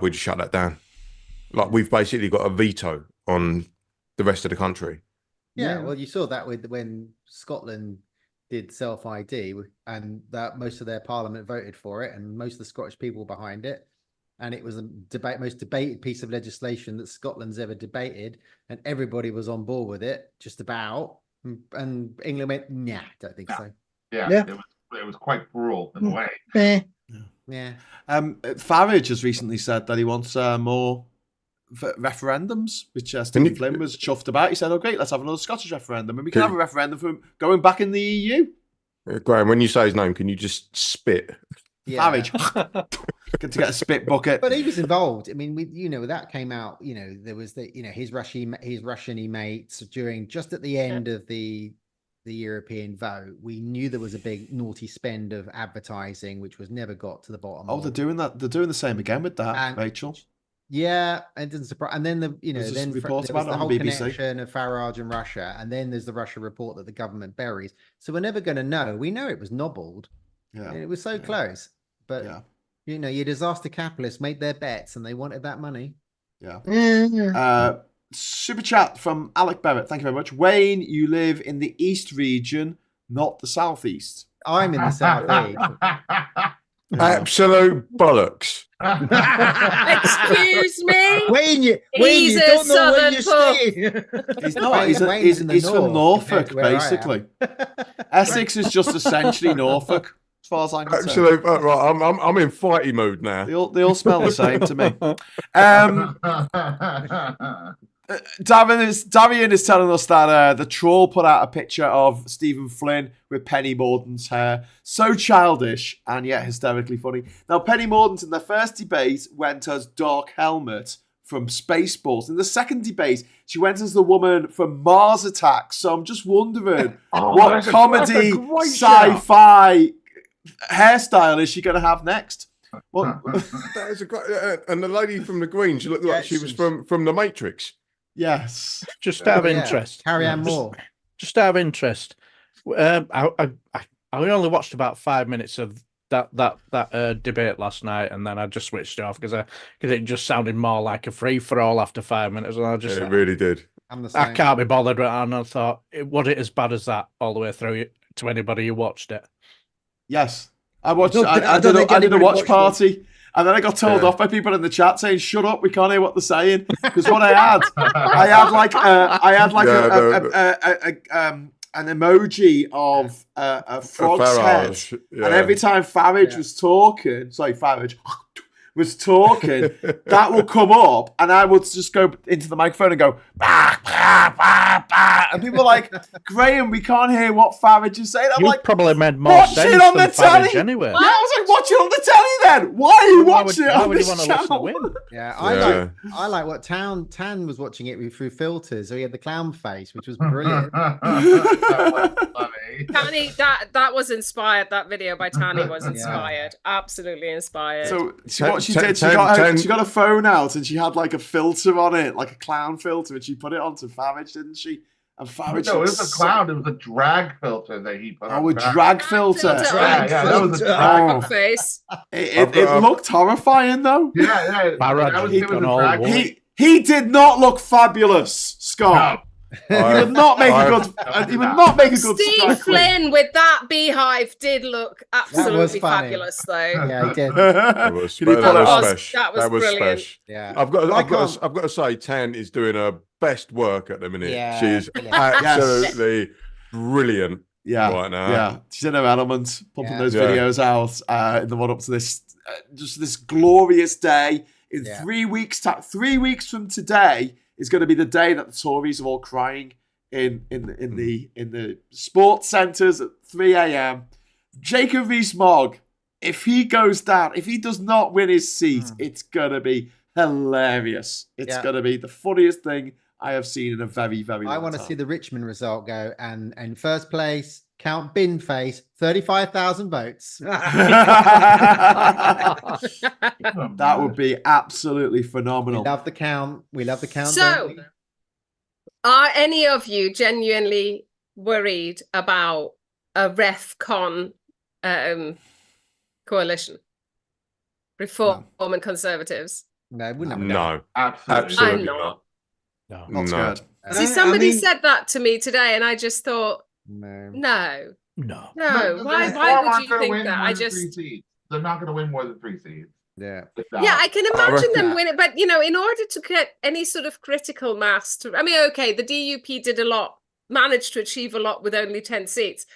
we just shut that down. Like we've basically got a veto on the rest of the country. Yeah, well, you saw that with when Scotland did self-ID, and that most of their parliament voted for it, and most of the Scottish people behind it, and it was the most debated piece of legislation that Scotland's ever debated, and everybody was on board with it, just about. And England went, nah, don't think so. Yeah. It was quite cruel in a way. Yeah. Farage has recently said that he wants more referendums, which Stephen Flynn was chuffed about. He said, "Oh, great, let's have another Scottish referendum, and we can have a referendum for going back in the EU." Graham, when you say his name, can you just spit? Farage. Good to get a spit bucket. But he was involved. I mean, that came out. There was his Russian mates during just at the end of the European vote. We knew there was a big naughty spend of advertising, which was never got to the bottom. Oh, they're doing that. They're doing the same again with that, Rachel. Yeah, it didn't surprise. And then then reports there was about the whole BBC connection of Farage and Russia, and then there's the Russia report that the government buries. So we're never going to know. We know it was nobbled. Yeah, it was so close. But your disaster capitalists made their bets, and they wanted that money. Yeah. Super chat from Alec Barrett. Thank you very much. Wayne, you live in the East region, not the Southeast. I'm in the Southeast. Absolute bollocks. Excuse me. Wayne, you don't know where you're staying. He's not. He's from Norfolk, basically. Essex is just essentially Norfolk, as far as I can Absolute. Right, I'm in fighty mood now. They all smell the same to me. Darian is telling us that the Troll put out a picture of Stephen Flynn with Penny Mordaunt's hair. So childish and yet hysterically funny. Now, Penny Mordaunt in the first debate went as Dark Helmet from Spaceballs. In the second debate, she went as the woman from Mars Attacks. So I'm just wondering what comedy, sci-fi hairstyle is she going to have next? Well, that is a great, and the lady from the Green, she looked like she was from the Matrix. Yes. Just out of interest. Carry on more. Just out of interest. I only watched about 5 minutes of that debate last night, and then I just switched off because it just sounded more like a free for all after 5 minutes, and it really did. I can't be bothered, and I thought, was it as bad as that all the way through to anybody who watched it? Yes, I watched. I did a watch party. And then I got told off by people in the chat saying, "Shut up, we can't hear what they're saying." Because what I had an emoji of a frog's head, and every time Farage was talking, Farage was talking, that will come up, and I would just go into the microphone and go, bah, bah, bah, bah. And people are like, "Graham, we can't hear what Farage is saying." I'm like, probably made more sense it on the Farage telly anyway. Yeah, I was like, watch it on the telly then. Why are you watching it on this channel? I like what Tan was watching it through filters, so he had the clown face, which was brilliant. Tanny, that was inspired. That video by Tanny was inspired. Absolutely inspired. So what she did, she got a phone out and she had like a filter on it, like a clown filter, and she put it onto Farage, didn't she? And Farage. No, it was a clown. It was a drag filter that he put on. Oh, a drag filter. Yeah, that was a drag face. It looked horrifying though. Yeah. He did not look fabulous, Scott. No. He would not make a good. Steve Flynn with that beehive did look absolutely fabulous, though. Yeah, he did. That was brilliant. Special. Yeah, I've got to say, Tan is doing her best work at the minute. Yeah, she's absolutely brilliant. Right now. Yeah, she's in her element, pumping those videos out in the run up to this, just this glorious day. In 3 weeks, 3 weeks from today is going to be the day that the Tories are all crying in the sports centres at 3 a.m. Jacob Rees-Mogg, if he goes down, if he does not win his seat, it's going to be hilarious. It's going to be the funniest thing I have seen in a very, very long time. I want to see the Richmond result go, and first place, Count Binface, 35,000 votes. That would be absolutely phenomenal. We love the count. So, are any of you genuinely worried about a RefCon coalition? Reform and Conservatives? No, absolutely. I'm not. Not scared. See, somebody said that to me today, and I just thought, no. Why would you think that? They're not going to win more than 3 seats. Yeah, I can imagine them win it, but in order to get any sort of critical mass, the DUP managed to achieve a lot with only 10 seats,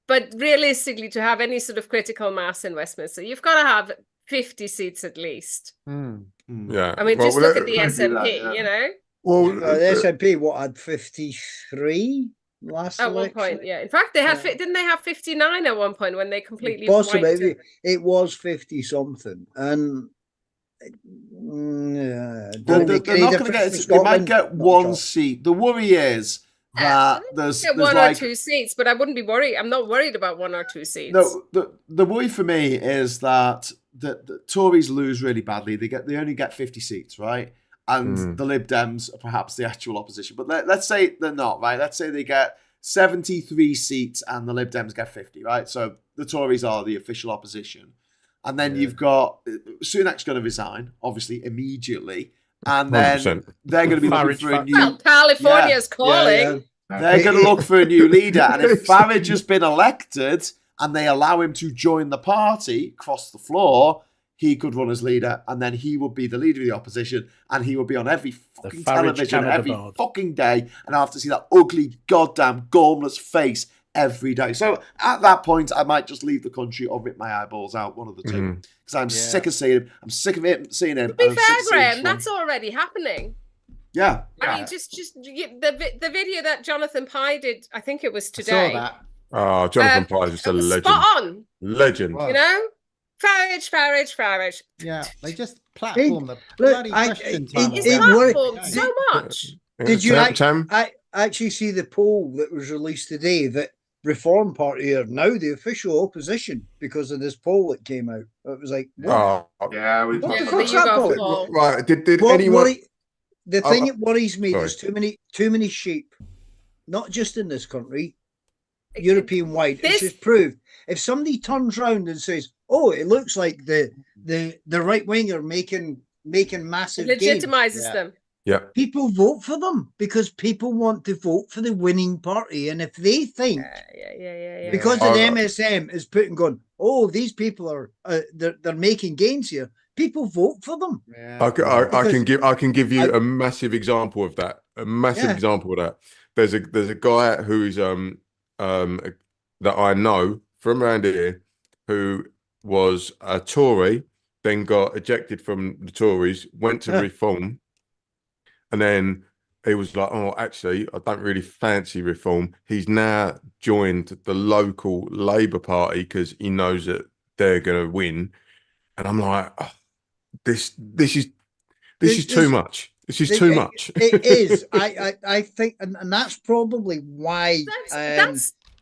but realistically, to have any sort of critical mass in Westminster, you've got to have 50 seats at least. Yeah. I mean, just look at the SNP, you know? Well, the SNP, what, had 53 last at election? one point, yeah. In fact, they had didn't they have 59 at one point when they completely possibly it was 50 something, and they're not going to get. They might get one seat. The worry is that there's one like, or two seats, but I wouldn't be worried. I'm not worried about one or two seats. No, the worry for me is that the Tories lose really badly. They only get 50 seats, right? And the Lib Dems are perhaps the actual opposition. But let's say they're not, right? Let's say they get 73 seats and the Lib Dems get 50, right? So the Tories are the official opposition. And then you've got Sunak's going to resign, obviously, immediately. And then 100%. they're going to be looking for a new... Well, California's calling. They're going to look for a new leader. And if Farage has been elected and they allow him to join the party across the floor, he could run as leader, and then he would be the leader of the opposition, and he would be on every fucking television every fucking day, and I have to see that ugly, goddamn, gormless face every day. So at that point, I might just leave the country or rip my eyeballs out, one of the two, because I'm sick of seeing him. I'm sick of seeing him. To be fair, Graham, that's already happening. Yeah. I mean, just the video that Jonathan Pye did, I think it was today. I saw that. Oh, Jonathan Pye is just a legend. Spot on. Legend. You know? Farage. Yeah, they just platform the bloody question time. It's platformed so much. Did you actually see the poll that was released today that Reform Party are now the official opposition because of this poll that came out? It was like, what? We what the fuck's that poll? Right? Did anyone? The thing that worries me is too many sheep, not just in this country, European wide. It's just proved. If somebody turns around and says, "Oh, it looks like the right wing are making massive gains," legitimizes them. Yeah, people vote for them because people want to vote for the winning party, and if they think, because the MSM is going, "Oh, these people are they're making gains here," people vote for them. Yeah. I can give you a massive example of that. There's a guy who's that I know from around here who was a Tory, then got ejected from the Tories, went to Reform, and then he was like, "Oh, actually, I don't really fancy Reform." He's now joined the local Labour Party because he knows that they're going to win, and I'm like, oh, this is too much. This is too much. It is. I think, and that's probably why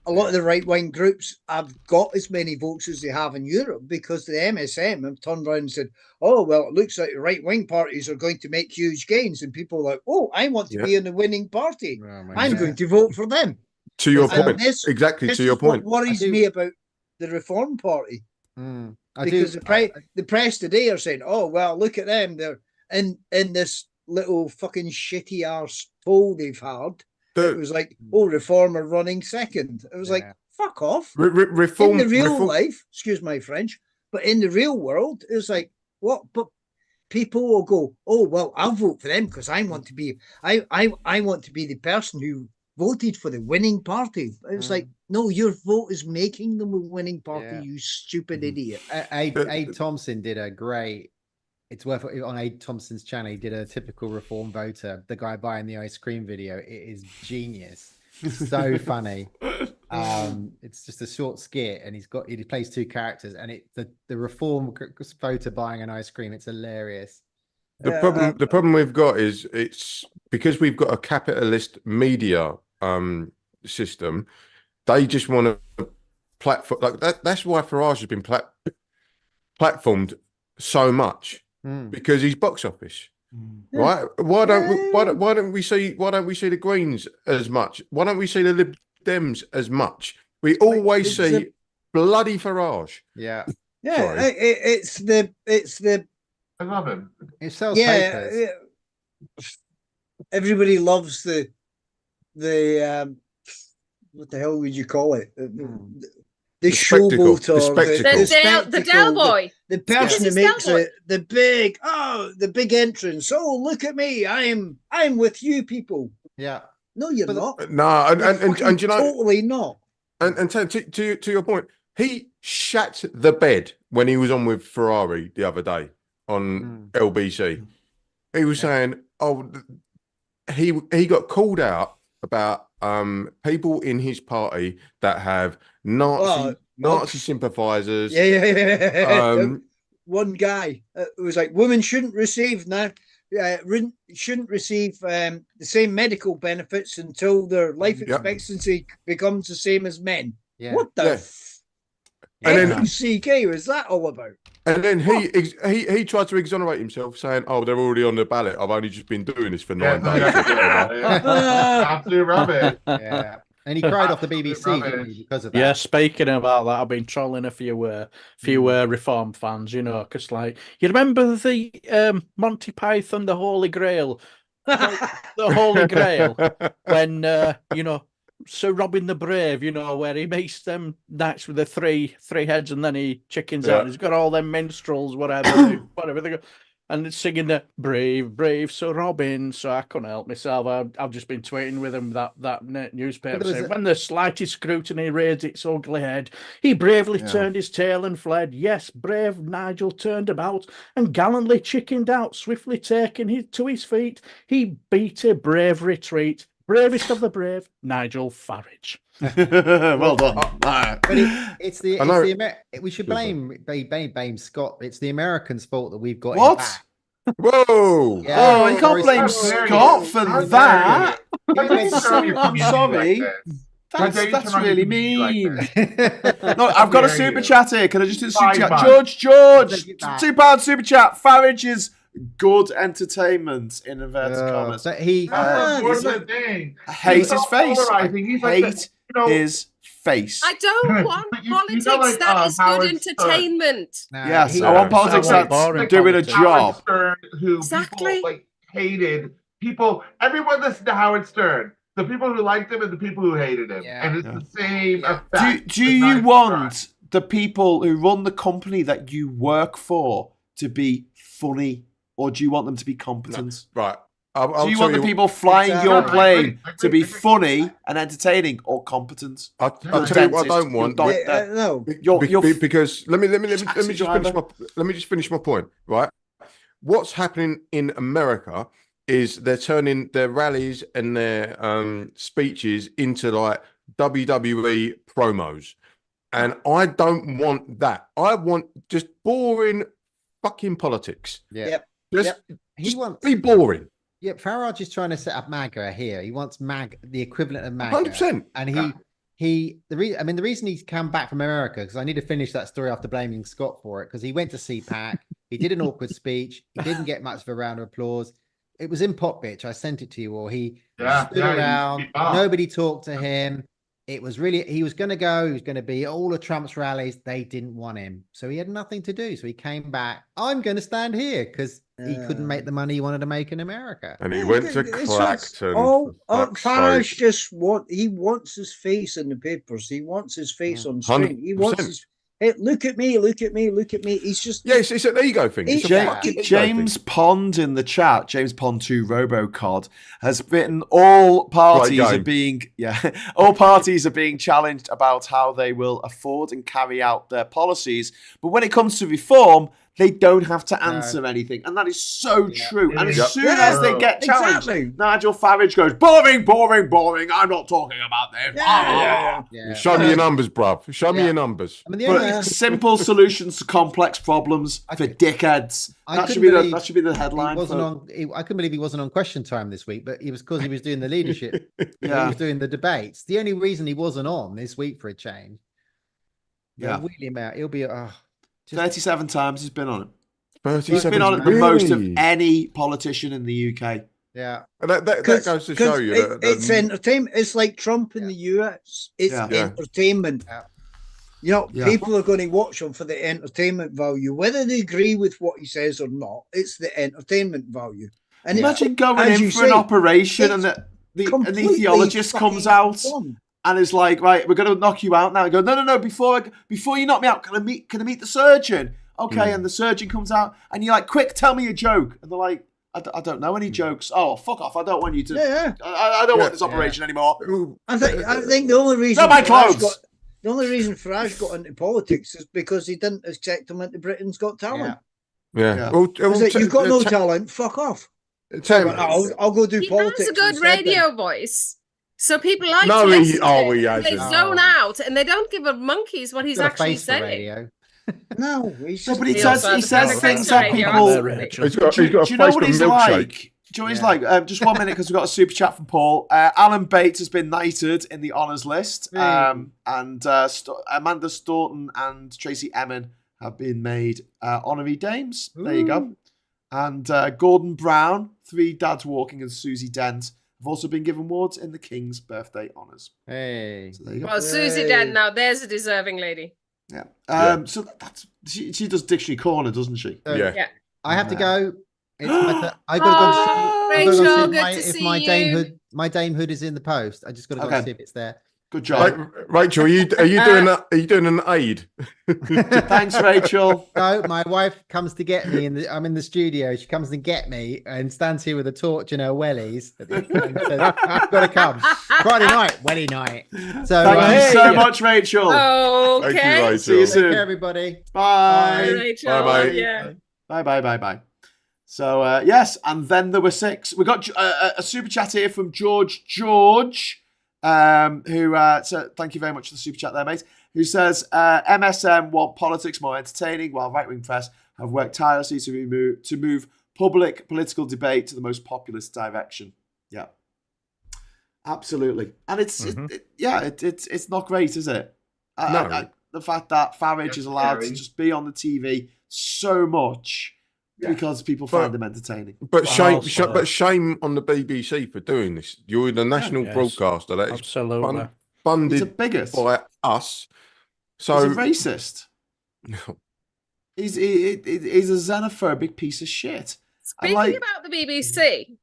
a lot of the right-wing groups have got as many votes as they have in Europe, because the MSM have turned around and said, "Oh, well, it looks like the right-wing parties are going to make huge gains." And people are like, "Oh, I want to be in the winning party. I'm going to vote for them." To your point. Exactly, to your point. What worries me about the Reform Party. Because the press today are saying, "Oh, well, look at them. They're in this little fucking shitty arse poll they've had." It was like, "Oh, Reform are running second." It was like, fuck off. Reform in the real life, excuse my French, but in the real world, it was like, what? But people will go, "Oh, well, I'll vote for them because I want to be the person who voted for the winning party." It was like, no, your vote is making them a winning party, you stupid idiot. Abe Thompson did a great. It's worth it on Abe Thompson's channel. He did a typical Reform voter, the guy buying the ice cream video. It is genius, so funny. It's just a short skit, and he plays two characters, and the Reform voter buying an ice cream. It's hilarious. The problem we've got is it's because we've got a capitalist media system. They just want to platform like that. That's why Farage has been platformed so much. Because he's box office, right? Why don't we see the Greens as much? Why don't we see the Lib Dems as much? We always see bloody Farage. Yeah. It's the. I love him. It sells papers. Everybody loves the what the hell would you call it? The showboat, the Del Boy, the person who makes the big entrance. "Oh, look at me! I'm with you people." Yeah. No, you're not. No, and you know, totally not. And to your point, he shat the bed when he was on with Ferrari the other day on LBC, he was saying, he got called out about people in his party that have Nazi sympathizers. One guy was like, women shouldn't receive shouldn't receive the same medical benefits until their life expectancy becomes the same as men. What the FCK was that all about? And then he tried to exonerate himself, saying, "Oh, they're already on the ballot. I've only just been doing this for 9 days." Absolute rubbish. Yeah. And he cried off the BBC, didn't he, because of that. Yeah, speaking about that, I've been trolling a few Reform fans, because you remember the Monty Python, the Holy Grail, the Holy Grail, when Sir Robin the Brave, where he makes them knights with the three heads, and then he chickens out. He's got all them minstrels, whatever they go. And it's singing the brave, brave Sir Robin. So I couldn't help myself. I've just been tweeting with him that newspaper saying, when the slightest scrutiny raised its ugly head, he bravely turned his tail and fled. Yes, brave Nigel turned about and gallantly chickened out, swiftly taking to his feet. He beat a brave retreat. Bravest of the brave, Nigel Farage. Well done. But we should blame Scott. It's the Americans' fault that we've got what? him back. Whoa! Yeah, you can't blame Scott for that. I'm sorry. That's really mean. No, I've got a super chat here. Can I just do the super chat? George, £2 super chat. Farage is good entertainment in inverted commas. So he I hate his face. I hate his face. I don't want politics that is good entertainment. Yes, I want politics that's doing a job. Stern, who exactly people, hated people. Everyone listened to Howard Stern. The people who liked him and the people who hated him, and it's the same effect. Do you want the people who run the company that you work for to be funny? Or do you want them to be competent? No. Right. Do you want the people flying your plane to be funny and entertaining or competent? I'll tell you what I don't want. No. Because let me just finish my point. Right. What's happening in America is they're turning their rallies and their speeches into like WWE promos, and I don't want that. I want just boring fucking politics. Yeah. He wants be boring. Yeah, Farage is trying to set up MAGA here. He wants the equivalent of MAGA. 100%. And the reason he's come back from America, because I need to finish that story after blaming Scott for it, because he went to CPAC, he did an awkward speech, he didn't get much of a round of applause. It was in Pop Bitch. I sent it to you all. He stood around, nobody talked to him. It was really, he was going to go, he was going to be at all of Trump's rallies. They didn't want him. So he had nothing to do. So he came back. I'm going to stand here because he couldn't make the money he wanted to make in America. And he went to Clacton. Farage he wants his face in the papers. He wants his face on screen. 100%. He wants his, hey, look at me. He's just... Yes, it's an ego thing. James Pond in the chat, James Pond 2 RoboCod, has written all parties are being challenged about how they will afford and carry out their policies. But when it comes to reform, they don't have to answer anything. And that is so true. And as soon as they get challenged, Nigel Farage goes, boring, boring, boring. I'm not talking about them. Show me your numbers, bruv. Show me your numbers. I mean, simple solutions to complex problems for dickheads. That should be the headline. I couldn't believe he wasn't on Question Time this week, but it was because he was doing the leadership. He was doing the debates. The only reason he wasn't on this week for a change. Wheel him out. He'll be... 37 times he's been on it. He's been on it the most of any politician in the UK. Yeah. That goes to show you that it's entertainment. It's like Trump in the US. It's entertainment. People are going to watch him for the entertainment value, whether they agree with what he says or not. It's the entertainment value. And imagine going in for an operation and the anesthesiologist comes out. Fun. And it's like, right, we're going to knock you out now. I go, no. Before you knock me out, can I meet the surgeon? Okay, and the surgeon comes out, and you're like, quick, tell me a joke. And they're like, I don't know any jokes. Oh, fuck off! I don't want you to. I don't want this operation anymore. I think the only reason. No, my clothes. The only reason Farage got into politics is because he didn't accept him into Britain's Got Talent. Yeah. Well, you've got no talent. Fuck off. I'll go do politics. He has a good radio voice. So people like no, to listen to he it. hasn't. They zone out and they don't give a monkeys what he's actually saying. No, but he says things that people. He's got do you know what he's like? Do you know what he's like? Just 1 minute, because we've got a super chat from Paul. Alan Bates has been knighted in the honours list, and Amanda Staunton and Tracy Emin have been made honorary dames. There you go. And Gordon Brown, 3 Dads Walking, and Susie Dent have also been given awards in the King's birthday honours. Hey. So there you go. Well, Susie Dent, now there's a deserving lady. Yeah. So that's she does Dictionary Corner, doesn't she? Yeah. I have to go. It's I got to go see if my damehood is in the post. I just got to go see if it's there. Good job, Rachel. Are you doing an aid? Thanks, Rachel. No, my wife comes to get me. I'm in the studio. She comes to get me and stands here with a torch in her wellies. And says, "You've got to come Friday night, welly night." So thank you so much, Rachel. Okay. Thank you, Rachel. See you soon. Take care, everybody. Bye. Bye, Rachel. Bye. Yeah. Bye. So yes, and then there were 6. We got a super chat here from George, who so thank you very much for the super chat there, mate. Who says MSM want politics more entertaining, while right-wing press have worked tirelessly to move public political debate to the most populist direction. Yeah, absolutely, and it's not great, is it? No. The fact that Farage is allowed to just be on the TV so much. Because people find them entertaining. But shame on the BBC for doing this. You're the national broadcaster that is funded by us. So he's a racist. he's a xenophobic piece of shit. Speaking about the BBC,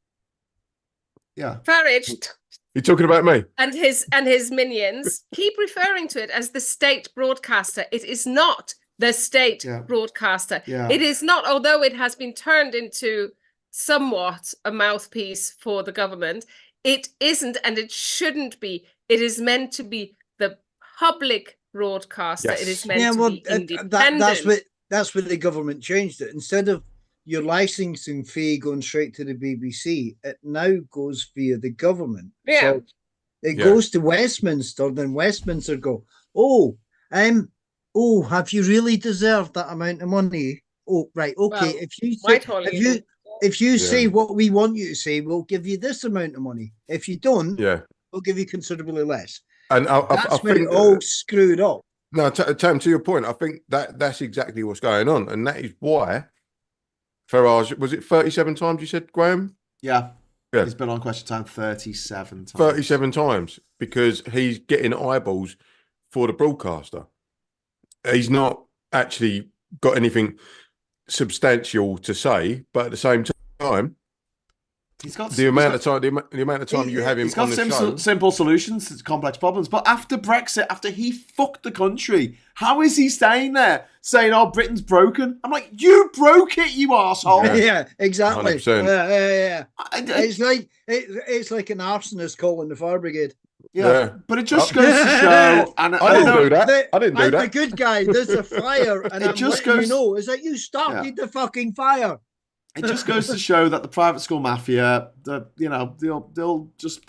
Farage. You're talking about me and his minions keep referring to it as the state broadcaster. It is not the state broadcaster. It is not, although it has been turned into somewhat a mouthpiece for the government, it isn't, and it shouldn't be. It is meant to be the public broadcaster. Yes. It is meant to be independent. That's what the government changed it. Instead of your licensing fee going straight to the BBC, it now goes via the government. So it goes to Westminster, then Westminster go, have you really deserved that amount of money? Oh, right, okay. Well, if you say what we want you to say, we'll give you this amount of money. If you don't, we'll give you considerably less. And I think it all screwed up. No, Tam, to your point, I think that's exactly what's going on, and that is why Farage, was it 37 times you said, Graham? Yeah. He's been on Question Time 37 times. 37 times, because he's getting eyeballs for the broadcaster. He's not actually got anything substantial to say, but at the same time, the amount of time you have him on the show. Simple solutions to complex problems. But after Brexit, after he fucked the country, how is he staying there saying, "Oh, Britain's broken"? I'm like, you broke it, you arsehole. Yeah, exactly. Yeah. It's like an arsonist calling the fire brigade. Yeah, but it just goes to show, and I didn't do that. I'm a good guy. There's a fire, and it just goes. Is that you started the fucking fire? It just goes to show that the private school mafia, they'll just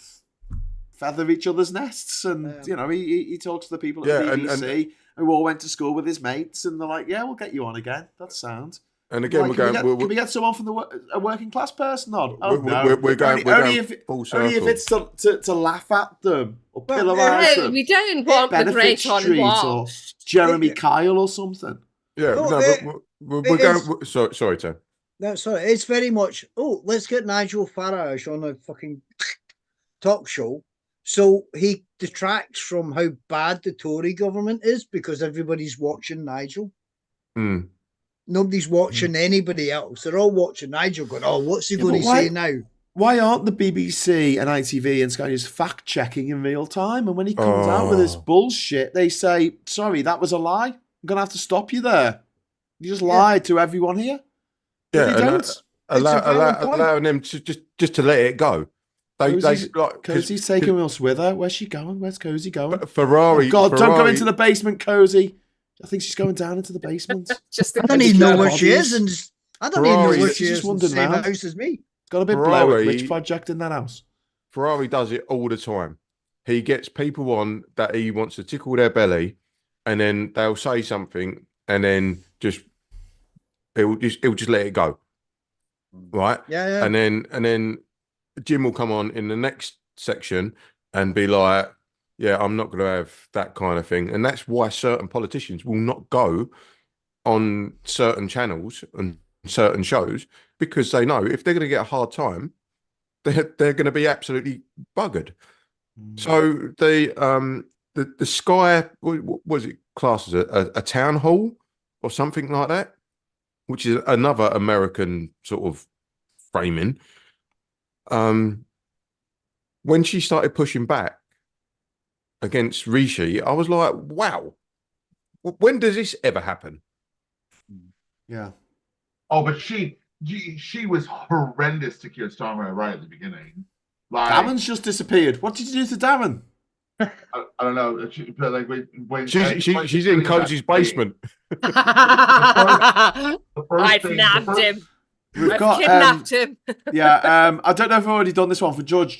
feather each other's nests, and he talks to the people at the BBC who all went to school with his mates, and they're like, "Yeah, we'll get you on again. That's sound." And again, can we get someone from a working class person on? We're going full circle. Only if it's to laugh at them or pillorize them. We don't want the great on or Jeremy Kyle or something. Yeah, we're going. Sorry, Tim. No, sorry. It's very much. Let's get Nigel Farage on a fucking talk show, so he detracts from how bad the Tory government is because everybody's watching Nigel. Nobody's watching anybody else. They're all watching Nigel going, what's he going to say now? Why aren't the BBC and ITV and Sky News fact-checking in real time? And when he comes out with this bullshit, they say, sorry, that was a lie. I'm going to have to stop you there. You just lied to everyone here. Yeah, allowing them to just to let it go. Cosey's taking us with her. Where's she going? Where's Cozy going? Ferrari. Oh God, Ferrari, don't go into the basement, Cozy. I think she's going down into the basement. I don't even know where she is, and I don't even know where she is. Just wandering same around. house as me. Got a bit blow at Rich Project in that house. Ferrari does it all the time. He gets people on that he wants to tickle their belly, and then they'll say something, and then he'll just let it go, right? Yeah. And then Jim will come on in the next section and be like, "Yeah, I'm not going to have that kind of thing," and that's why certain politicians will not go on certain channels and certain shows, because they know if they're going to get a hard time, they're going to be absolutely buggered. So the Sky, what was it classed as a town hall or something like that, which is another American sort of framing. When she started pushing back against Rishi, I was like, wow, when does this ever happen? Yeah. Oh, but she was horrendous to Keir Starmer right at the beginning. Like, Darren's just disappeared. What did you do to Darren? I don't know. But like when she's in Cozy's basement. I've nabbed him. I've kidnapped him. Yeah. I don't know if I've already done this one for George.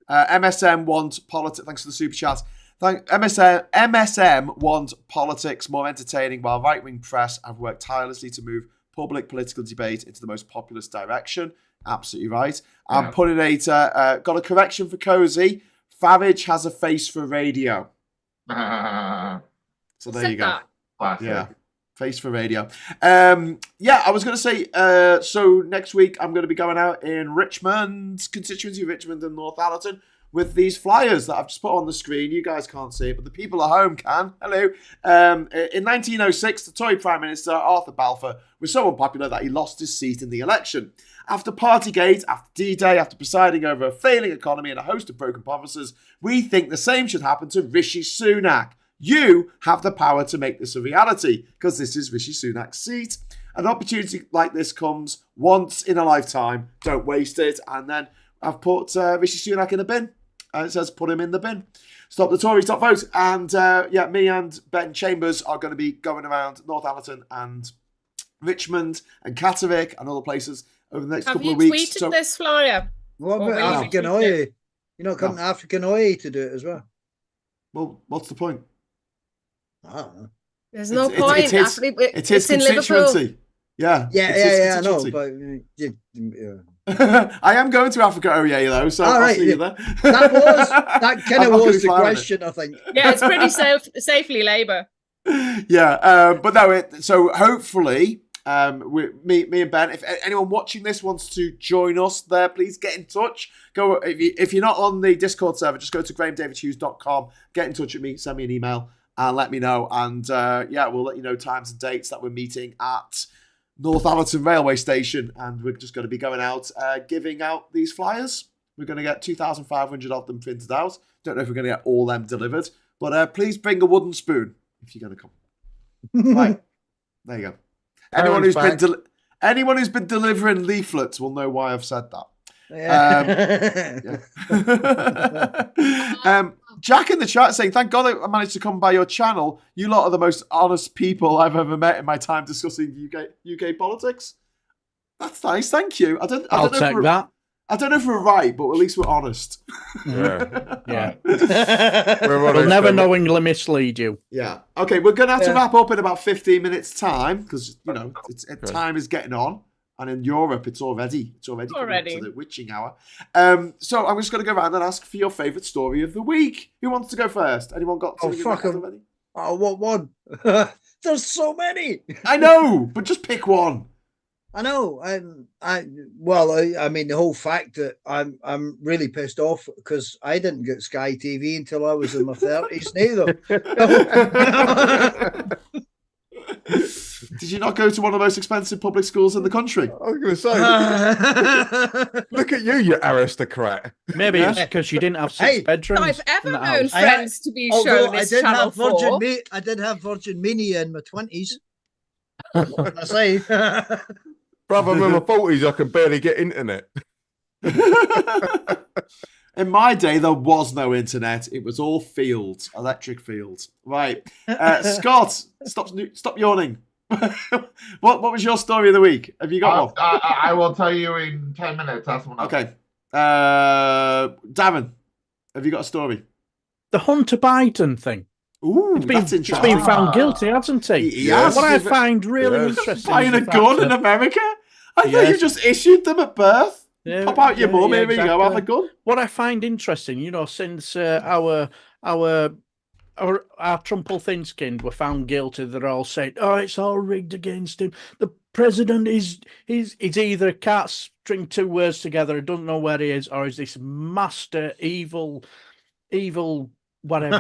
MSM want politics. Thanks for the super chat. MSM want politics more entertaining, while right-wing press have worked tirelessly to move public political debate into the most populist direction. Absolutely right. And Puddinator got a correction for Cozy. Farage has a face for radio. So there you go. Yeah. Face for radio. I was going to say, so next week I'm going to be going out in Richmond, constituency Richmond and Northallerton, with these flyers that I've just put on the screen. You guys can't see it, but the people at home can. Hello. In 1906, the Tory Prime Minister, Arthur Balfour, was so unpopular that he lost his seat in the election. After Partygate, after D-Day, after presiding over a failing economy and a host of broken promises, we think the same should happen to Rishi Sunak. You have the power to make this a reality, because this is Rishi Sunak's seat. An opportunity like this comes once in a lifetime. Don't waste it. And then I've put Rishi Sunak in a bin. It says put him in the bin. Stop the Tories, stop vote. And me and Ben Chambers are going to be going around Northallerton and Richmond and Catterick and other places over the next couple of weeks. Have you tweeted this flyer? What about African Oye? You're not coming to African Oye to do it as well? Well, what's the point? I don't know. There's no point. It's his constituency. Yeah, I know. But I am going to Africa Oye though, so I'll see you there. That kind of was the question, I think. Yeah, it's pretty safely Labour. Yeah, but no. So hopefully, me and Ben, if anyone watching this wants to join us there, please get in touch. Go if you're not on the Discord server, just go to grahamdavidhughes.com. Get in touch with me, send me an email, and let me know. And we'll let you know times and dates that we're meeting at Northallerton Railway Station, and we're just going to be going out giving out these flyers. We're going to get 2,500 of them printed out. Don't know if we're going to get all them delivered, but please bring a wooden spoon if you're going to come. Right, there you go. Anyone who's been delivering leaflets will know why I've said that. Jack in the chat saying, thank God I managed to come by your channel. You lot are the most honest people I've ever met in my time discussing UK politics. That's nice, thank you. I'll take that. I don't know if we're right, but at least we're honest. Yeah. We'll never knowingly mislead you. Yeah. Okay, we're going to have to wrap up in about 15 minutes' time, because, time is getting on. And in Europe, it's already coming up to the witching hour. So I'm just going to go around and ask for your favourite story of the week. Who wants to go first? Anyone got something already? Oh, what one? There's so many. I know, but just pick one. I know. I mean, the whole fact that I'm really pissed off because I didn't get Sky TV until I was in my 30s neither. Did you not go to one of the most expensive public schools in the country? I was going to say, look at you aristocrat. Maybe it's because you didn't have six bedrooms. I've ever known friends to be shown this Channel 4. I did have Virgin Media in my 20s. What can I say? Brother, I'm in my 40s, I can barely get internet. In my day, there was no internet. It was all fields, electric fields. Right. Scott, stop yawning. What was your story of the week? Have you got one? I will tell you in 10 minutes. That's one. Okay. Darren, have you got a story? The Hunter Biden thing. Ooh, that's interesting. He's been found guilty, hasn't he? Yes. What I find really interesting. Buying a gun in America? I thought you just issued them at birth. Pop out your mum, here we go, have a gun. What I find interesting, since our Trumple thin-skinned were found guilty, they're all saying, "Oh, it's all rigged against him. The president he's either can't string two words together, doesn't know where he is, or is this master evil whatever."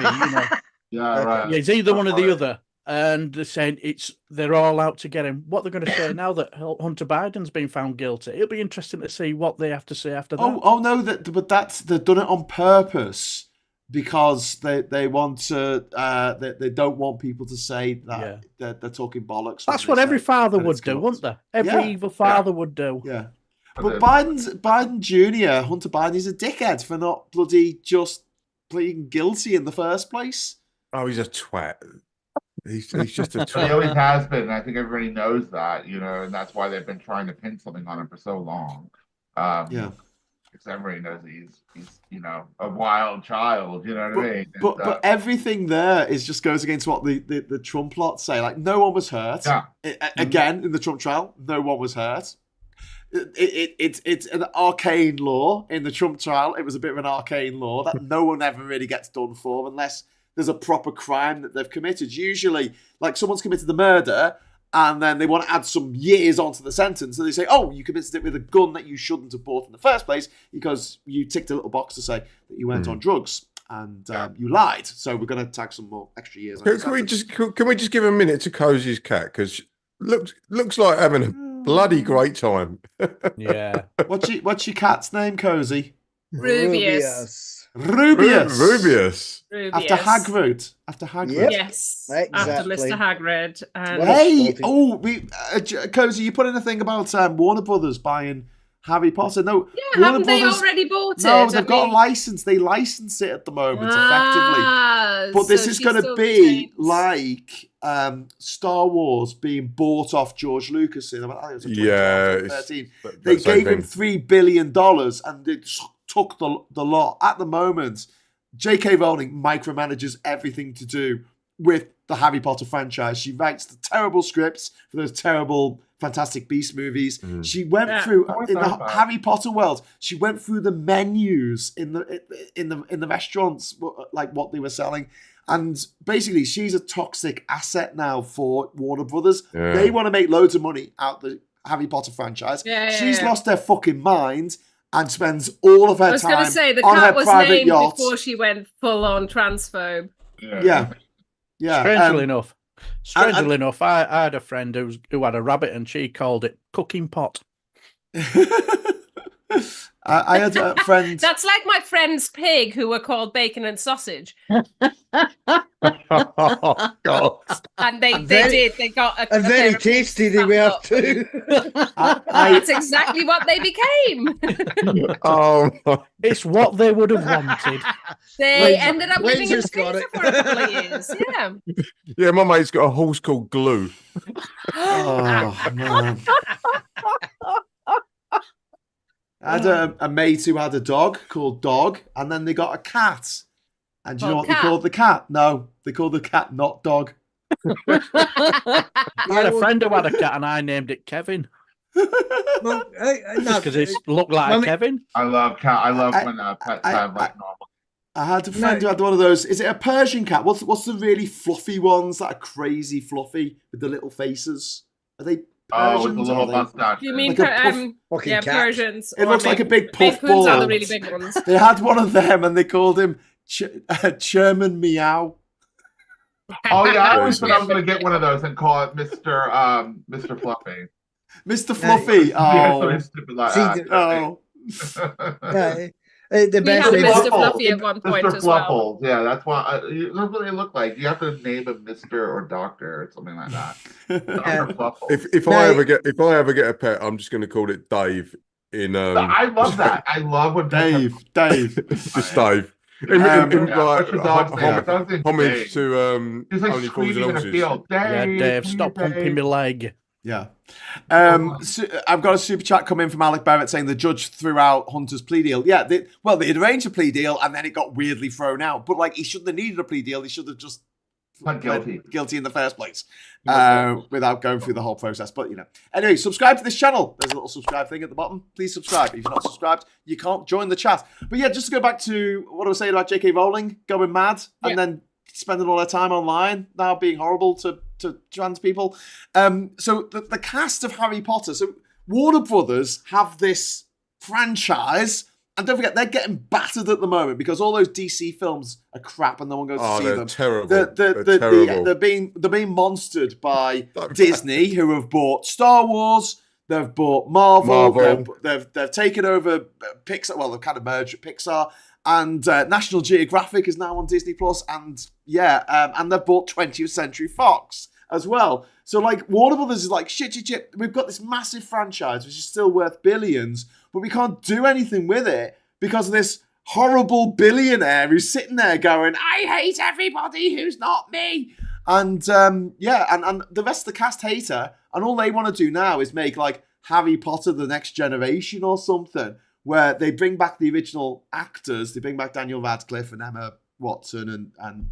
Yeah, right. Yeah, it's either one or the other. And they're saying they're all out to get him. What they're going to say now that Hunter Biden's been found guilty, it'll be interesting to see what they have to say after that. Oh no, they've done it on purpose because they want to. They don't want people to say that they're talking bollocks. That's what every father would do, wouldn't they? Every evil father would do. Yeah, but Biden Jr., Hunter Biden, is a dickhead for not bloody just pleading guilty in the first place. Oh, he's a twat. He's just a twat. He always has been. And I think everybody knows that, and that's why they've been trying to pin something on him for so long. Because everybody knows he's a wild child. You know what I mean? But everything there just goes against what the Trump lot say. Like, no one was hurt. Yeah. Again, in the Trump trial, no one was hurt. It's an arcane law. In the Trump trial, it was a bit of an arcane law that no one ever really gets done for unless there's a proper crime that they've committed. Usually, like, someone's committed the murder and then they want to add some years onto the sentence. So they say, oh, you committed it with a gun that you shouldn't have bought in the first place because you ticked a little box to say that you went on drugs and you lied. So we're going to tack some more extra years. Can we just give a minute to Cozy's cat? Because looks like having a bloody great time. Yeah. What's your cat's name, Cozy? Rubius. Rubius. After Hagrid. Yep. Yes. Exactly. After Mr. Hagrid. Cozy, you put in a thing about Warner Brothers buying Harry Potter. No, yeah, haven't they already bought it? No, they've got a license. They license it at the moment, effectively. But this is going to be like Star Wars being bought off George Lucas in, I think it was 2013. They gave him $3 billion and they took the lot. At the moment, J.K. Rowling micromanages everything to do with the Harry Potter franchise. She writes the terrible scripts for those terrible Fantastic Beasts movies. She went through in the Harry Potter world. She went through the menus in the restaurants, like what they were selling. And basically, she's a toxic asset now for Warner Brothers. Yeah. They want to make loads of money out the Harry Potter franchise. She's lost her fucking mind and spends all of her time on her private yacht. I was going to say, the cat was named before she went full-on transphobe. Yeah. Strangely enough, I had a friend who had a rabbit and she called it cooking pot. I had a friend. That's like my friend's pig who were called bacon and sausage. Oh, God. And they got a very tasty they were too. That's exactly what they became. It's what they would have wanted. They ended up living in the freezer for a couple of years. Yeah. Yeah, my mate's got a horse called Glue. Oh, man. I had a mate who had a dog called Dog, and then they got a cat. And do you know what they called the cat? No, they called the cat Not Dog. I had a friend who had a cat, and I named it Kevin. Well, because it looked like Kevin. I love cat. I love when pets have like normal. I had a friend who had one of those. Is it a Persian cat? What's the really fluffy ones that are crazy fluffy with the little faces? Are they? With the little mustache. You mean like Persians? It looks like a big puff ball. Are the really big ones. They had one of them and they called him Sherman Meow. Oh yeah, I always thought I was going to get one of those and call it Mr. Fluffy. Mr. Fluffy. The best name Mr. Fluffy at one point Mr. as well. Yeah, that's why. That's what they look like. You have to name him Mr. or Doctor or something like that. Dr. If I ever get a pet, I'm just going to call it Dave in. I love that. I love when Dave. Just Dave. Homage to he's like Only Fools and screaming in a Horses. field. Dave, stop pumping my leg. Yeah. I've got a super chat come in from Alec Barrett saying the judge threw out Hunter's plea deal. Yeah, they'd arranged a plea deal and then it got weirdly thrown out. But like, he shouldn't have needed a plea deal. He should have just pled guilty in the first place without going through the whole process. But, anyway, subscribe to this channel. There's a little subscribe thing at the bottom. Please subscribe. If you're not subscribed, you can't join the chat. But yeah, just to go back to what I was saying about J.K. Rowling going mad and then spending all their time online, now being horrible to trans people. So the cast of Harry Potter. So Warner Brothers have this franchise, and don't forget, they're getting battered at the moment because all those DC films are crap and no one goes to see them. Terrible. They're terrible. They're being monstered by Disney, who have bought Star Wars. They've bought Marvel. They've taken over Pixar. Well, they've kind of merged with Pixar. And National Geographic is now on Disney Plus, and they've bought 20th Century Fox as well. So like Warner Brothers is like shit. We've got this massive franchise which is still worth billions, but we can't do anything with it because of this horrible billionaire who's sitting there going, "I hate everybody who's not me." And and the rest of the cast hate her, and all they want to do now is make like Harry Potter the Next Generation or something, where they bring back the original actors. They bring back Daniel Radcliffe and Emma Watson and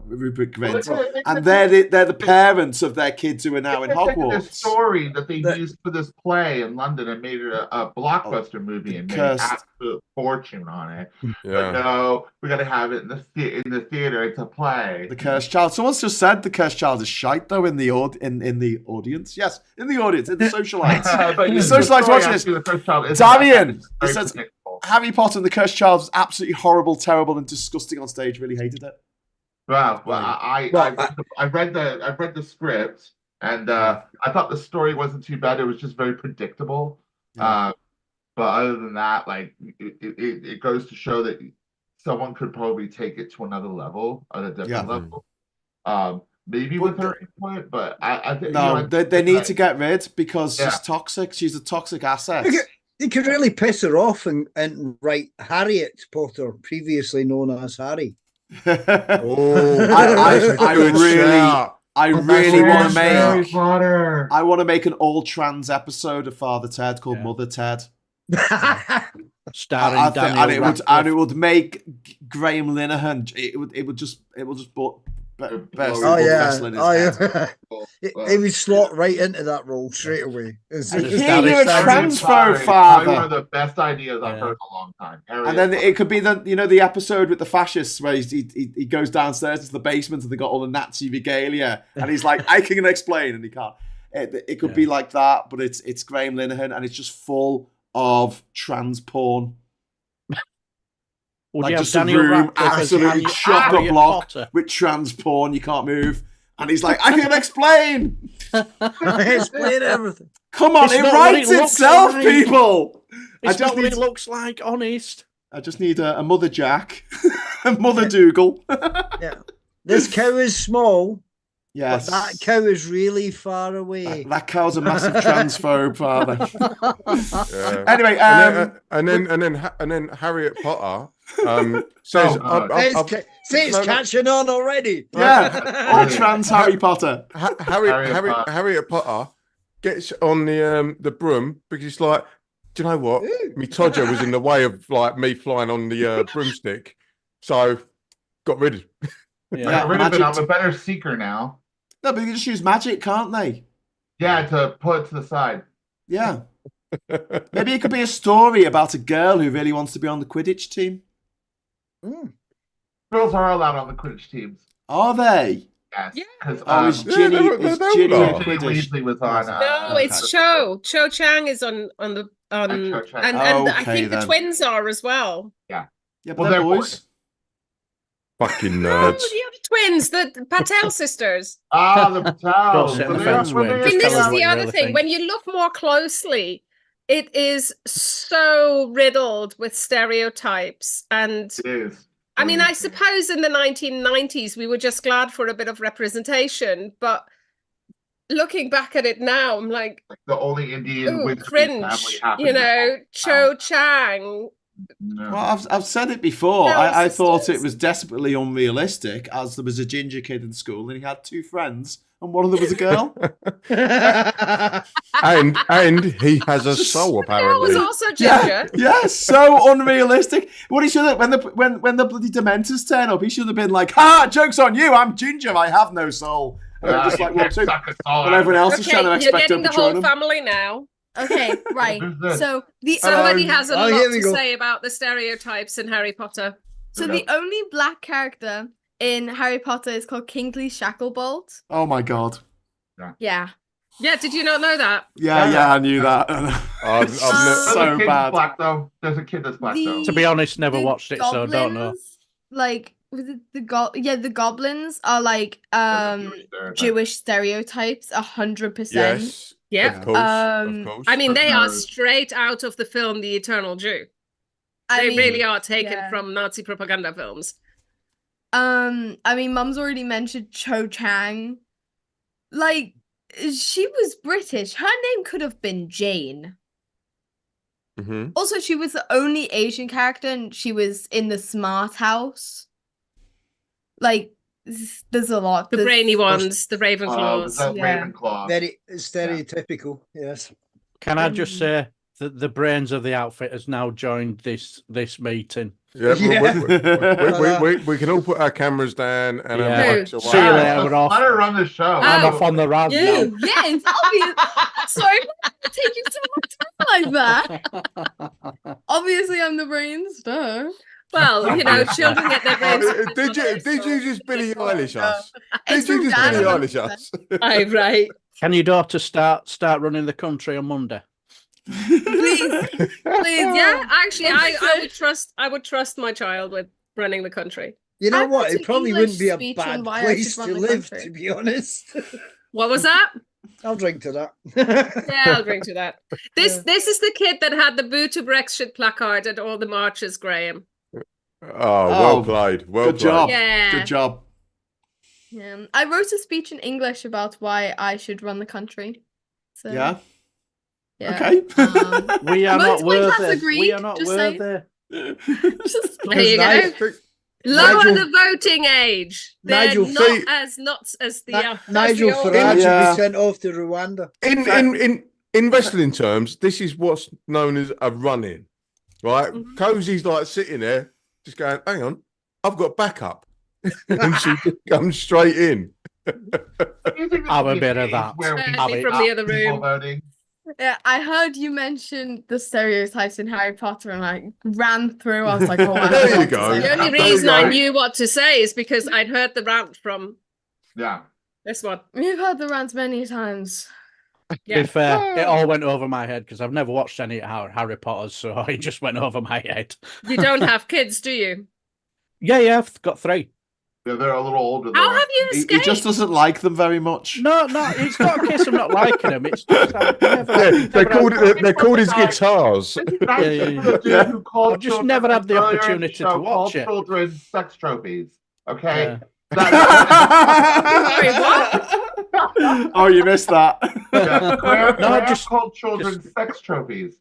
Rupert Grint, and they're the parents of their kids who are now in Hogwarts. The story that they used for this play in London and made it a blockbuster movie and made an absolute fortune on it. Yeah. But no, we got to have it in the theater. It's a play. The Cursed Child. Someone's just said the Cursed Child is shite though in the audience. Yes, in the audience, in the socialites. The socialites watching this. Darian says Harry Potter and the Cursed Child was absolutely horrible, terrible, and disgusting on stage. Really hated it. Wow. Well, I read the script and I thought the story wasn't too bad. It was just very predictable. Yeah. But other than that, like it goes to show that someone could probably take it to another level, at a different level. Maybe with her input, but I think they need to get rid because she's toxic. She's a toxic asset. You could really piss her off and write Harriet Potter, previously known as Harry. I really want to make an all trans episode of Father Ted called Mother Ted. Starring Daniel and it would make Graham Linehan. It would just he would slot right into that role straight away. You're a transphobe, Father. One of the best ideas I've heard in a long time. And then it could be the episode with the fascists where he goes downstairs into the basement and they got all the Nazi regalia and he's like, I can explain, and he can't. It could be like that, but it's Graham Linehan and it's just full of trans porn. Like just a room absolutely chock-a-block with trans porn, you can't move. And he's like, I can explain. Explain everything. Come on, it writes itself, people. It's not what it looks like, honest. I just need a Mother Jack, a Mother Dougal. Yeah. This cow is small. Yes. But that cow is really far away. That cow's a massive transphobe, Father. Anyway, and then Harriet Potter says, it's catching on already. Yeah, all trans Harry Potter. Harriet Potter gets on the broom because it's like, do you know what? Me Todger was in the way of like me flying on the broomstick, so got rid of it. Got rid of it. I'm a better seeker now. No, but you can just use magic, can't they? Yeah, to put it to the side. Yeah. Maybe it could be a story about a girl who really wants to be on the Quidditch team. Girls are allowed on the Quidditch teams. Are they? Yes. Yeah. Is Ginny Weasley was on. No, it's Cho. Cho Chang is on and I think the twins are as well. Yeah. Yeah, but they're boys. Fucking nerds. Oh, the other twins, the Patel sisters. The Patel. This is the other thing. When you look more closely, it is so riddled with stereotypes. And it is. I mean, I suppose in the 1990s, we were just glad for a bit of representation. But looking back at it now, I'm like the only Indian with cringe. You know, Cho Chang. No. Well, I've said it before. I thought it was desperately unrealistic, as there was a ginger kid in school and he had 2 friends, and one of them was a girl. and he has a soul, apparently. That was also ginger. Yeah, so unrealistic. What he should have, when the bloody Dementors turn up, he should have been like, "Ha! Joke's on you! I'm ginger. I have no soul." And just like walks in, and everyone else is trying to expect you're getting the whole him. family now. Okay, right. So somebody has a lot to say about the stereotypes in Harry Potter. So the only black character in Harry Potter is called Kingsley Shacklebolt. Oh my god. Yeah. Yeah, did you not know that? Yeah, I knew that. So bad. Black though. There's a kid that's black though. To be honest, never watched it, so I don't know. Like, was it the goblins are like Jewish stereotypes, 100%. Yes. Yeah. Of course. I mean, they are straight out of the film The Eternal Jew. They really are taken from Nazi propaganda films. I mean, Mum's already mentioned Cho Chang. Like, she was British. Her name could have been Jane. Mm-hmm. Also, she was the only Asian character, and she was in the Smart House. Like, there's a lot. The brainy ones, the Ravenclaws. Ravenclaw. Very stereotypical, yes. Can I just say that the brains of the outfit has now joined this meeting? Yeah, we can all put our cameras down and our mics away. See you later. We're off. Let her run the show. I'm off on the rad now. Yes, sorry for taking so much time like that. Obviously, I'm the brains, duh. Well, you know, children get their brains. Did you just Billie Eilish us? Did you just Billie Eilish us? Right. Can your daughter start running the country on Monday? Please. Yeah, actually, I would trust my child with running the country. You know what? It probably wouldn't be a bad place to live, to be honest. What was that? I'll drink to that. Yeah, I'll drink to that. This is the kid that had the Boo to Brexit placard at all the marches, Graham. Oh, well played. Well Good job. Yeah. Good job. Yeah, I wrote a speech in English about why I should run the country. So, yeah. Okay. We are not worthy. Agreed, we are not worthy. There you go. Lower the voting age. They're Nigel, not as the Nigel Farage should be sent off to Rwanda. In wrestling terms, this is what's known as a run-in, right? Mm-hmm. Cozy's like sitting there, just going, "Hang on, I've got backup," and she comes straight in. I'm a bit of that. From the other room. Yeah, I heard you mention the stereotypes in Harry Potter, and I ran through. I was like, "Oh my god!" There you go. The only reason I knew what to say is because I'd heard the rant from this one. We've heard the rant many times. Yeah. To be fair, it all went over my head because I've never watched any Harry Potters, so it just went over my head. You don't have kids, do you? Yeah, I've got 3. Yeah, they're a little older. How have you escaped? He just doesn't like them very much. No, it's not a case of not liking them. It's just they're called his guitars. Yeah. I've just never had the opportunity to watch it. Children sex trophies. Okay. Sorry, what? Oh, you missed that. Yeah. Just called children sex trophies.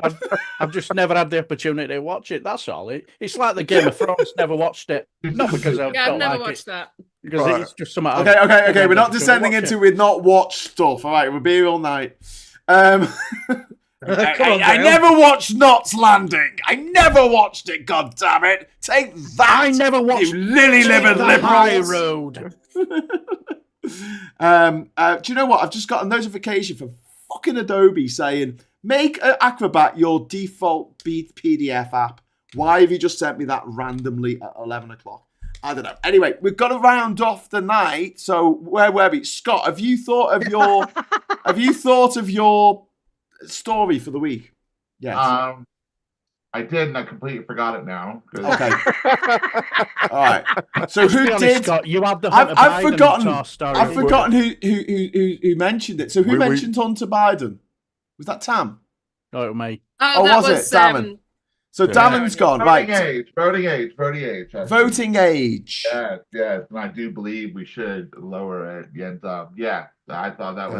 I've just never had the opportunity to watch it. That's all. It's like the Game of Thrones. Never watched it. Not because I've never watched that. Because it's just something. Okay. We're not descending into we've not watched stuff. All right, we'll be here all night. I never watched Knots Landing. I never watched it. God damn it! Take that. I never watched you lily-livered liberals. High Road. Do you know what? I've just got a notification from fucking Adobe saying, make Acrobat your default PDF app. Why have you just sent me that randomly at 11 o'clock? I don't know. Anyway, we've got to round off the night. So where were we? Scott, have you thought of your story for the week? Yes. I did, and I completely forgot it now. Okay. All right. So who did? Scott, you had the I've forgotten who mentioned it. So who mentioned Hunter Biden? Was that Tam? No, it was me. Oh, was it Damon? So Damon's gone, voting right? Age, voting age. Voting age. Yes, and I do believe we should lower it. And I thought that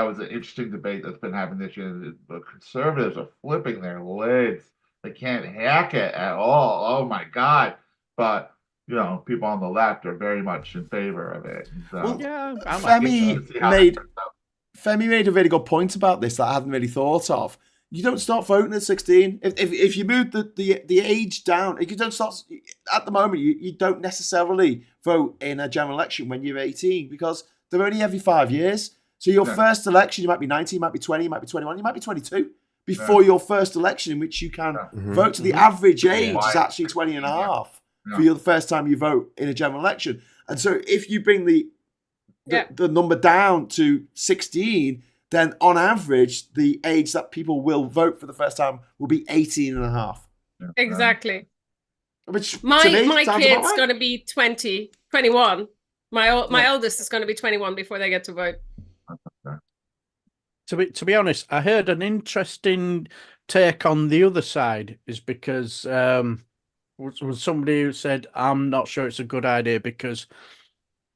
was an interesting debate that's been happening this year. The conservatives are flipping their lids. They can't hack it at all. Oh my God! But people on the left are very much in favor of it. So, Well, Yeah, Femi made a really good point about this that I hadn't really thought of. You don't start voting at 16. If you move the age down, if you don't start at the moment, you don't necessarily vote in a general election when you're 18 because they're only every 5 years. So your first election, you might be 19, you might be 20, you might be 21, you might be 22 before your first election in which you can vote. So the average age is actually 20 and a half for the first time you vote in a general election. And so if you bring the number down to 16, then on average, the age that people will vote for the first time will be 18 and a half. Exactly. Which my kid's right. going to be 21. My eldest is going to be 21 before they get to vote. To be honest, I heard an interesting take on the other side is because was somebody who said, I'm not sure it's a good idea because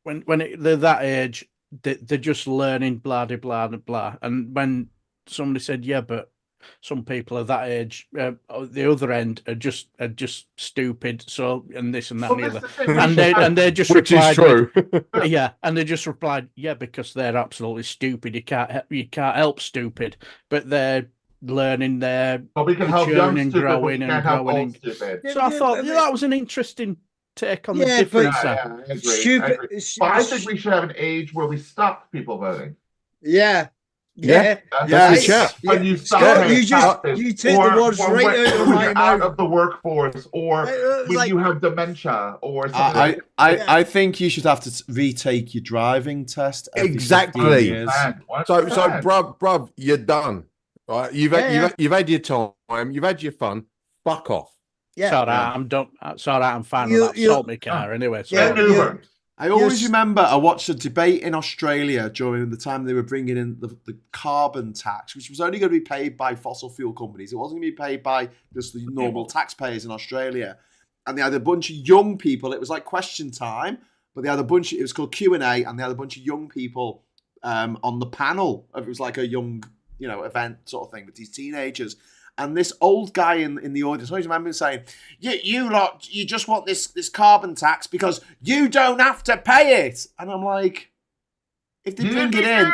when they're that age, they're just learning blah, blah, blah, blah. And when somebody said, yeah, but some people at that age, the other end are just stupid. So, and this and that and the other. And they just which replied, is true. and they just replied, yeah, because they're absolutely stupid. You can't help stupid, but they're learning, they're maturing and growing and growing. So I thought that was an interesting take on the difference. I agree. But I think we should have an age where we stop people voting. Yeah. When you stop, you take the words right out of my mouth. Out of the workforce, or when you have dementia, or something. I think you should have to retake your driving test. Exactly. So, bruv, you're done. Right? You've had your time. You've had your fun. Fuck off. Yeah. Sorry, I'm done. Sorry, I'm fine with that. Salt my car anyway. So. I always remember I watched a debate in Australia during the time they were bringing in the carbon tax, which was only going to be paid by fossil fuel companies. It wasn't going to be paid by just the normal taxpayers in Australia. And they had a bunch of young people. It was like question time, but they had it was called Q&A, and they had a bunch of young people on the panel. It was like a young, event sort of thing with these teenagers. And this old guy in the audience, I always remember him saying, you lot, you just want this carbon tax because you don't have to pay it. And I'm like, if they bring it in,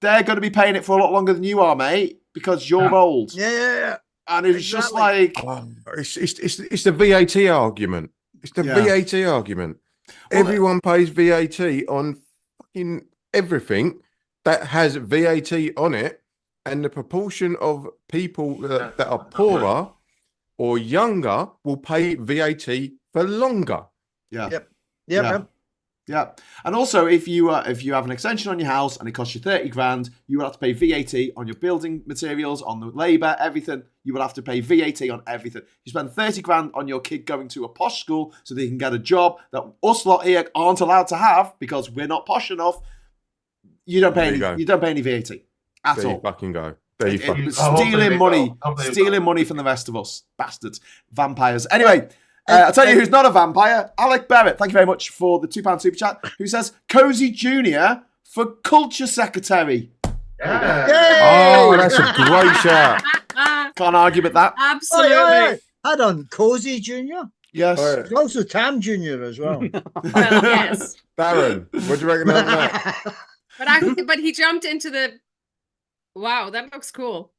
they're going to be paying it for a lot longer than you are, mate, because you're old. Yeah. And it was just like... It's the VAT argument. It's the VAT argument. Everyone pays VAT on fucking everything that has VAT on it. And the proportion of people that are poorer or younger will pay VAT for longer. Yeah. And also, if you have an extension on your house and it costs you 30 grand, you will have to pay VAT on your building materials, on the labour, everything. You will have to pay VAT on everything. You spend 30 grand on your kid going to a posh school so they can get a job that us lot here aren't allowed to have because we're not posh enough. You don't pay any VAT. At all. You fucking go. Stealing money from the rest of us. Bastards. Vampires. Anyway, I'll tell you who's not a vampire. Alec Barrett, thank you very much for the £2 super chat, who says, Cozy Jr. for Culture Secretary. Yeah. Oh, that's a great shout. Can't argue with that. Absolutely. Hold on, Cozy Jr.? Yes. There's also Tam Jr. as well. Yes. Darren, what do you reckon about that? But he jumped into the... Wow, that looks cool.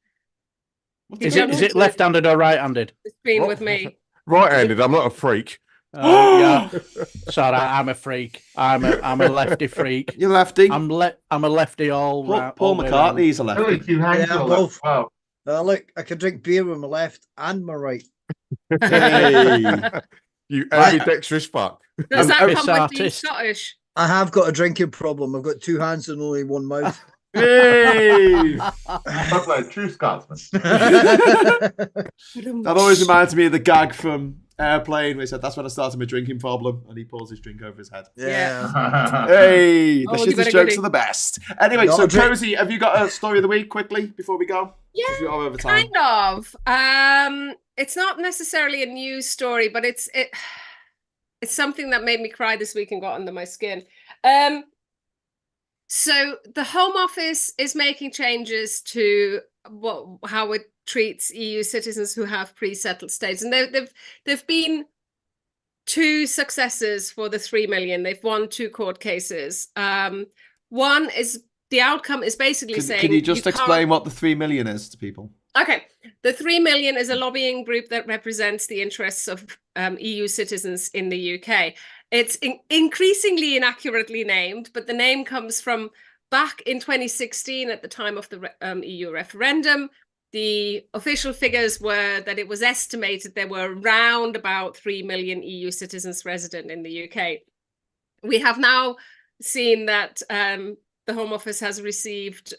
Is it left-handed or right-handed? It's been with me. Right-handed. I'm not a freak. Yeah. Sorry, I'm a freak. I'm a lefty freak. You're lefty. I'm a lefty all round. Paul McCartney's a lefty. Both. Wow. Look, I can drink beer with my left and my right. Hey. You ambidextrous fuck. Does that come with being Scottish? I have got a drinking problem. I've got 2 hands and only 1 mouth. Hey! That's like true Scotsman. That always reminds me of the gag from Airplane where he said, that's when I started my drinking problem, and he pours his drink over his head. Yeah. Hey, the shittest jokes are the best. Anyway, so Cozy, have you got a story of the week quickly before we go? Yeah, kind of. It's not necessarily a news story, but it's something that made me cry this week and got under my skin. So the Home Office is making changes to how it treats EU citizens who have pre-settled status, and they've been 2 successes for the 3 million. They've won 2 court cases. One is the outcome is basically saying. Can you just explain what the 3 million is to people? Okay, the 3 million is a lobbying group that represents the interests of EU citizens in the UK. It's increasingly inaccurately named, but the name comes from back in 2016 at the time of the EU referendum. The official figures were that it was estimated there were around about 3 million EU citizens resident in the UK. We have now seen that the Home Office has received,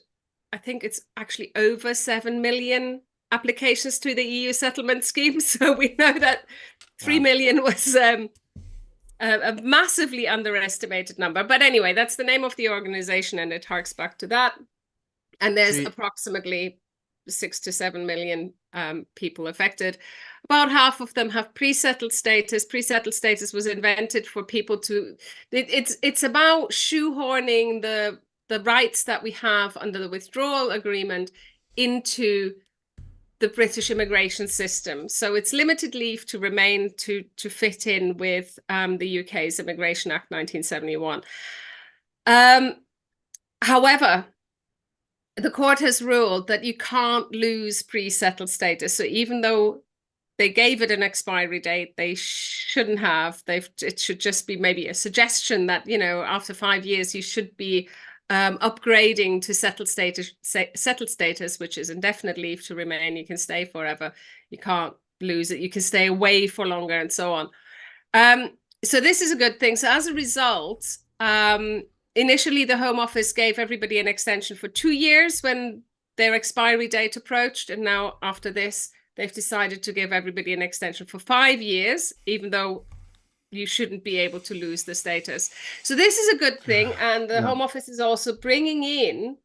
I think it's actually over 7 million applications to the EU settlement scheme. So we know that 3 million was a massively underestimated number. But anyway, that's the name of the organization, and it harks back to that. And there's approximately 6 to 7 million people affected. About half of them have pre-settled status. Pre-settled status was invented for people to. It's about shoehorning the rights that we have under the withdrawal agreement into the British immigration system. So it's limited leave to remain to fit in with the UK's Immigration Act 1971. However, the court has ruled that you can't lose pre-settled status. So even though they gave it an expiry date, they shouldn't have. It should just be maybe a suggestion that, you know, after 5 years, you should be upgrading to settled status, which is indefinite leave to remain. You can stay forever. You can't lose it. You can stay away for longer and so on. So this is a good thing. So as a result, initially the Home Office gave everybody an extension for 2 years when their expiry date approached. And now after this, they've decided to give everybody an extension for 5 years, even though you shouldn't be able to lose the status. So this is a good thing. And the Home Office is also bringing in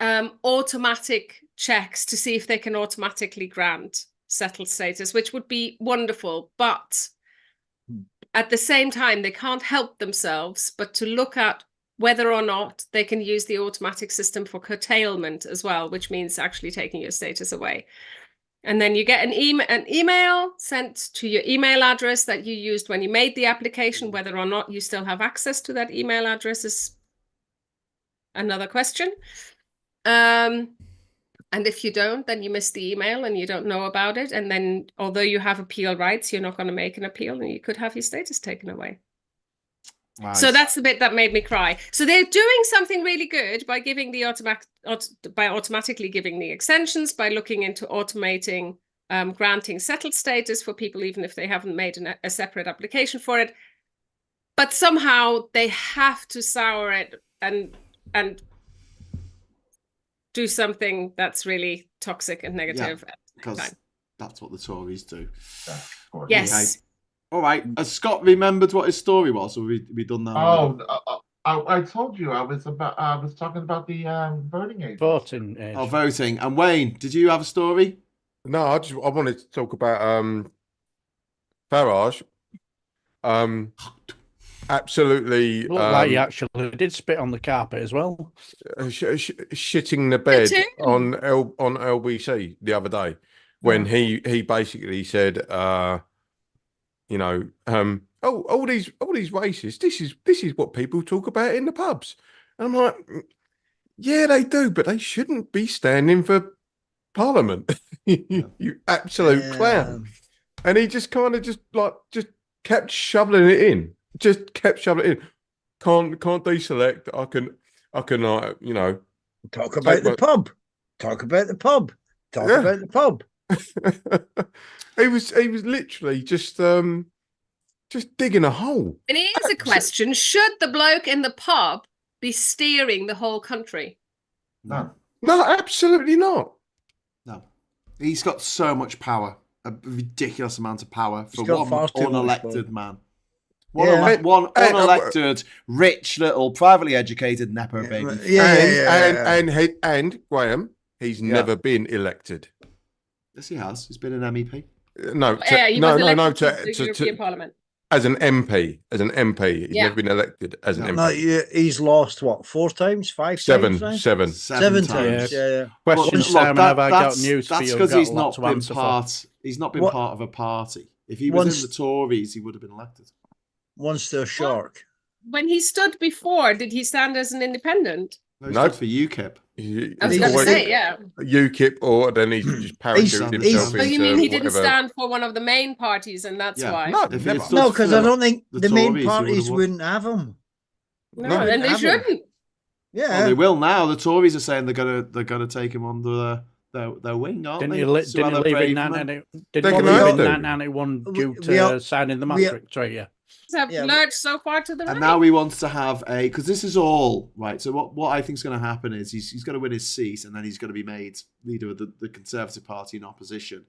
automatic checks to see if they can automatically grant settled status, which would be wonderful. But at the same time, they can't help themselves but to look at whether or not they can use the automatic system for curtailment as well, which means actually taking your status away. And then you get an email sent to your email address that you used when you made the application. Whether or not you still have access to that email address is another question. And if you don't, then you miss the email and you don't know about it. And then although you have appeal rights, you're not going to make an appeal and you could have your status taken away. Nice. So that's the bit that made me cry. So they're doing something really good by giving the automatically giving the extensions, by looking into automating granting settled status for people, even if they haven't made a separate application for it. But somehow they have to sour it and do something that's really toxic and negative. Yeah, because that's what the Tories do. Yeah, yes. Okay. All right. Has Scott remembered what his story was, or we done that? Oh, I told you I was talking about the voting age. Voting age. Oh, voting. And Wayne, did you have a story? No, I wanted to talk about Farage. Absolutely. Looked like he actually did spit on the carpet as well. Shitting the bed on LBC the other day when he basically said. You know, all these racists. This is what people talk about in the pubs. And I'm like, yeah, they do, but they shouldn't be standing for Parliament. You absolute clown. And he just kind of just kept shoveling it in. Just kept shoveling it in. Can't deselect. I can you know, talk about the pub. Talk about the pub. Talk about the pub. He was literally just digging a hole. And here's a question: should the bloke in the pub be steering the whole country? No, absolutely not. No, he's got so much power, a ridiculous amount of power for one unelected man. One unelected, rich little, privately educated nepo baby. And Graham, he's never been elected. Yes, he has. He's been an MEP. He was elected to the European Parliament. As an MP, he's never been elected as an MP. No, he's lost what 4 times, 5 7 times? Seven. 7 times. Yeah. Question, Simon, have I got news for you? That's because he's not been part of a party. If he was in the Tories, he would have been elected. Once they're shark. When he stood before, did he stand as an independent? No, he stood for UKIP. I was going to say, yeah. UKIP, or then he just parachuted himself into. So you mean he didn't stand for one of the main parties, and that's why? No, because I don't think the main parties wouldn't have him. No, and they shouldn't. Yeah, well, they will now. The Tories are saying they're gonna take him under their wing, aren't they? Didn't he leave in 1991 due to signing the Maastricht Treaty? Have lurched so far to the right. And now he wants to have because this is all right. So what I think is going to happen is he's going to win his seat, and then he's going to be made leader of the Conservative Party in opposition,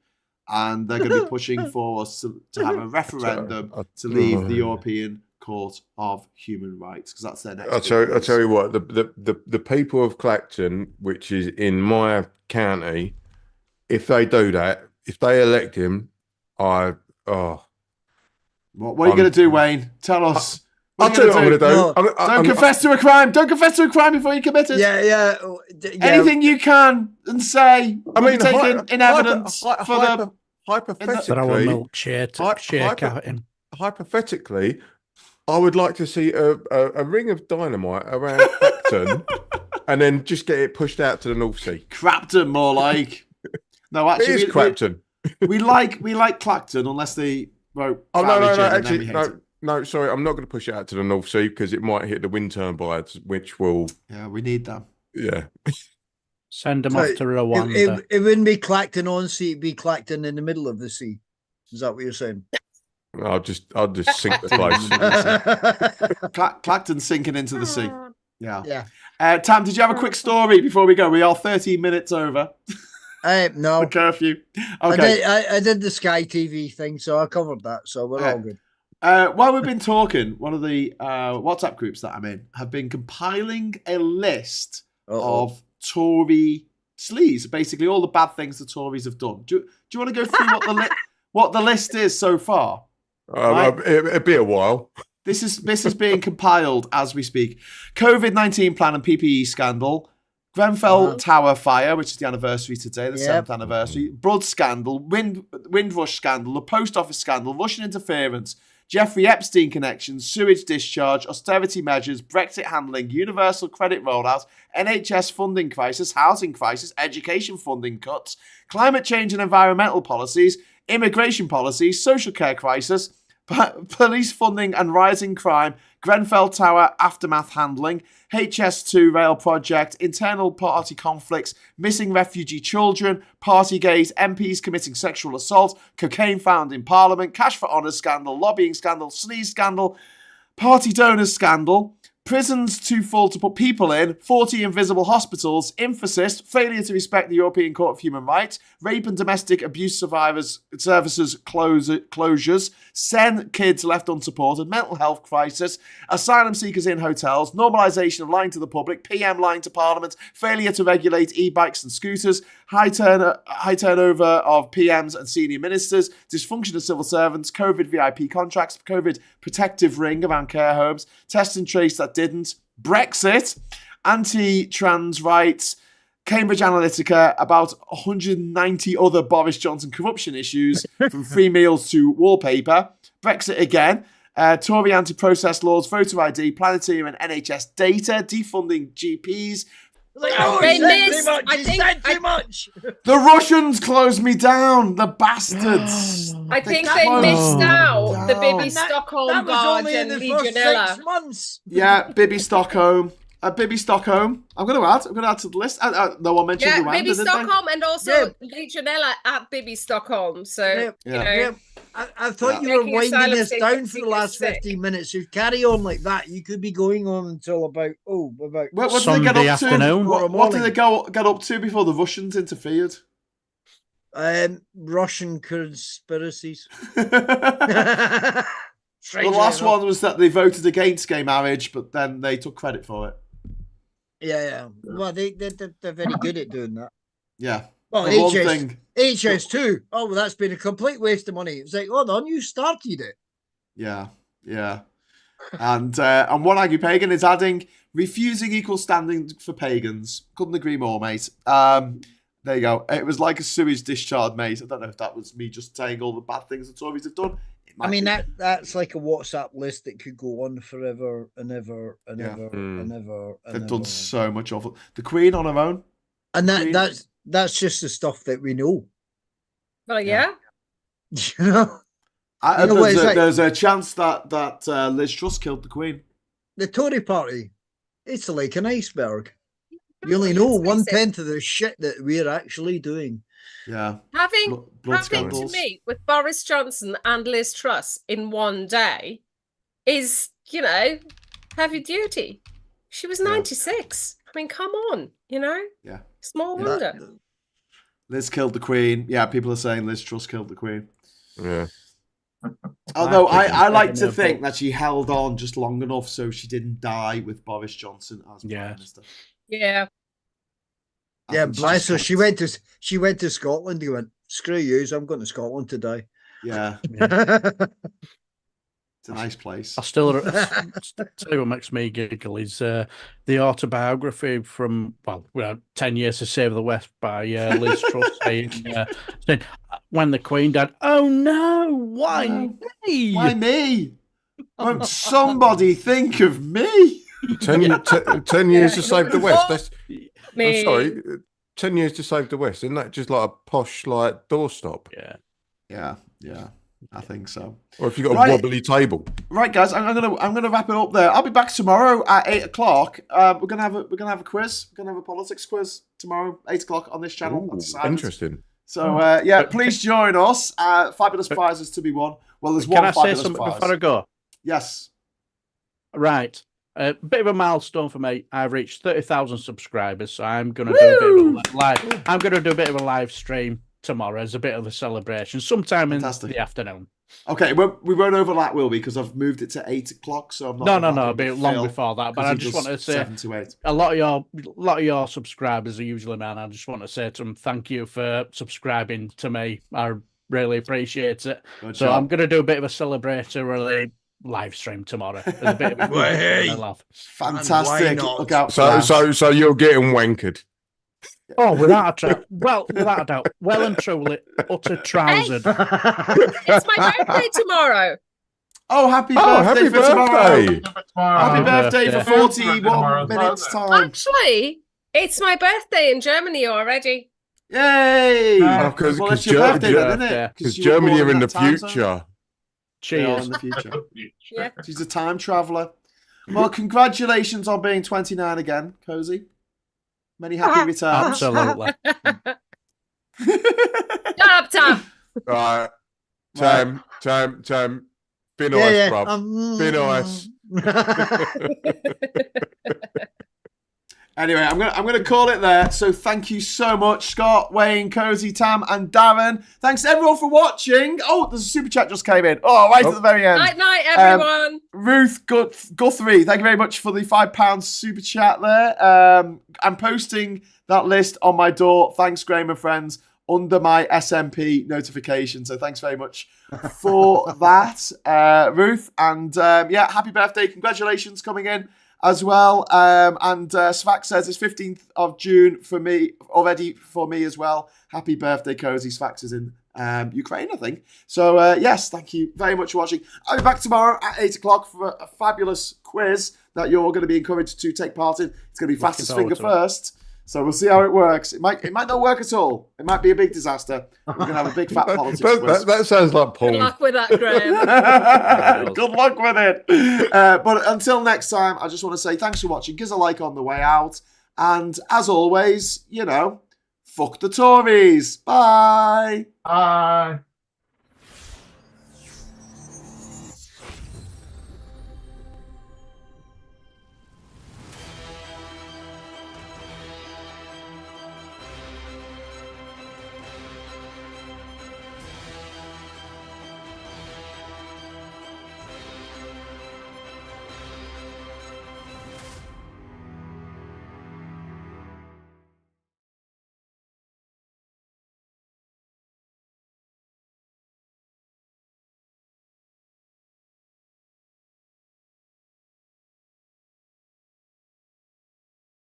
and they're going to be pushing for us to have a referendum to leave the European Court of Human Rights, because that's their next. I'll tell you what, the people of Clacton, which is in my county, if they do that, if they elect him, What are you going to do, Wayne? Tell us. I'll tell you what I'm going to do. Don't confess to a crime. Don't confess to a crime before you commit it. Yeah. Anything you can and say will be taken in evidence for the... Hypothetically, throw a milkshake at him. Hypothetically, I would like to see a ring of dynamite around Clacton and then just get it pushed out to the North Sea. Crapton, more like. No, actually, it is Crapton. We like Clacton unless they... No, sorry, I'm not going to push it out to the North Sea because it might hit the wind turbines, which will... Yeah, we need them. Yeah. Send them off to Rwanda. It wouldn't be Clacton on sea, it'd be Clacton in the middle of the sea. Is that what you're saying? I'll just sink the place. Clacton sinking into the sea. Yeah. Tam, did you have a quick story before we go? We are 13 minutes over. No. The curfew. Okay. I did the Sky TV thing, so I covered that, so we're all good. While we've been talking, one of the WhatsApp groups that I'm in have been compiling a list of Tory sleaze, basically all the bad things the Tories have done. Do you want to go through what the list is so far? Right? It'll be a while. This is being compiled as we speak. COVID-19 plan and PPE scandal. Grenfell Tower fire, which is the anniversary today, the 7th anniversary. Blood scandal, Windrush scandal, the post office scandal, Russian interference, Jeffrey Epstein connections, sewage discharge, austerity measures, Brexit handling, universal credit rollout, NHS funding crisis, housing crisis, education funding cuts, climate change and environmental policies, immigration policies, social care crisis, police funding and rising crime, Grenfell Tower aftermath handling, HS2 rail project, internal party conflicts, missing refugee children, party gays, MPs committing sexual assault, cocaine found in Parliament, cash for honours scandal, lobbying scandal, sleaze scandal, party donors scandal, prisons too full to put people in, 40 invisible hospitals, emphasis, failure to respect the European Court of Human Rights, rape and domestic abuse survivors services closures, SEN kids left unsupported, mental health crisis, asylum seekers in hotels, normalisation of lying to the public, PM lying to Parliament, failure to regulate e-bikes and scooters, high turnover of PMs and senior ministers, dysfunction of civil servants, COVID VIP contracts, COVID protective ring around care homes, test and trace that didn't, Brexit, anti-trans rights, Cambridge Analytica, about 190 other Boris Johnson corruption issues, from free meals to wallpaper, Brexit again, Tory anti-process laws, voter ID, planetarium and NHS data, defunding GPs. They missed. I think too much. The Russians closed me down, the bastards. I think they missed out the Bibi Stockholm barge and Legionella. 6 months. Yeah, Bibi Stockholm. Bibi Stockholm. I'm going to add to the list. No one mentioned Rwanda, Bibi Stockholm and also Legionella at Bibi Stockholm. So, you know. I thought you were winding this down for the last 15 minutes. If you carry on like that, you could be going on until about what did they get up to? What did they get up to before the Russians interfered? Russian conspiracies. The last one was that they voted against gay marriage, but then they took credit for it. Yeah. Well, they're very good at doing that. Yeah. Well, HS2. Oh, well, that's been a complete waste of money. It's like, hold on, you started it. Yeah. And one angry pagan is adding, refusing equal standing for pagans. Couldn't agree more, mate. There you go. It was like a sewage discharge, mate. I don't know if that was me just saying all the bad things the Tories have done. I mean, that's like a WhatsApp list that could go on forever and ever and ever and ever. They've done so much awful. The Queen on her own. And that's just the stuff that we know. Well, yeah. You know? There's a chance that Liz Truss killed the Queen. The Tory party, it's like an iceberg. You only know 1/10 of the shit that we're actually doing. Yeah. Having to meet with Boris Johnson and Liz Truss in one day is, heavy duty. She was 96. I mean, come on, Yeah. Small wonder. Liz killed the Queen. Yeah, people are saying Liz Truss killed the Queen. Yeah. Although I like to think that she held on just long enough so she didn't die with Boris Johnson as Prime Minister. Yeah. Yeah, bless her. She went to Scotland. He went, screw you, I'm going to Scotland to die. Yeah. It's a nice place. I still tell you what makes me giggle is the autobiography from 10 Years to Save the West by Liz Truss saying when the Queen died, oh no, why me? Why me? Won't somebody think of me? 10 years to save the West. That's I'm sorry, 10 years to save the West. Isn't that just like a posh doorstop? Yeah. I think so. Or if you've got a wobbly table. Right, guys, I'm gonna wrap it up there. I'll be back tomorrow at 8:00. We're gonna have a quiz. We're gonna have a politics quiz tomorrow, 8:00 on this channel. Ooh, interesting. So please join us. Fabulous prizes to be won. Well, there's one fabulous prize. Can I say something before I go? Yes. Right. A bit of a milestone for me. I've reached 30,000 subscribers, so I'm going to do a bit of a live. I'm going to do a bit of a live stream tomorrow as a bit of a celebration, sometime in the afternoon. Okay, we won't overlap, will we? Because I've moved it to 8:00, so I'm not. No, it'll be long before that. But I just want to say, 7 to 8. a lot of your subscribers are usually men. I just want to say to them, thank you for subscribing to me. I really appreciate it. I'm going to do a bit of a celebratory live stream tomorrow. A bit of a fantastic. Look out for so you're getting wankered. Oh, without a doubt. Well and truly, utter trousered. It's my birthday tomorrow. Oh, happy birthday for tomorrow. Happy birthday for 41 minutes time. Actually, it's my birthday in Germany already. Yay! Because it's your birthday then, isn't it? Because Germany are in the future. Cheers. In the future. Yeah. She's a time traveller. Well, congratulations on being 29 again, Cozy. Many happy returns. Absolutely. Shut up, Tom. Right. Time. Be nice, bruv. Be nice. Anyway, I'm gonna call it there. So thank you so much, Scott, Wayne, Cozy, Tam, and Darren. Thanks everyone for watching. Oh, there's a super chat just came in. Oh, right at the very end. Night, everyone. Ruth Guthrie, thank you very much for the £5 super chat there. I'm posting that list on my door. Thanks, Graham and friends, under my SMP notification. So thanks very much for that, Ruth. And happy birthday. Congratulations coming in as well. And Svak says it's 15th of June for me, already for me as well. Happy birthday, Cozy. Svak is in Ukraine, I think. So, yes, thank you very much for watching. I'll be back tomorrow at 8:00 for a fabulous quiz that you're going to be encouraged to take part in. It's going to be fastest finger first. So we'll see how it works. It might not work at all. It might be a big disaster. We're going to have a big fat politics quiz. That sounds like Paul. Good luck with that, Graham. Good luck with it. But until next time, I just want to say thanks for watching. Give us a like on the way out. And as always, fuck the Tories. Bye. Bye.